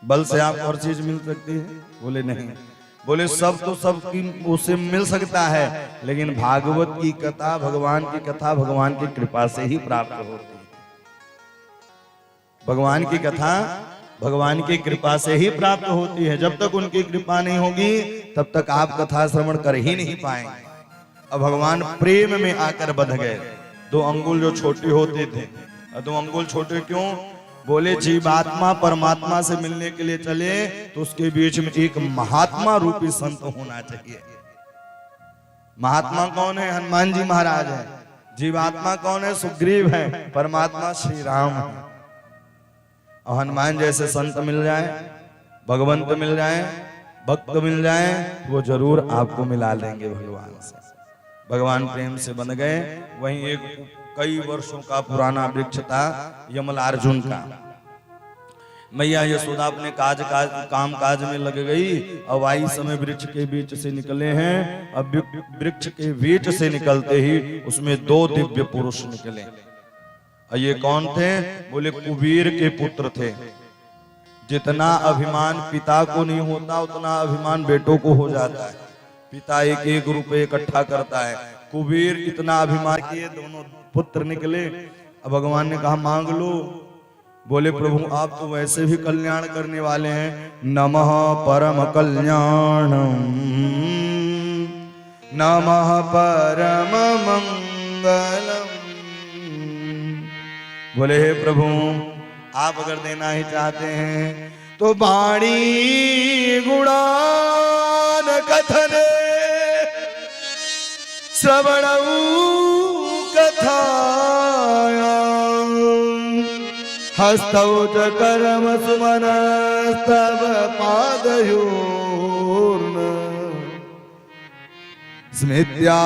बल से आपको हर चीज मिल सकती है? बोले नहीं। बोले सब तो सब की उसे मिल सकता है, लेकिन भागवत की कथा, भगवान की कथा भगवान की कृपा से ही प्राप्त होती है। भगवान की कथा भगवान की कृपा से ही प्राप्त होती है। जब तक उनकी कृपा नहीं होगी तब तक आप कथा श्रवण कर ही नहीं पाएंगे। अब भगवान प्रेम में आकर बंध गए। 2 अंगुल जो छोटी होते थे, 2 अंगुल छोटे क्यों? बोले जीवात्मा परमात्मा से मिलने के लिए चले तो उसके बीच में एक महात्मा रूपी संत होना चाहिए। महात्मा कौन है? हनुमान जी महाराज है। जीवात्मा कौन है? सुग्रीव है। परमात्मा श्री राम है। और हनुमान जैसे संत मिल जाए, भगवंत मिल जाए, भक्त मिल जाए, वो जरूर आपको मिला देंगे भगवान से। भगवान प्रेम से बन गए। वहीं एक कई वर्षों का पुराना वृक्ष था यमलार्जुन का। मैया यशोदा अपने काम काज में लग गई। अब आई समय वृक्ष के बीच से निकले हैं। अब वृक्ष के बीच से निकलते ही उसमें 2 दिव्य पुरुष निकले। और ये कौन थे? बोले कुबेर के पुत्र थे। जितना अभिमान पिता को नहीं होता उतना अभिमान बेटों को हो जाता है। पिता 1-1 रुपए इकट्ठा करता है, कुबेर इतना अभिमान किए, दोनों पुत्र निकले। अब भगवान ने कहा मांग लो। बोले प्रभु आप तो वैसे भी कल्याण करने वाले हैं। नमः परम कल्याणम, नमः परम मंगलम। बोले हे प्रभु आप अगर देना ही चाहते हैं तो वाणी गुणान कथने श्रवणऊ कथाया हस्तौ च कर्म सुमनस्तव पादयोर्न स्मृत्या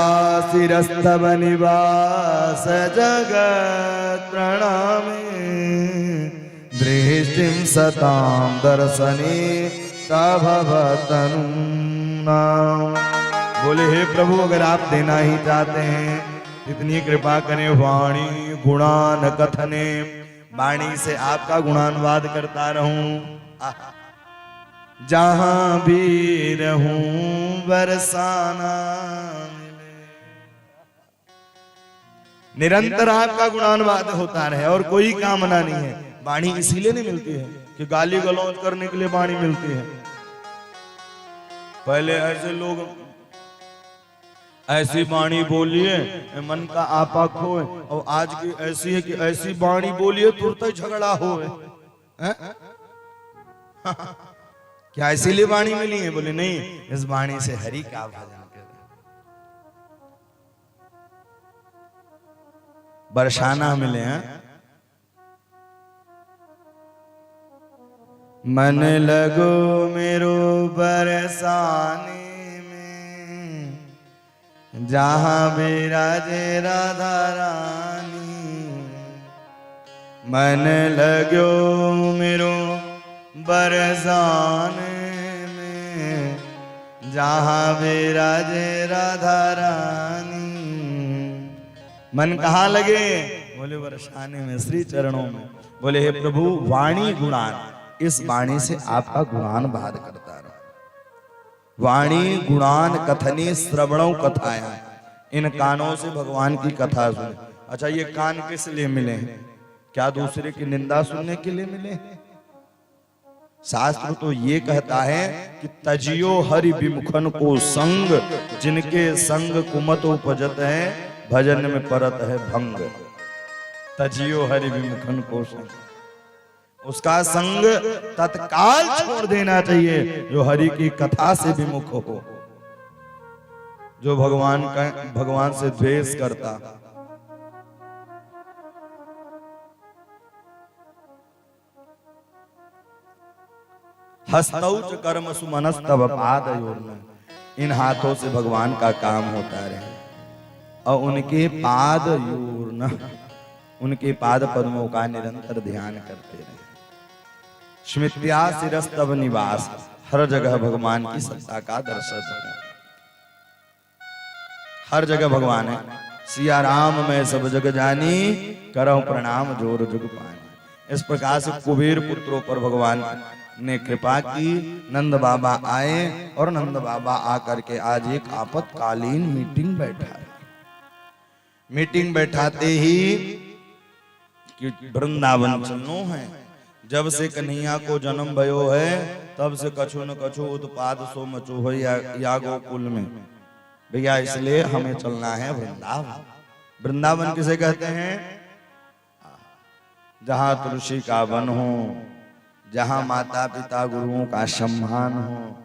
शिरस्तव निवास जगत् प्रणामे दृष्टिं सतां दर्शने तभवतनुं नाम। बोले हे प्रभु अगर आप देना ही चाहते हैं इतनी कृपा करें। वाणी गुणान कथने, वाणी से आपका गुणानुवाद करता रहूं। जहां भी रहूं बरसाना मिले। निरंतर आपका गुणानुवाद होता रहे और कोई कामना नहीं है। वाणी इसीलिए नहीं मिलती है कि गाली गलौज करने के लिए वाणी मिलती है। पहले ऐसे लोग ऐसी वाणी बोलिए मन का आपा खोए, और आज की ऐसी है कि ऐसी वाणी बोलिए तुरंत ही झगड़ा होए। क्या इसीलिए वाणी मिली है? बोले नहीं, इस वाणी से हरि का भजन कर। बरसाना मिले हैं। मन लगो मेरो बरसाने में, जहां विराजे राधा रानी। मन लगो मेरो बरसाने में, जहाँ विराजे राधा रानी। मन कहाँ लगे? बोले बरसाने में, श्री चरणों में। बोले हे प्रभु वाणी गुणान, इस वाणी से आपका गुणान बाध करता रहा। वाणी गुणान कथनी श्रवणों कथाया, इन कानों से भगवान की कथा सुने। अच्छा ये कान किस लिए मिले हैं? क्या दूसरे की निंदा सुनने के लिए मिले हैं? शास्त्र तो ये कहता है कि तजियो हरि विमुखन को संग, जिनके संग कुमत उपजत है, भजन में परत है भंग। तजियो हरि विमुखन को संग, उसका संग तत्काल छोड़ देना चाहिए जो हरि की कथा से विमुख हो, जो भगवान से द्वेष करता। हस्तौच कर्म सुमनस्तव पादयोर्न, इन हाथों से भगवान का काम होता रहे। और उनके पाद योर्न, उनके पाद पद्मों का निरंतर ध्यान करते रहे। स्मृत्या शिरस्तव निवास, हर जगह भगवान की सत्ता का दर्शन है। हर जगह भगवान है। सिया राम मैं सब जग जानी, करहु प्रणाम जोर जुग पानी। इस प्रकार से कुबेर पुत्रों पर भगवान ने कृपा की। नंद बाबा आए और नंद बाबा आकर के आज एक आपातकालीन मीटिंग बैठाए। मीटिंग बैठाते ही कि वृंदावन चलनो है। जब से कन्हैया को जन्म भयो है तब से कछु न कछु उत्पाद सो मचो हो या गोकुल में भैया, इसलिए हमें चलना है वृंदावन। वृंदावन किसे कहते हैं? जहां तुलसी का वन हो, जहां माता पिता गुरुओं का सम्मान हो,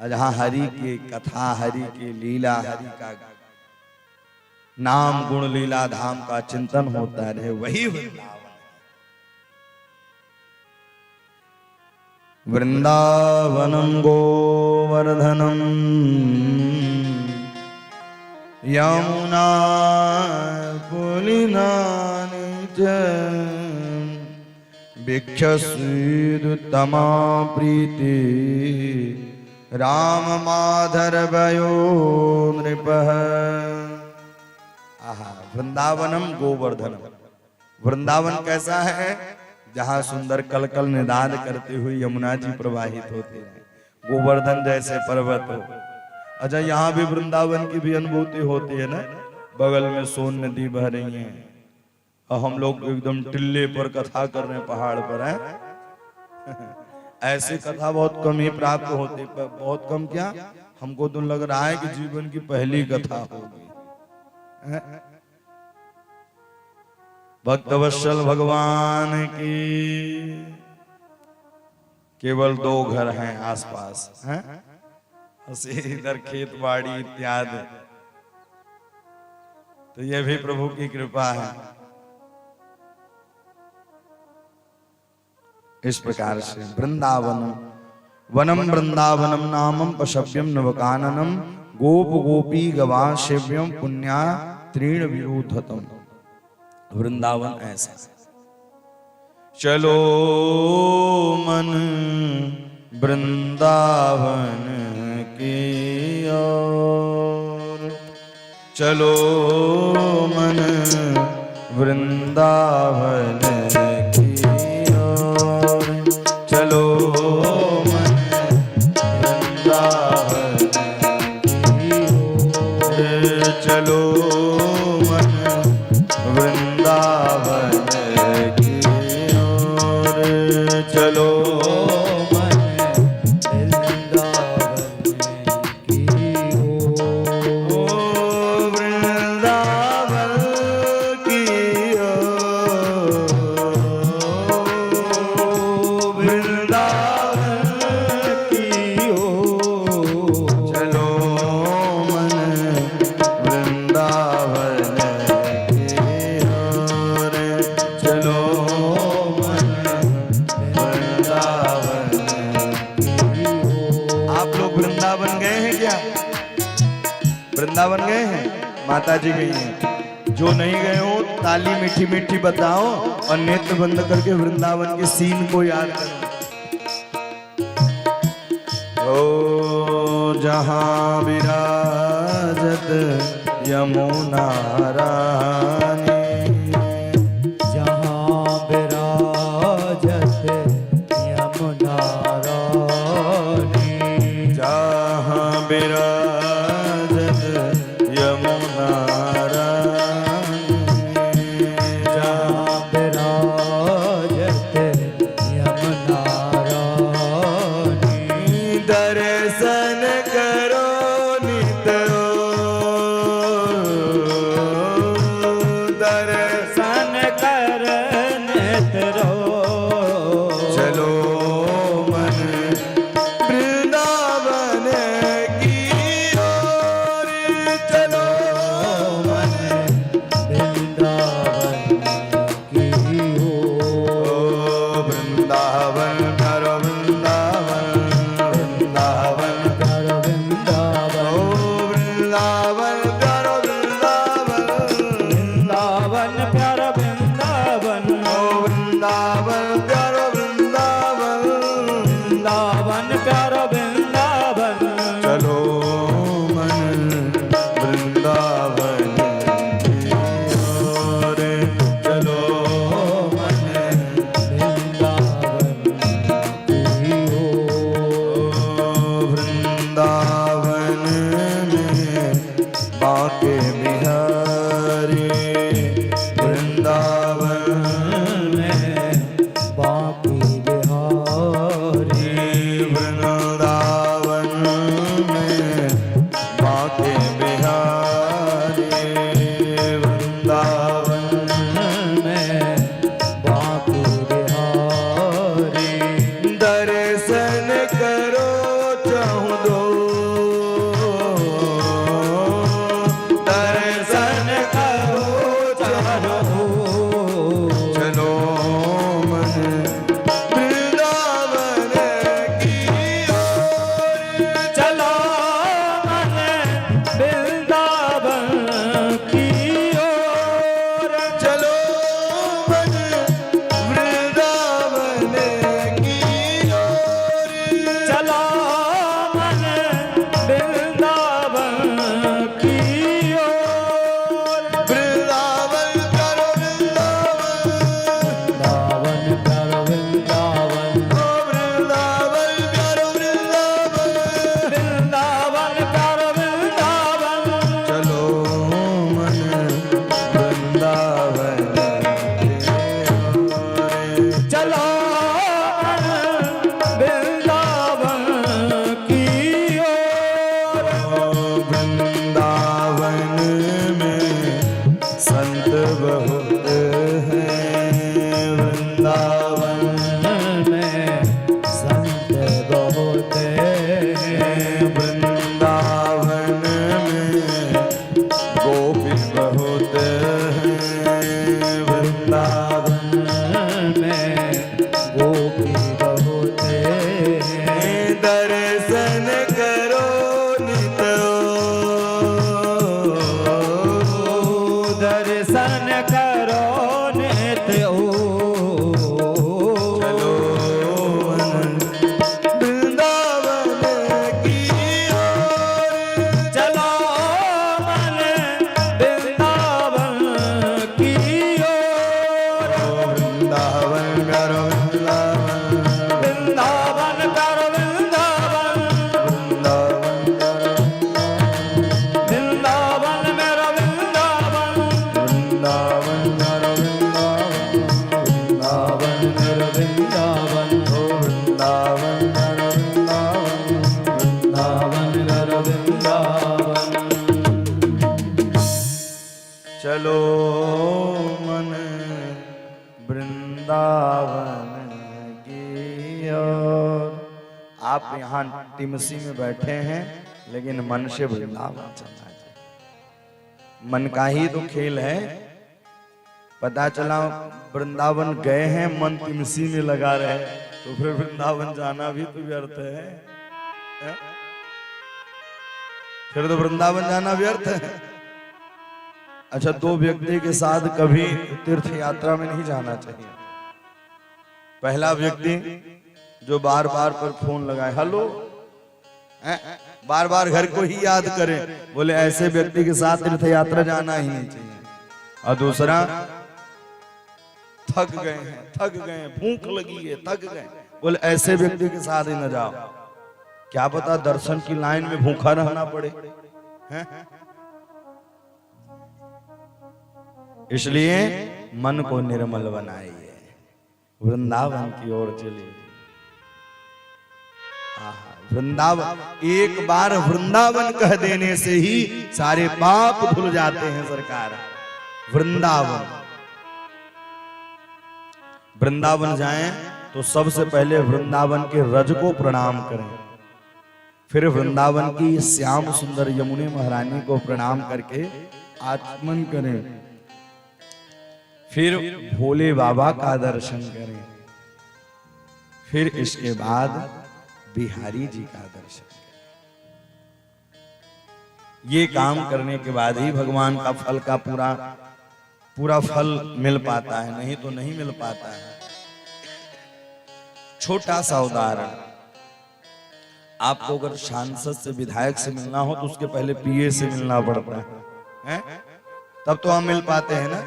जहां हरि की कथा, हरि की लीला, हरि का नाम गुण लीला धाम का चिंतन होता रहे, वही वृंदावन। वृंदावनम गोवर्धनम यमुना पुलिनानि च भिक्षस्वीदुत्तमा प्रीति राम माधरवयो नृपः। आहा, वृंदावनम गोवर्धनम। वृंदावन कैसा है? जहां सुंदर कलकल निदान करते हुए यमुना जी प्रवाहित होते हैं, गोवर्धन जैसे पर्वत हो। अच्छा, यहाँ भी वृंदावन की भी अनुभूति होती है ना। बगल में सोन नदी बह रही है और हम लोग एकदम टिल्ले पर कथा कर रहे हैं, पहाड़ पर है। ऐसी कथा बहुत कम ही प्राप्त होती, बहुत कम। क्या हमको तो लग रहा है कि जीवन की पहली कथा होगी। भक्तवत्सल भगवान की केवल 2 घर हैं आसपास, हैं? इधर खेत बाड़ी इत्यादि। तो यह भी प्रभु की कृपा है। इस प्रकार से वृंदावनम वनम वृंदावनम नामम पशव्यम नवकाननम गोप गोपी गवा शिव्यम पुण्या तीर्ण विरोधतम। वृंदावन ऐसा। चलो मन वृंदावन की ओर, चलो मन वृंदावन की ओर, चलो मन वृंदावन की ओर, चलो मन वृंदावन की ओर, चलो वृंदावन गए हैं? माता जी गई हैं। जो नहीं गए हो ताली मीठी मीठी बताओ और नेत्र बंद करके वृंदावन के सीन को याद करो। ओ जहां विराजत यमुना रानी, जहाँ विराजत यमुना रानी, जहां विराजत यमुना रानी, जहाँ विराजत यमुना रानी, दर्शन करो नित दर्शन कर नेत्रो, चलो मन वृंदावन की ओर, चलो मन वृंदावन की ओर, वृंदावन करो वृंदावन, वृंदावन कर वृंदावन, वृंदावन करो वृंदावन, वृंदावन प्यारा वृंदावन, वृंदावन करो वृंदावन, वृंदावन प्यारा वृंदावन, चलो मन वृंदावन की ओर, चलो मन वृंदावन की ओर, वृंदावन में बाके बिहारी, वृंदावन में बाकी बिहारी, वृंदावन में बाके बिहारी, वृंदावन में बाकी बिहारी, दर्शन करो चाहूं दो, दर्शन करो चाहो, चलो मन वृंदावन की ओर, चलो मन वृंदावन की ओर, चलो मन वृंदावन की ओर, चलो मन वृंदावन की ओर, वृंदावन करो वृंदावन, वृंदावन कर वृंदावन, वृंदावन करो वृंदावन, वृंदावन कर वृंदावन, चलो मन वृंदावन की ओर, चलो मन वृंदावन की ओर, वृंदावन में संत बहुत हैं, वृंदावन में संत बहुत हैं, वृंदावन में गोपी बहुत हैं, वृंदावन में गोपी बहुत हैं, दर्शन करो नित दर्शन करो नित्य चलो मन वृंदावन की ओर, चलो मन वृंदावन की ओर, वृंदावन करो वृंदावन, वृंदावन कर वृंदावन, वृंदावन वृंदावन मेरा वृंदावन, वृंदावन करो वृंदावन, वृंदावन मेरा वृंदावन, वृंदावन करो वृंदावन, वृंदावन मेरा वृंदावन, चलो मन वृंदावन की ओर। आप यहाँ टिमसी में बैठे हैं लेकिन मन से वृंदावन चलना चाहिए। मन का ही तो खेल है। पता चला वृंदावन गए हैं, मन टिमसी में लगा रहे, तो फिर वृंदावन जाना भी तो व्यर्थ है। फिर तो वृंदावन जाना व्यर्थ है। अच्छा, दो व्यक्ति के साथ कभी तीर्थ यात्रा में नहीं जाना चाहिए। पहला व्यक्ति जो बार बार पर फोन लगाए, हेलो, बार बार घर को ही याद करे, बोले ऐसे व्यक्ति के साथ तीर्थ यात्रा जाना ही नहीं चाहिए। और दूसरा, थक गए हैं, भूख लगी है, थक गए, बोले ऐसे व्यक्ति के साथ ही न जाओ। क्या पता दर्शन की लाइन में भूखा रहना पड़े, हैं? इसलिए मन को निर्मल बनाइए, वृंदावन की ओर चलिए। वृंदावन, एक बार वृंदावन कह देने से ही सारे पाप धुल जाते हैं सरकार। वृंदावन, वृंदावन जाएं तो सबसे पहले वृंदावन के रज को प्रणाम करें, फिर वृंदावन की श्याम सुंदर यमुने महारानी को प्रणाम करके आचमन करें, फिर भोले बाबा का दर्शन करें, फिर इसके बाद बिहारी जी का दर्शन करें। ये काम करने के बाद ही भगवान का फल का पूरा फल मिल पाता है, नहीं तो नहीं मिल पाता है। छोटा सा उदाहरण, आपको अगर सांसद से, विधायक से मिलना हो तो उसके पहले पीए से मिलना पड़ता है? तब तो हम मिल पाते हैं ना।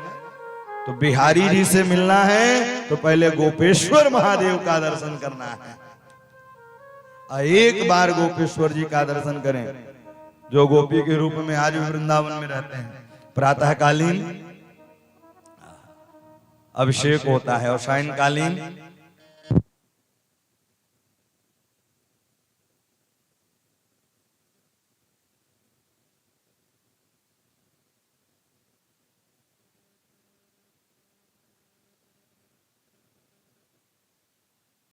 तो बिहारी जी से मिलना है तो पहले गोपेश्वर महादेव का दर्शन करना है। एक बार गोपेश्वर जी का दर्शन करें, जो गोपी के रूप में आज भी वृंदावन में रहते हैं। प्रातःकालीन अभिषेक होता है और सायंकालीन